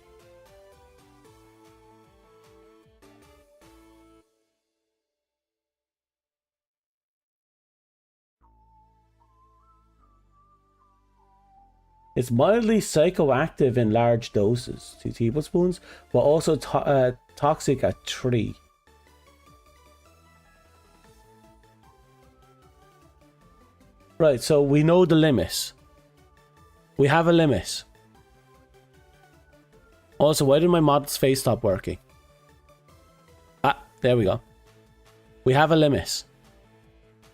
Speaker 1: It's mildly psychoactive in large doses, 2 tablespoons, but also toxic at 3. Right, so we know the limit. We have a limit. Also, why did my mod's face stop working? Ah, there we go. We have a limit.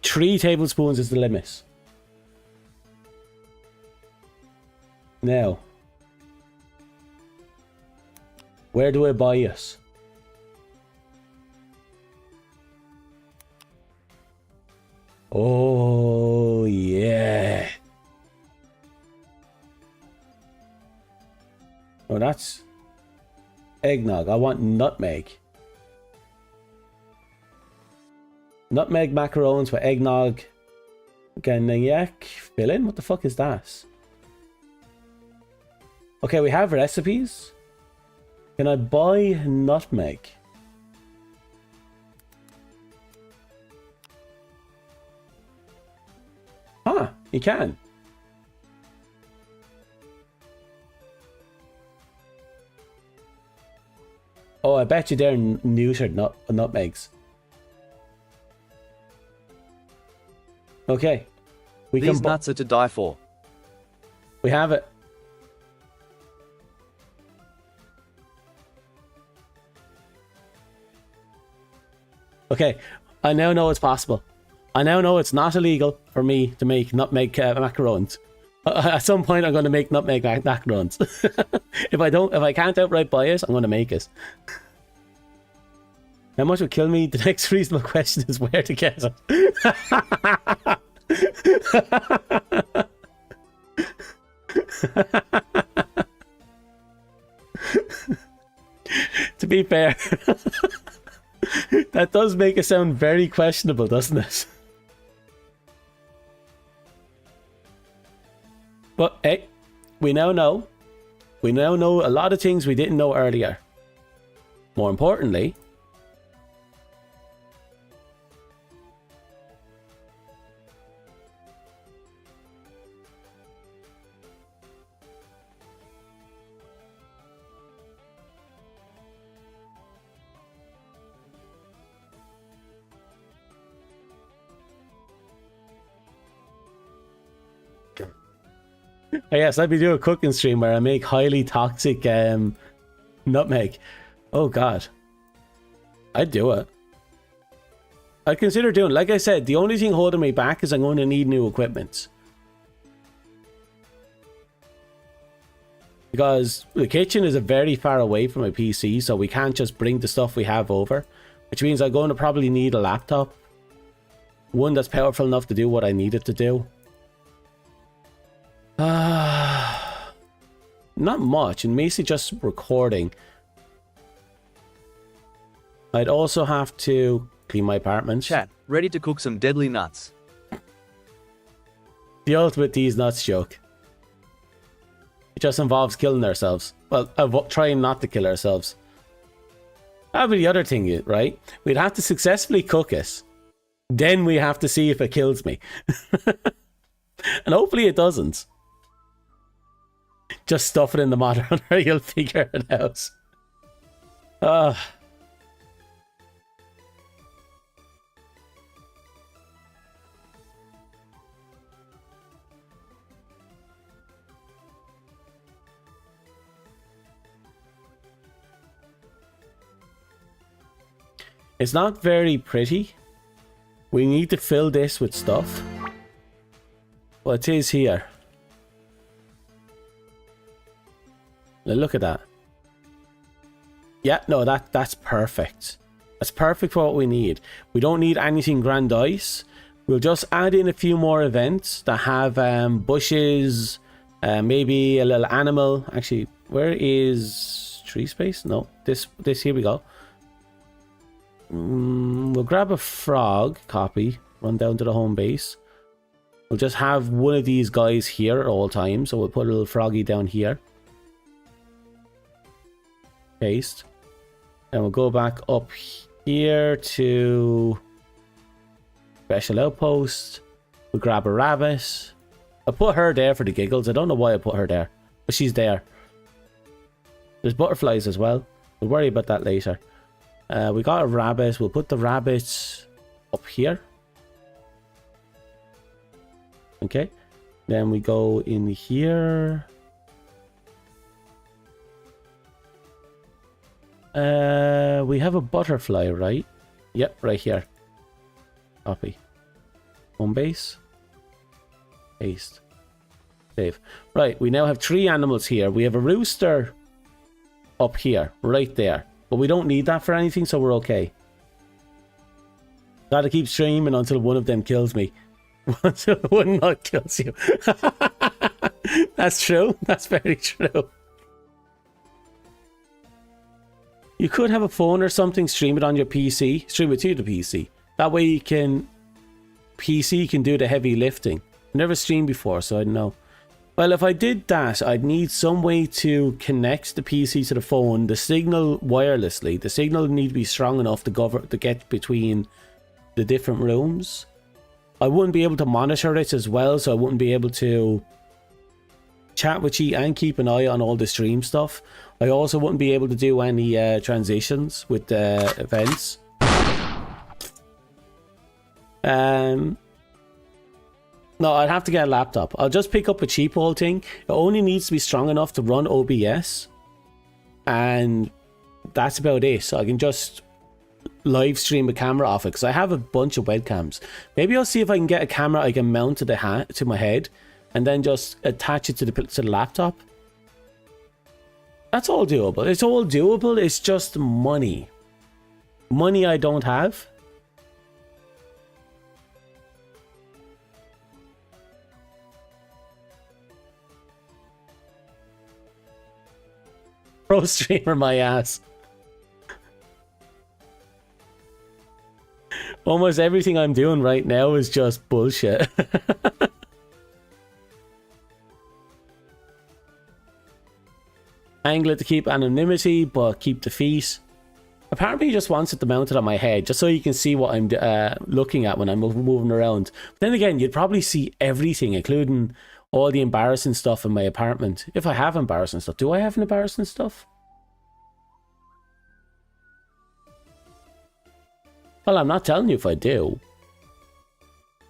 Speaker 1: 3 tablespoons is the limit. Now, where do I buy it? Oh, yeah. Oh, that's eggnog. I want nutmeg. Nutmeg macarons with eggnog. Ganayak filling? What the fuck is that? Okay, we have recipes. Can I buy nutmeg? Huh, you can. Oh, I bet you they're neutered nutmegs. Okay.
Speaker 2: These nuts are to die for.
Speaker 1: We have it. Okay, I now know it's possible. I now know it's not illegal for me to make nutmeg macarons. At some point, I'm going to make nutmeg macarons. If I can't outright buy it, I'm going to make it. How much would kill me? The next reasonable question is where to get it. To be fair, that does make it sound very questionable, doesn't it? But hey, we now know. We now know a lot of things we didn't know earlier. More importantly, oh yes, I'd be doing a cooking stream where I make highly toxic nutmeg. Oh god. I'd do it. I'd consider doing it. Like I said, the only thing holding me back is I'm going to need new equipment. Because the kitchen is very far away from my PC, so we can't just bring the stuff we have over. Which means I'm going to probably need a laptop. One that's powerful enough to do what I need it to do. Not much, and mostly just recording. I'd also have to clean my apartment.
Speaker 2: Chat, ready to cook some deadly nuts.
Speaker 1: The ultimate these nuts joke. It just involves killing ourselves. Well, trying not to kill ourselves. That would be the other thing, right? We'd have to successfully cook it. Then we have to see if it kills me. And hopefully it doesn't. Just stuff it in the mod runner, you'll figure it out. It's not very pretty. We need to fill this with stuff. Well, it is here. Now look at that. Yeah, no, that's perfect. That's perfect for what we need. We don't need anything grandiose. We'll just add in a few more events that have bushes, maybe a little animal. Actually, where is tree space? No, this here we go. We'll grab a frog copy, run down to the home base. We'll just have one of these guys here at all times. So we'll put a little froggy down here. Paste. And we'll go back up here to special outpost. We'll grab a rabbit. I put her there for the giggles. I don't know why I put her there, but she's there. There's butterflies as well. We'll worry about that later. We got a rabbit. We'll put the rabbits up here. Okay. Then we go in here. We have a butterfly, right? Yep, right here. Copy. Home base. Paste. Save. Right, we now have 3 animals here. We have a rooster up here, right there. But we don't need that for anything, so we're okay. Gotta keep streaming until one of them kills me. Until one not kills you. That's true. That's very true. You could have a phone or something, stream it on your PC, stream it to the PC. That way you can... PC can do the heavy lifting. I've never streamed before, so I don't know. Well, if I did that, I'd need some way to connect the PC to the phone, the signal wirelessly. The signal would need to be strong enough to get between the different rooms. I wouldn't be able to monitor it as well, so I wouldn't be able to chat with you and keep an eye on all the stream stuff. I also wouldn't be able to do any transitions with the events. No, I'd have to get a laptop. I'll just pick up a cheap old thing. It only needs to be strong enough to run OBS. And that's about it. So I can just live stream a camera off it, because I have a bunch of webcams. Maybe I'll see if I can get a camera I can mount to my head and then just attach it to the laptop. That's all doable. It's all doable. It's just money. Money I don't have. Pro streamer my ass. Almost everything I'm doing right now is just bullshit. Angle it to keep anonymity, but keep the feet. Apparently he just wants it to mount it on my head, just so you can see what I'm looking at when I'm moving around. But then again, you'd probably see everything, including all the embarrassing stuff in my apartment. If I have embarrassing stuff. Do I have an embarrassing stuff? Well, I'm not telling you if I do.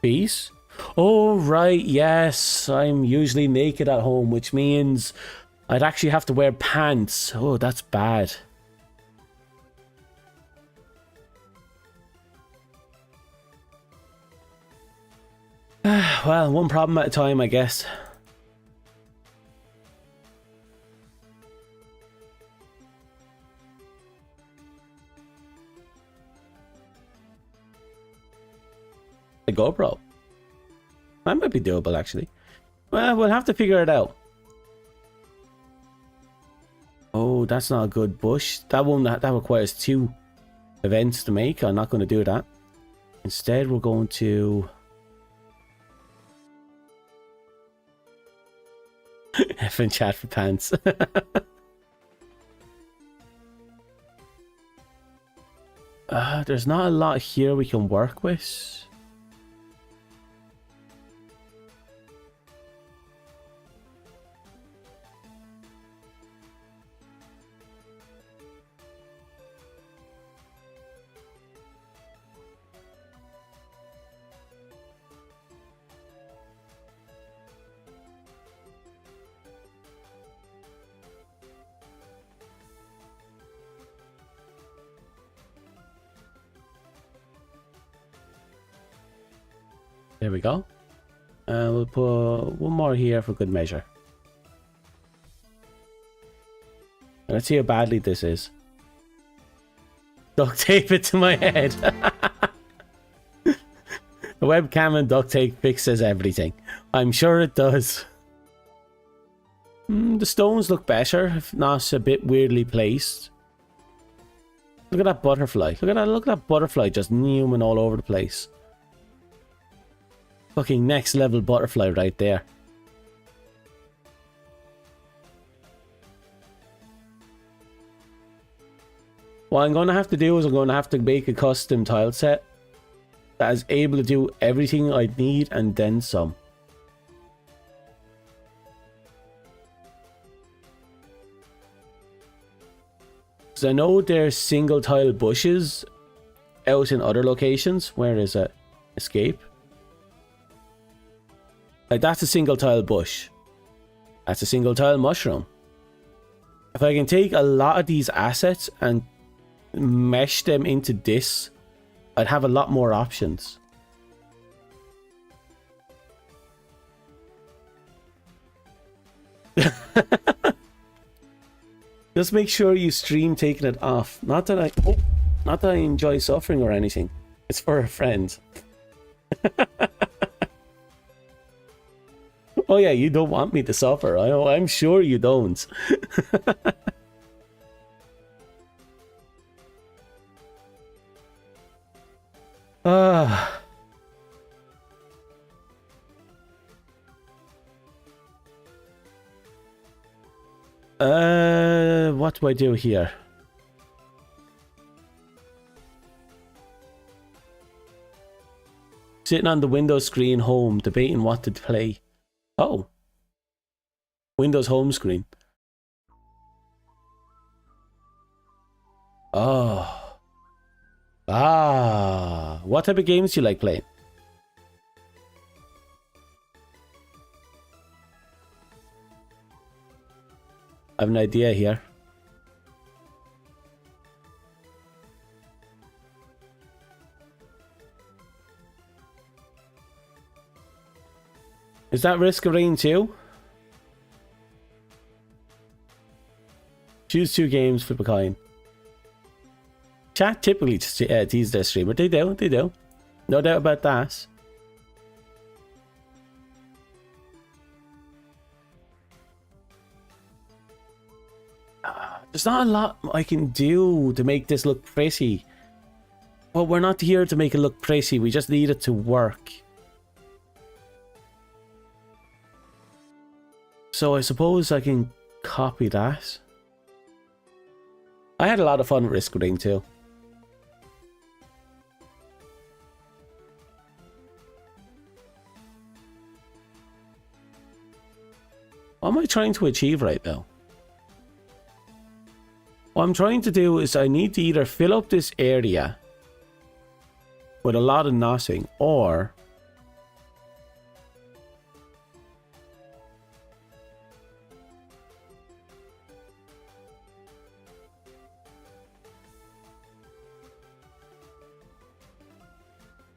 Speaker 1: Peace? Oh, right, yes. I'm usually naked at home, which means I'd actually have to wear pants. Oh, that's bad. Well, one problem at a time, I guess. A GoPro. That might be doable, actually. Well, we'll have to figure it out. Oh, that's not a good bush. That one, that requires 2. events to make. I'm not going to do that. Instead, we're going to... F and chat for pants. There's not a lot here we can work with. There we go. We'll put one more here for good measure. Let's see how badly this is. Duct tape it to my head. The webcam and duct tape fixes everything. I'm sure it does. The stones look better, if not a bit weirdly placed. Look at that butterfly. Look at that butterfly just newman all over the place. Fucking next level butterfly right there. What I'm going to have to do is I'm going to have to make a custom tile set that is able to do everything I need and then some. Because I know there's single tile bushes out in other locations. Where is it? Escape. Like, that's a single tile bush. That's a single tile mushroom. If I can take a lot of these assets and mesh them into this, I'd have a lot more options. Just make sure you stream taking it off. Not that I enjoy suffering or anything. It's for a friend. Oh yeah, you don't want me to suffer. I'm sure you don't. What do I do here? Sitting on the Windows screen home, debating what to play. Oh. Windows home screen. Oh. Ah. What type of games do you like playing? I have an idea here. Is that Risk of Rain 2? Choose 2 games, flip a coin. Chat typically tease their streamer. They do. No doubt about that. There's not a lot I can do to make this look pretty. Well, we're not here to make it look pretty. We just need it to work. So I suppose I can copy that. I had a lot of fun with Risk of Rain 2. What am I trying to achieve right now? What I'm trying to do is I need to either fill up this area with a lot of nothing, or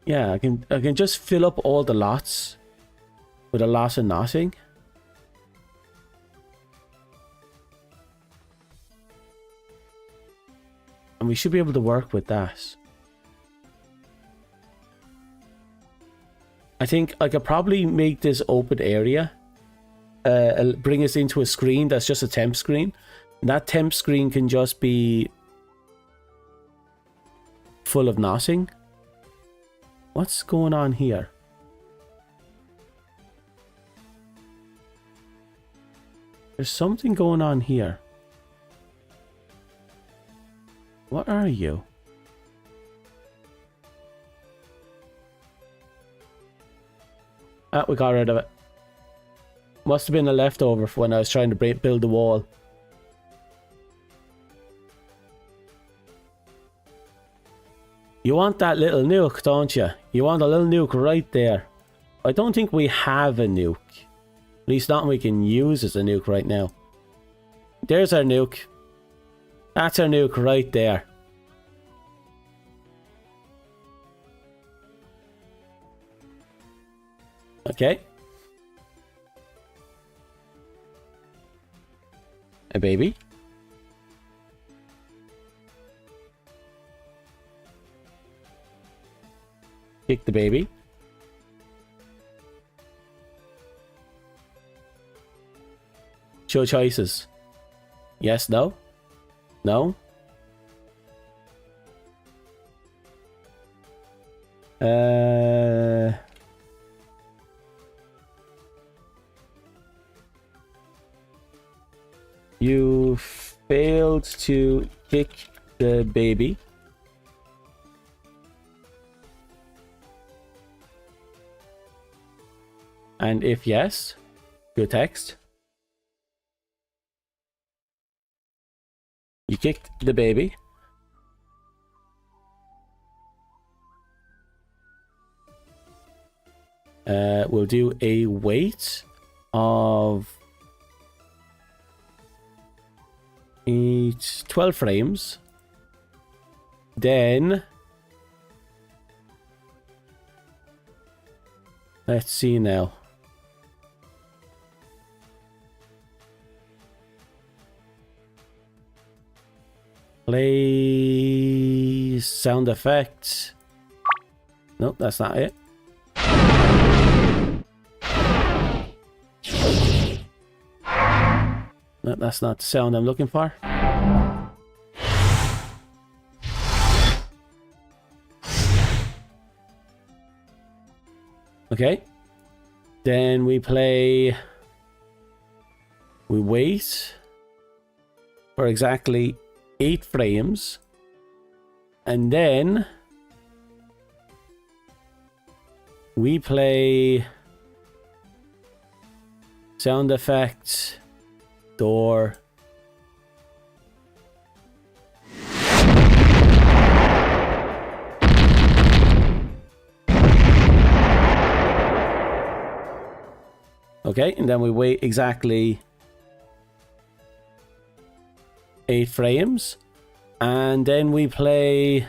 Speaker 1: yeah, I can just fill up all the lots with a lot of nothing. And we should be able to work with that. I think I could probably make this open area, bring us into a screen that's just a temp screen. And that temp screen can just be full of nothing. What's going on here? There's something going on here. What are you? Ah, we got rid of it. Must have been a leftover for when I was trying to build the wall. You want that little nuke, don't you? You want a little nuke right there. I don't think we have a nuke. At least not we can use as a nuke right now. There's our nuke. That's our nuke right there. Okay. A baby. Kick the baby. Show choices. Yes, no? No? You failed to kick the baby. And if yes, good text. You kicked the baby. We'll do a wait of 12 frames. Then let's see now. Play sound effect. Nope, that's not it. No, that's not the sound I'm looking for. Okay. Then we play... We wait for exactly 8 frames. And then... we play... sound effect... door. Okay, and then we wait exactly 8 frames. And then we play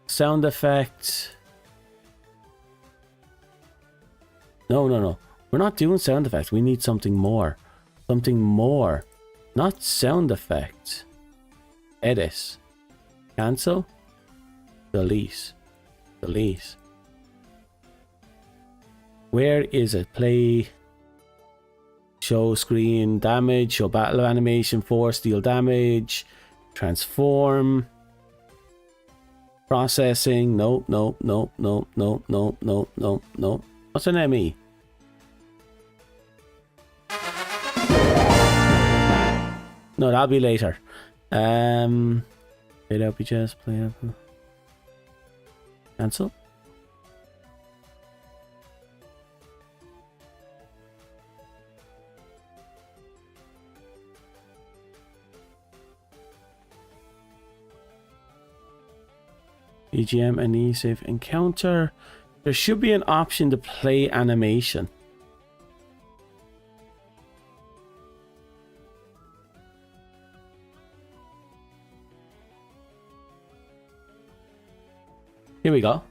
Speaker 1: sound effect. No. We're not doing sound effects. We need something more. Something more. Not sound effect. Edit. Cancel. Delete. Delete. Where is it? Play. Show screen damage. Show battle animation. Force deal damage. Transform. Processing. Nope. What's an ME? No, that'll be later. Play out just play up. Cancel. BGM and e-save encounter. There should be an option to play animation. Here we go.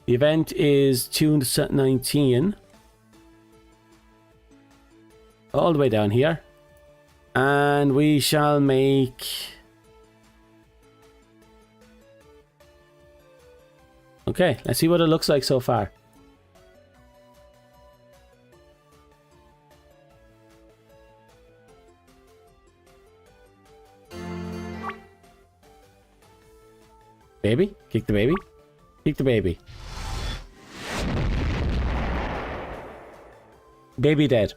Speaker 1: The event is tuned to 19. All the way down here. And we shall make... Okay, let's see what it looks like so far. Baby? Kick the baby? Kick the baby. Baby dead.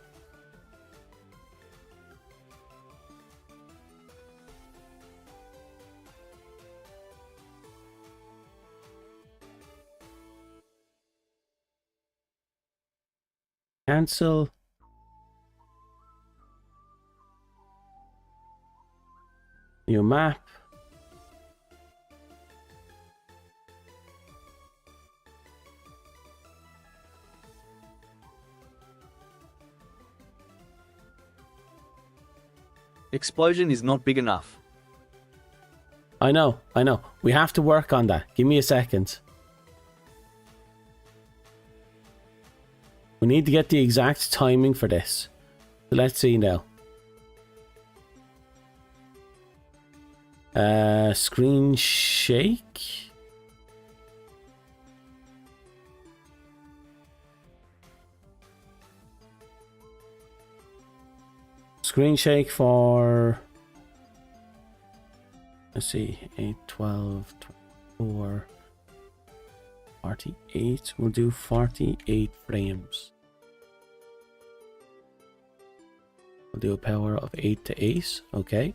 Speaker 1: Cancel. New map.
Speaker 2: Explosion is not big enough.
Speaker 1: I know. We have to work on that. Give me a second. We need to get the exact timing for this. So let's see now. Screen shake. Screen shake for, let's see, 8, 12, 24, 48. We'll do 48 frames. We'll do a power of 8 to 8. Okay.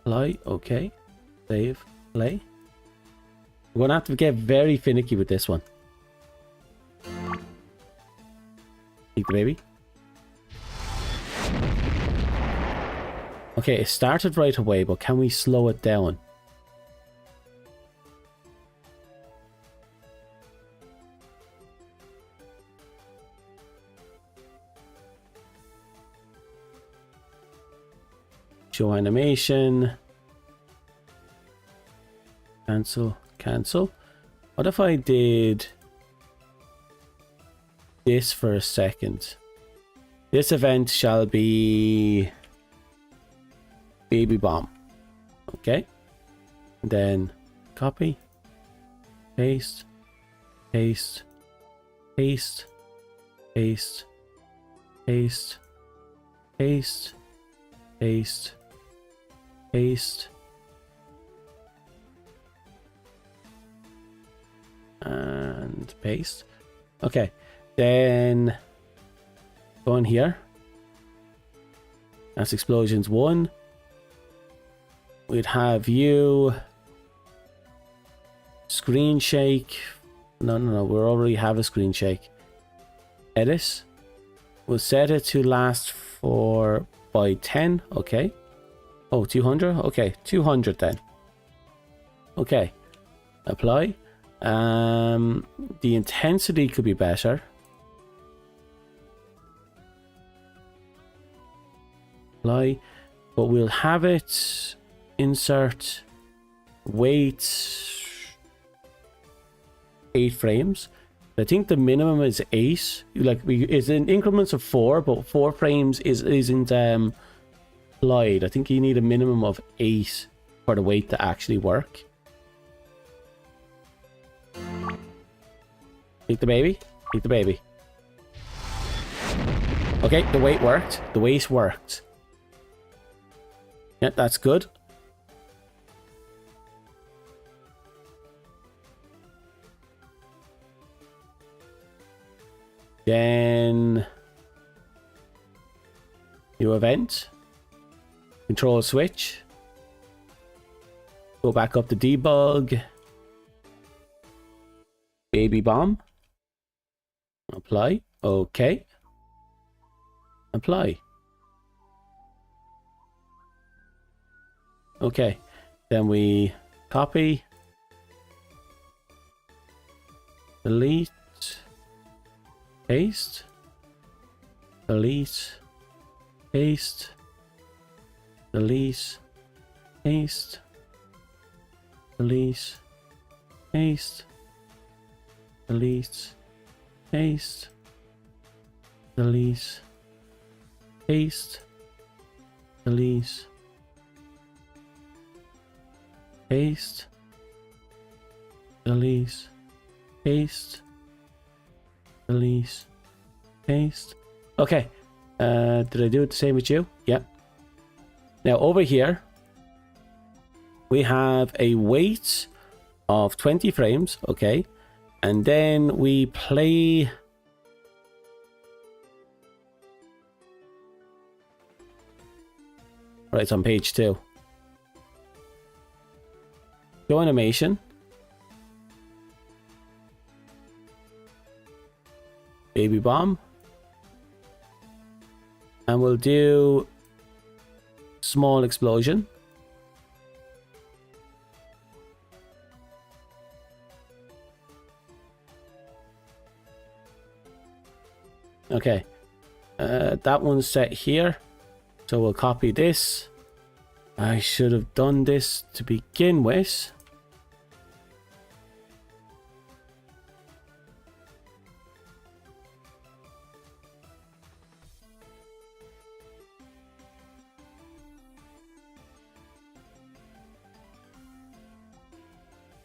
Speaker 1: Play. Okay. Save. Play. We're gonna have to get very finicky with this one. Take the baby. Okay, it started right away, but can we slow it down? Show animation. Cancel. Cancel. What if I did this for a second? This event shall be baby bomb. Okay. And then copy. Paste. Paste. Paste. Paste. Paste. Paste. Paste. Paste. And paste. Okay. Then go in here. That's explosions 1. We'd have you screen shake. No. We already have a screen shake. Edit. We'll set it to last for by 10. Okay. Oh, 200. Okay, 200 then. Okay. Apply. The intensity could be better. Apply. But we'll have it insert wait 8 frames. I think the minimum is 8. It's in increments of 4, but 4 frames isn't applied. I think you need a minimum of 8 for the wait to actually work. Take the baby. Take the baby. Okay, the wait worked. The wait worked. Yeah, that's good. Then new event. Control switch. Go back up to debug. Baby bomb. Apply. Okay. Apply. Okay. Then we copy. Delete. Paste. Delete. Paste. Delete. Paste. Delete. Paste. Delete. Paste. Delete. Paste. Delete. Paste. Delete. Paste. Delete. Paste. Okay. Did I do it the same with you? Yep. Now over here, We have a wait of 20 frames, okay, and then we play. Right, it's on page 2. Show animation. Baby bomb. And we'll do small explosion. Okay. That one's set here. So we'll copy this. I should have done this to begin with.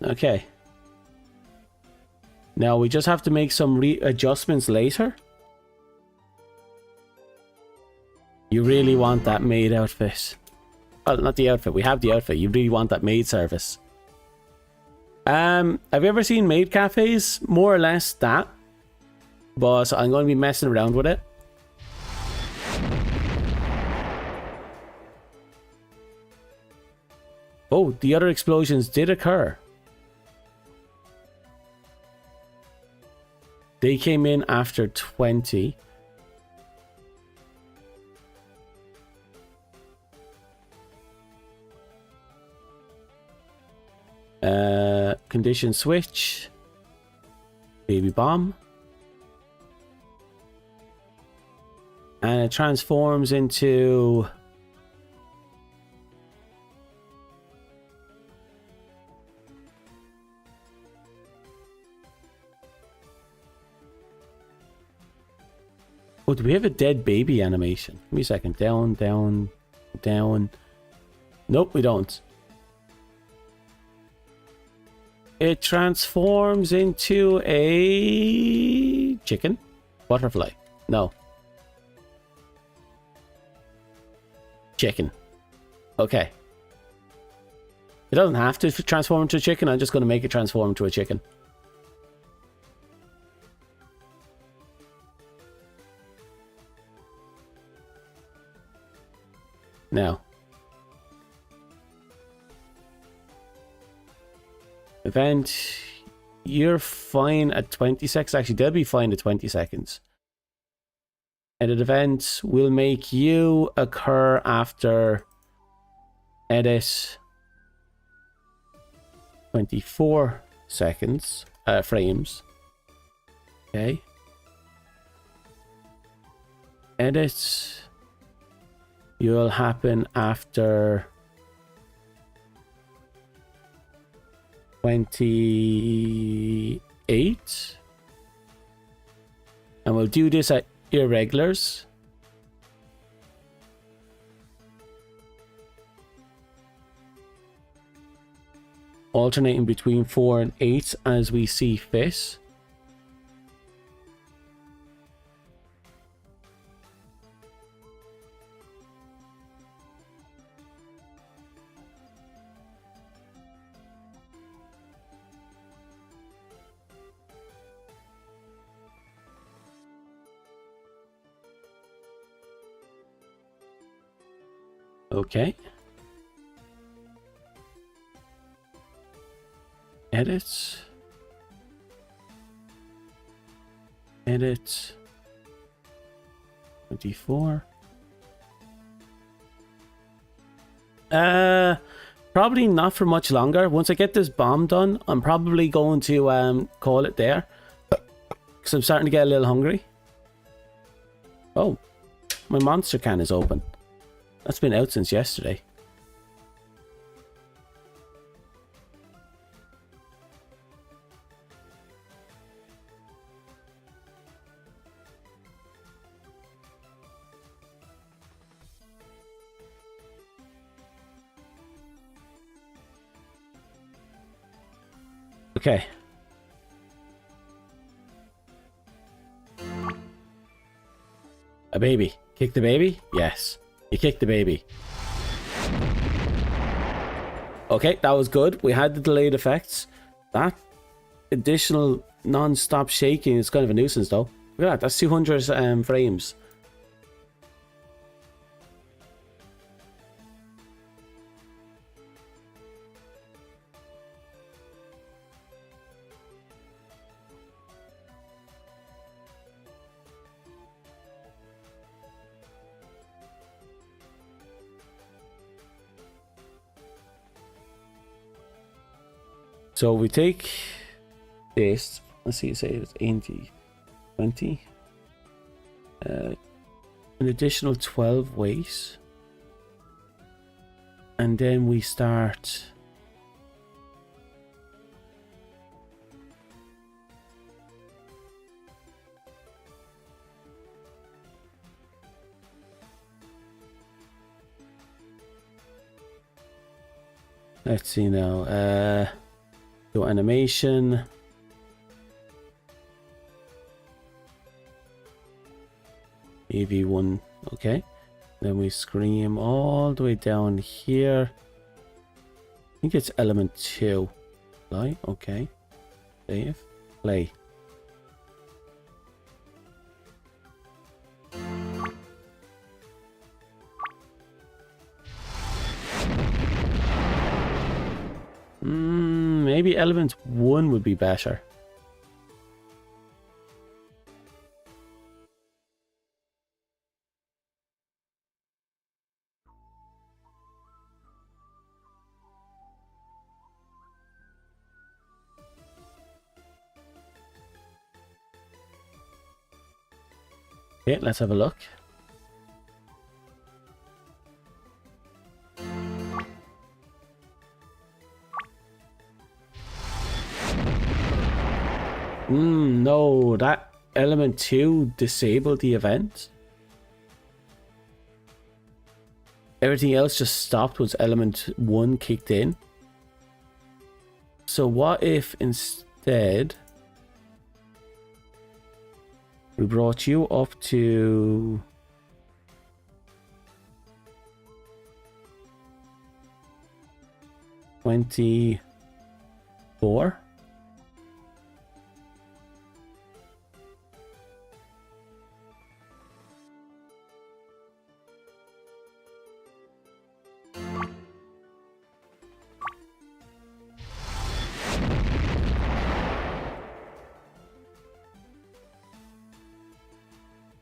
Speaker 1: Okay. Now we just have to make some readjustments later. You really want that maid outfit. Well, not the outfit. We have the outfit. You really want that maid service. Have you ever seen maid cafes? More or less that. But I'm going to be messing around with it. Oh, the other explosions did occur. They came in after 20. Condition switch. Baby bomb. And it transforms into... Oh, do we have a dead baby animation? Give me a second. Down, down, down. Nope, we don't. It transforms into a chicken? Butterfly. No. Chicken. Okay. It doesn't have to transform into a chicken. I'm just going to make it transform into a chicken. Now. Event, you're fine at 20 seconds. Actually, they'll be fine at 20 seconds. Edit event will make you occur after edit 24 seconds, frames. Okay. Edit, you'll happen after 28, and we'll do this at irregulars. Alternating between 4 and 8 as we see fit. Okay. Edit. Edit. 24. Probably not for much longer. Once I get this bomb done, I'm probably going to call it there. Because I'm starting to get a little hungry. Oh. My monster can is open. That's been out since yesterday. Okay. A baby. Kick the baby? Yes. You kick the baby. Okay, that was good. We had the delayed effects. That additional non-stop shaking is kind of a nuisance though. Look at that, that's 200 frames. So we take this, let's see, say it's 80, 20, an additional 12 weight, and then we start let's see now, do animation. AV1, okay. Then we scream all the way down here. I think it's element 2. Play, okay. Save, play. Maybe element 1 would be better. Okay, let's have a look. No, that element 2 disabled the event. Everything else just stopped once element 1 kicked in. So what if instead we brought you up to 24?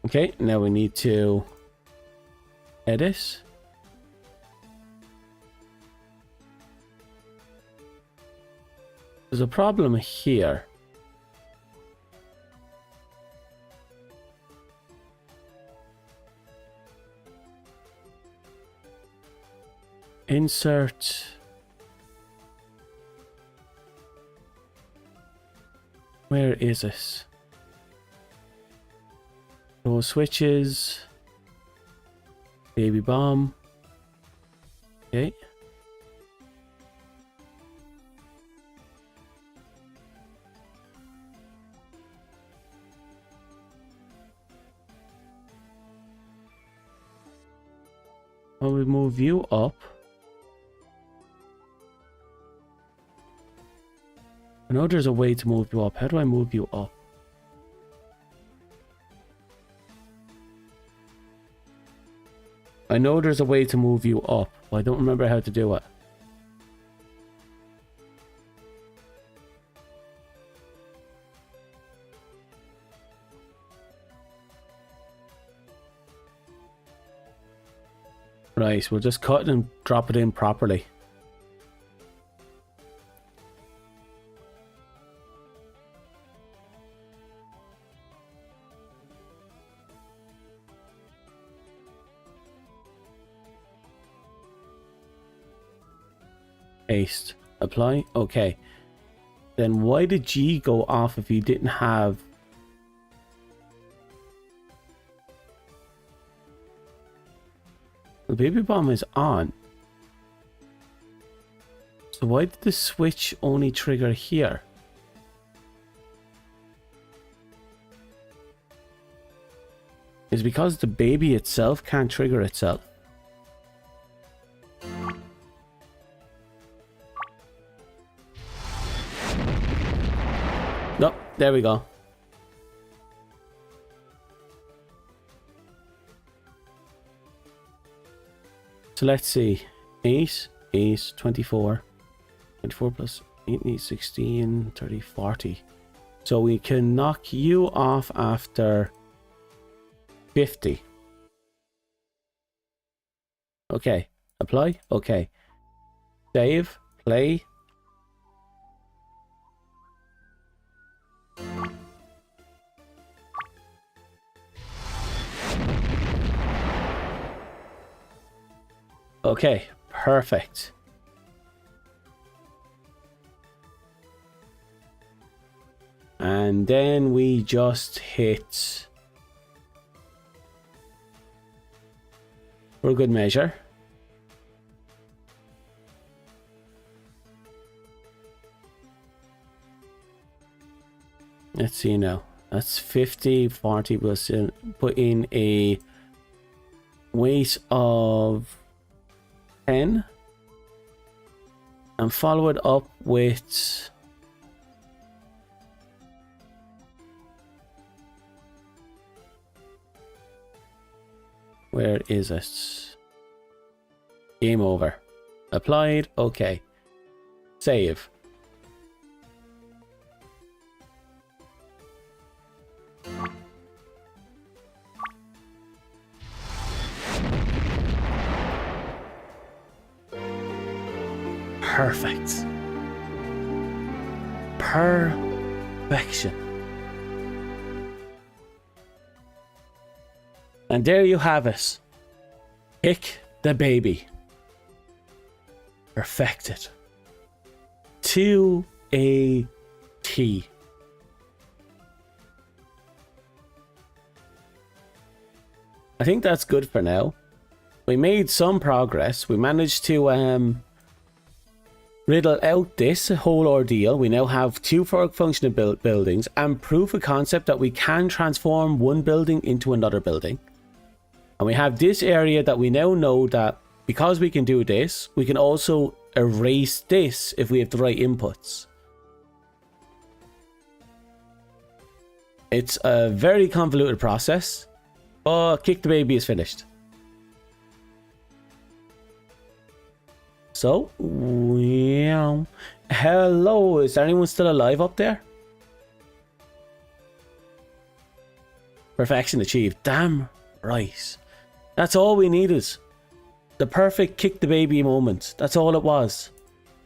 Speaker 1: Okay, now we need to edit. There's a problem here. Insert. Where is it? Those switches. Baby bomb. Okay. When we move you up, I know there's a way to move you up. How do I move you up? I know there's a way to move you up, but I don't remember how to do it. Right, we'll just cut and drop it in properly. Paste. Apply. Okay. Then why did G go off if you didn't have... The baby bomb is on. So why did the switch only trigger here? Is it because the baby itself can't trigger itself? Nope, there we go. So let's see. 8, 24. 24 plus 8, 16, 30, 40. So we can knock you off after 50. Okay. Apply. Okay. Save. Play. Okay. Perfect. And then we just hit, for good measure, let's see now, that's 50, 40 plus put in a weight of 10 and follow it up with where is it? Game over. Applied. Okay. Save. Perfect. Perfection. And there you have it. Kick the baby. Perfected. To a T. I think that's good for now. We made some progress. We managed to riddle out this whole ordeal. We now have 2 functional buildings and proof of concept that we can transform one building into another building. And we have this area that we now know that because we can do this, we can also erase this if we have the right inputs. It's a very convoluted process, but Kick the Baby is finished. So, yeah. Hello, is anyone still alive up there? Perfection achieved. Damn right. That's all we needed. The perfect Kick the Baby moment. That's all it was.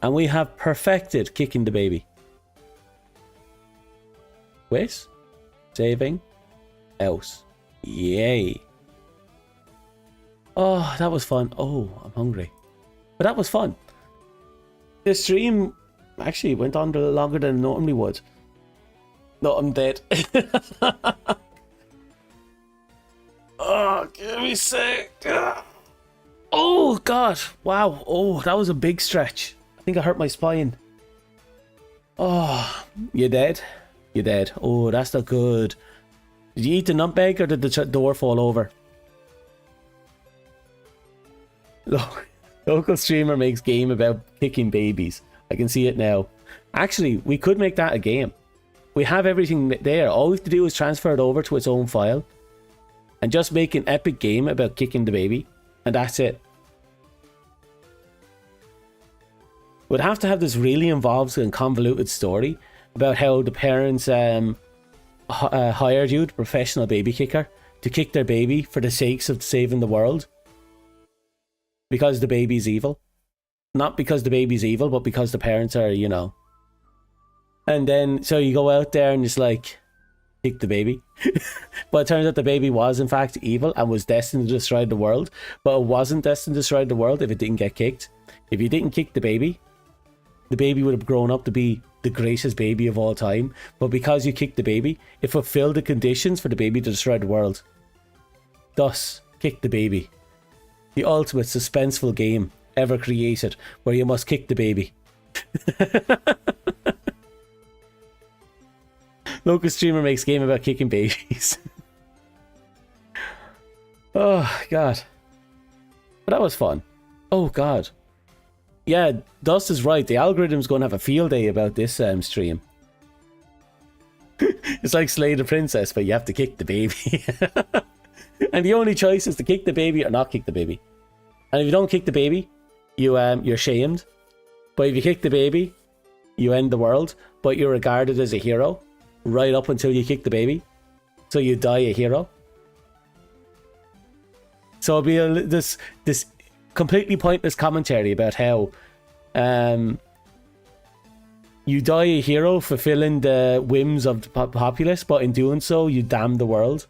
Speaker 1: And we have perfected kicking the baby. Wait. Saving. Else. Yay. Oh, that was fun. Oh, I'm hungry. But that was fun. The stream actually went on a little longer than it normally would. No, I'm dead. Oh, give me a sec. Oh, God. Wow. Oh, that was a big stretch. I think I hurt my spine. Oh, you dead? You dead. Oh, that's not good. Did you eat the nutmeg or did the door fall over? Local streamer makes game about kicking babies. I can see it now. Actually, we could make that a game. We have everything there. All we have to do is transfer it over to its own file. And just make an epic game about kicking the baby. And that's it. We'd have to have this really involved and convoluted story about how the parents hired you, the professional baby kicker, to kick their baby for the sakes of saving the world. Because the baby's evil. Not because the baby's evil, but because the parents are, you know. And then, so you go out there and it's like, kick the baby. But it turns out the baby was in fact evil and was destined to destroy the world. But it wasn't destined to destroy the world if it didn't get kicked. If you didn't kick the baby would have grown up to be the greatest baby of all time. But because you kicked the baby, it fulfilled the conditions for the baby to destroy the world. Thus, Kick the Baby. The ultimate suspenseful game ever created, where you must kick the baby. Local streamer makes game about kicking babies. Oh, God. But that was fun. Oh, God. Yeah, Dust is right. The algorithm's going to have a field day about this stream. It's like Slay the Princess, but you have to kick the baby. And the only choice is to kick the baby or not kick the baby. And if you don't kick the baby, you're shamed. But if you kick the baby, you end the world. But you're regarded as a hero right up until you kick the baby. So you die a hero. So it'll be this completely pointless commentary about how you die a hero fulfilling the whims of the populace, but in doing so, you damn the world.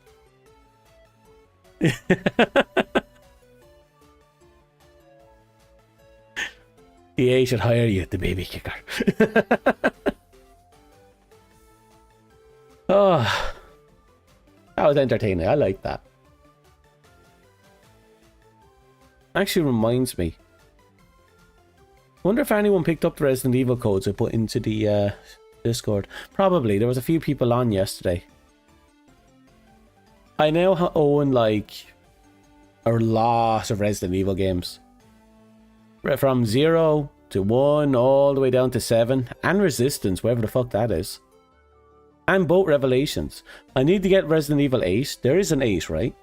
Speaker 1: EA should hire you, the baby kicker. Oh, that was entertaining. I like that. Actually reminds me. Wonder if anyone picked up the Resident Evil codes I put into the Discord. Probably. There was a few people on yesterday. I now own like a lot of Resident Evil games. From 0 to 1 all the way down to 7. And Resistance, whatever the fuck that is. And both Revelations. I need to get Resident Evil 8. There is an 8, right?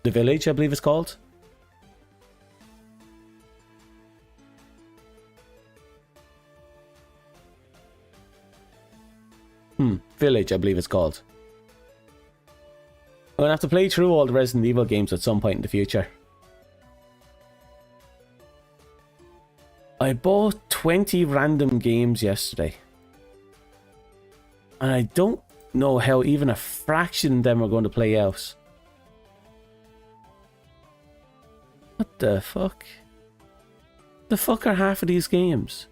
Speaker 1: The Village, I believe it's called. Village, I believe it's called. I'm going to have to play through all the Resident Evil games at some point in the future. I bought 20 random games yesterday. And I don't know how even a fraction of them are going to play out. What the fuck? The fuck are half of these games?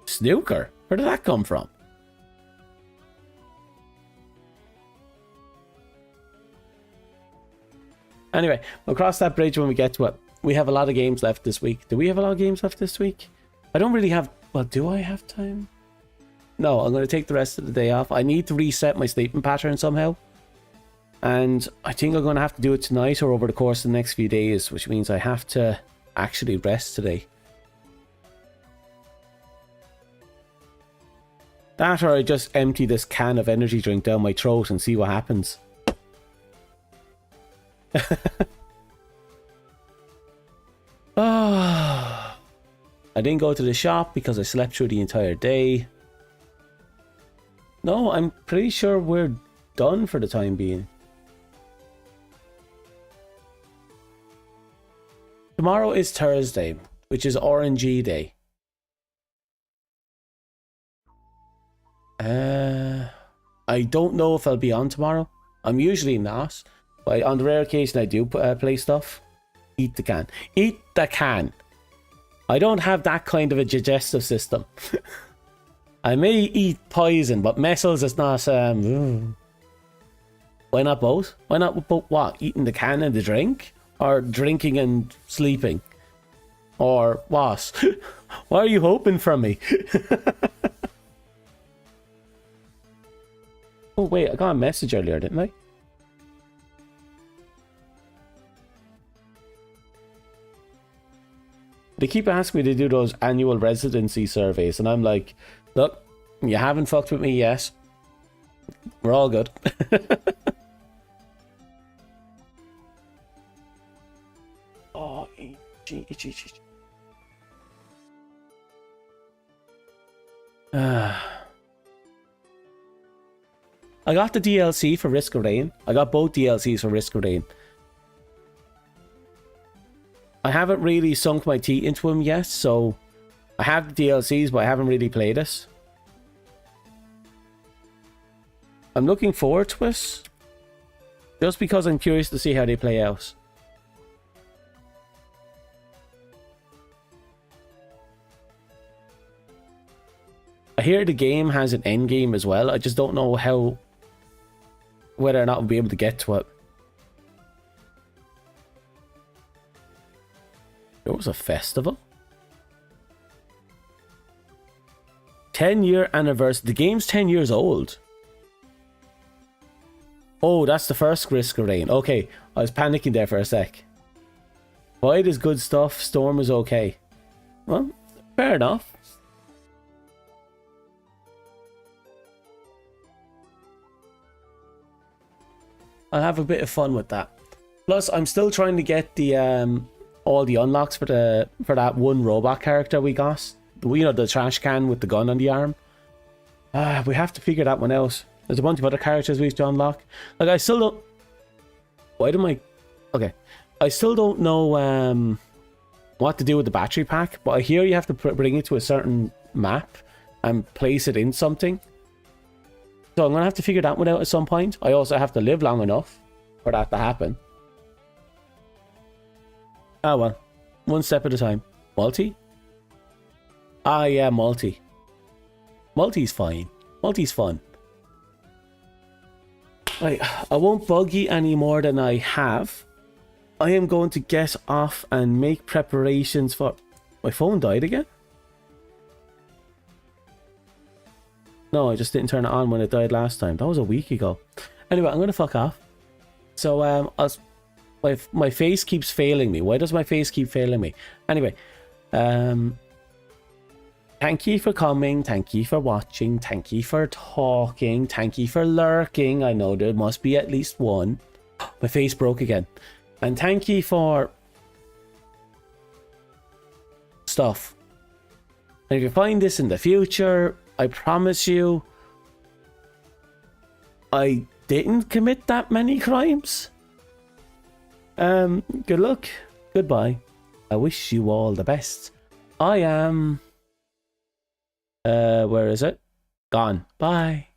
Speaker 1: Snooker? Where did that come from? Anyway, we'll cross that bridge when we get to it. We have a lot of games left this week. Do we have a lot of games left this week? I don't really have... Well, do I have time? No, I'm going to take the rest of the day off. I need to reset my sleeping pattern somehow. And I think I'm going to have to do it tonight or over the course of the next few days, which means I have to actually rest today. That or I just empty this can of energy drink down my throat and see what happens. Oh, I didn't go to the shop because I slept through the entire day. No, I'm pretty sure we're done for the time being. Tomorrow is Thursday, which is RNG Day. I don't know if I'll be on tomorrow. I'm usually not. But on the rare occasion I do play stuff. Eat the can. Eat the can. I don't have that kind of a digestive system. I may eat poison, but Messels is not... Why not both? Why not both what? Eating the can and the drink? Or drinking and sleeping? Or what? What are you hoping from me? Oh wait, I got a message earlier, didn't I? They keep asking me to do those annual residency surveys, and I'm like, look, you haven't fucked with me yet. We're all good. Oh, itchy. I got the DLC for Risk of Rain. I got both DLCs for Risk of Rain. I haven't really sunk my teeth into them yet, so I have the DLCs, but I haven't really played it. I'm looking forward to it, just because I'm curious to see how they play out. I hear the game has an end game as well. I just don't know whether or not I'll be able to get to it. There was a festival. 10-year anniversary. The game's 10 years old. Oh, that's the first Risk of Rain. Okay, I was panicking there for a sec. Void is good stuff. Storm is okay. Well, fair enough. I'll have a bit of fun with that. Plus, I'm still trying to get the all the unlocks for that one robot character we got. You know, the trash can with the gun on the arm. We have to figure that one out. There's a bunch of other characters we have to unlock. Like, I still don't... Why do I... Okay. I still don't know what to do with the battery pack, but I hear you have to bring it to a certain map and place it in something. So I'm going to have to figure that one out at some point. I also have to live long enough for that to happen. Ah, well. One step at a time. Multi? Ah, yeah, multi. Multi's fine. Multi's fun. Right, I won't bug you any more than I have. I am going to get off and make preparations for... My phone died again? No, I just didn't turn it on when it died last time. That was a week ago. Anyway, I'm going to fuck off. So, my face keeps failing me. Why does my face keep failing me? Anyway, thank you for coming. Thank you for watching. Thank you for talking. Thank you for lurking. I know there must be at least one. My face broke again. And thank you for stuff. And if you find this in the future, I promise you, I didn't commit that many crimes. Good luck. Goodbye. I wish you all the best. I am... where is it? Gone. Bye.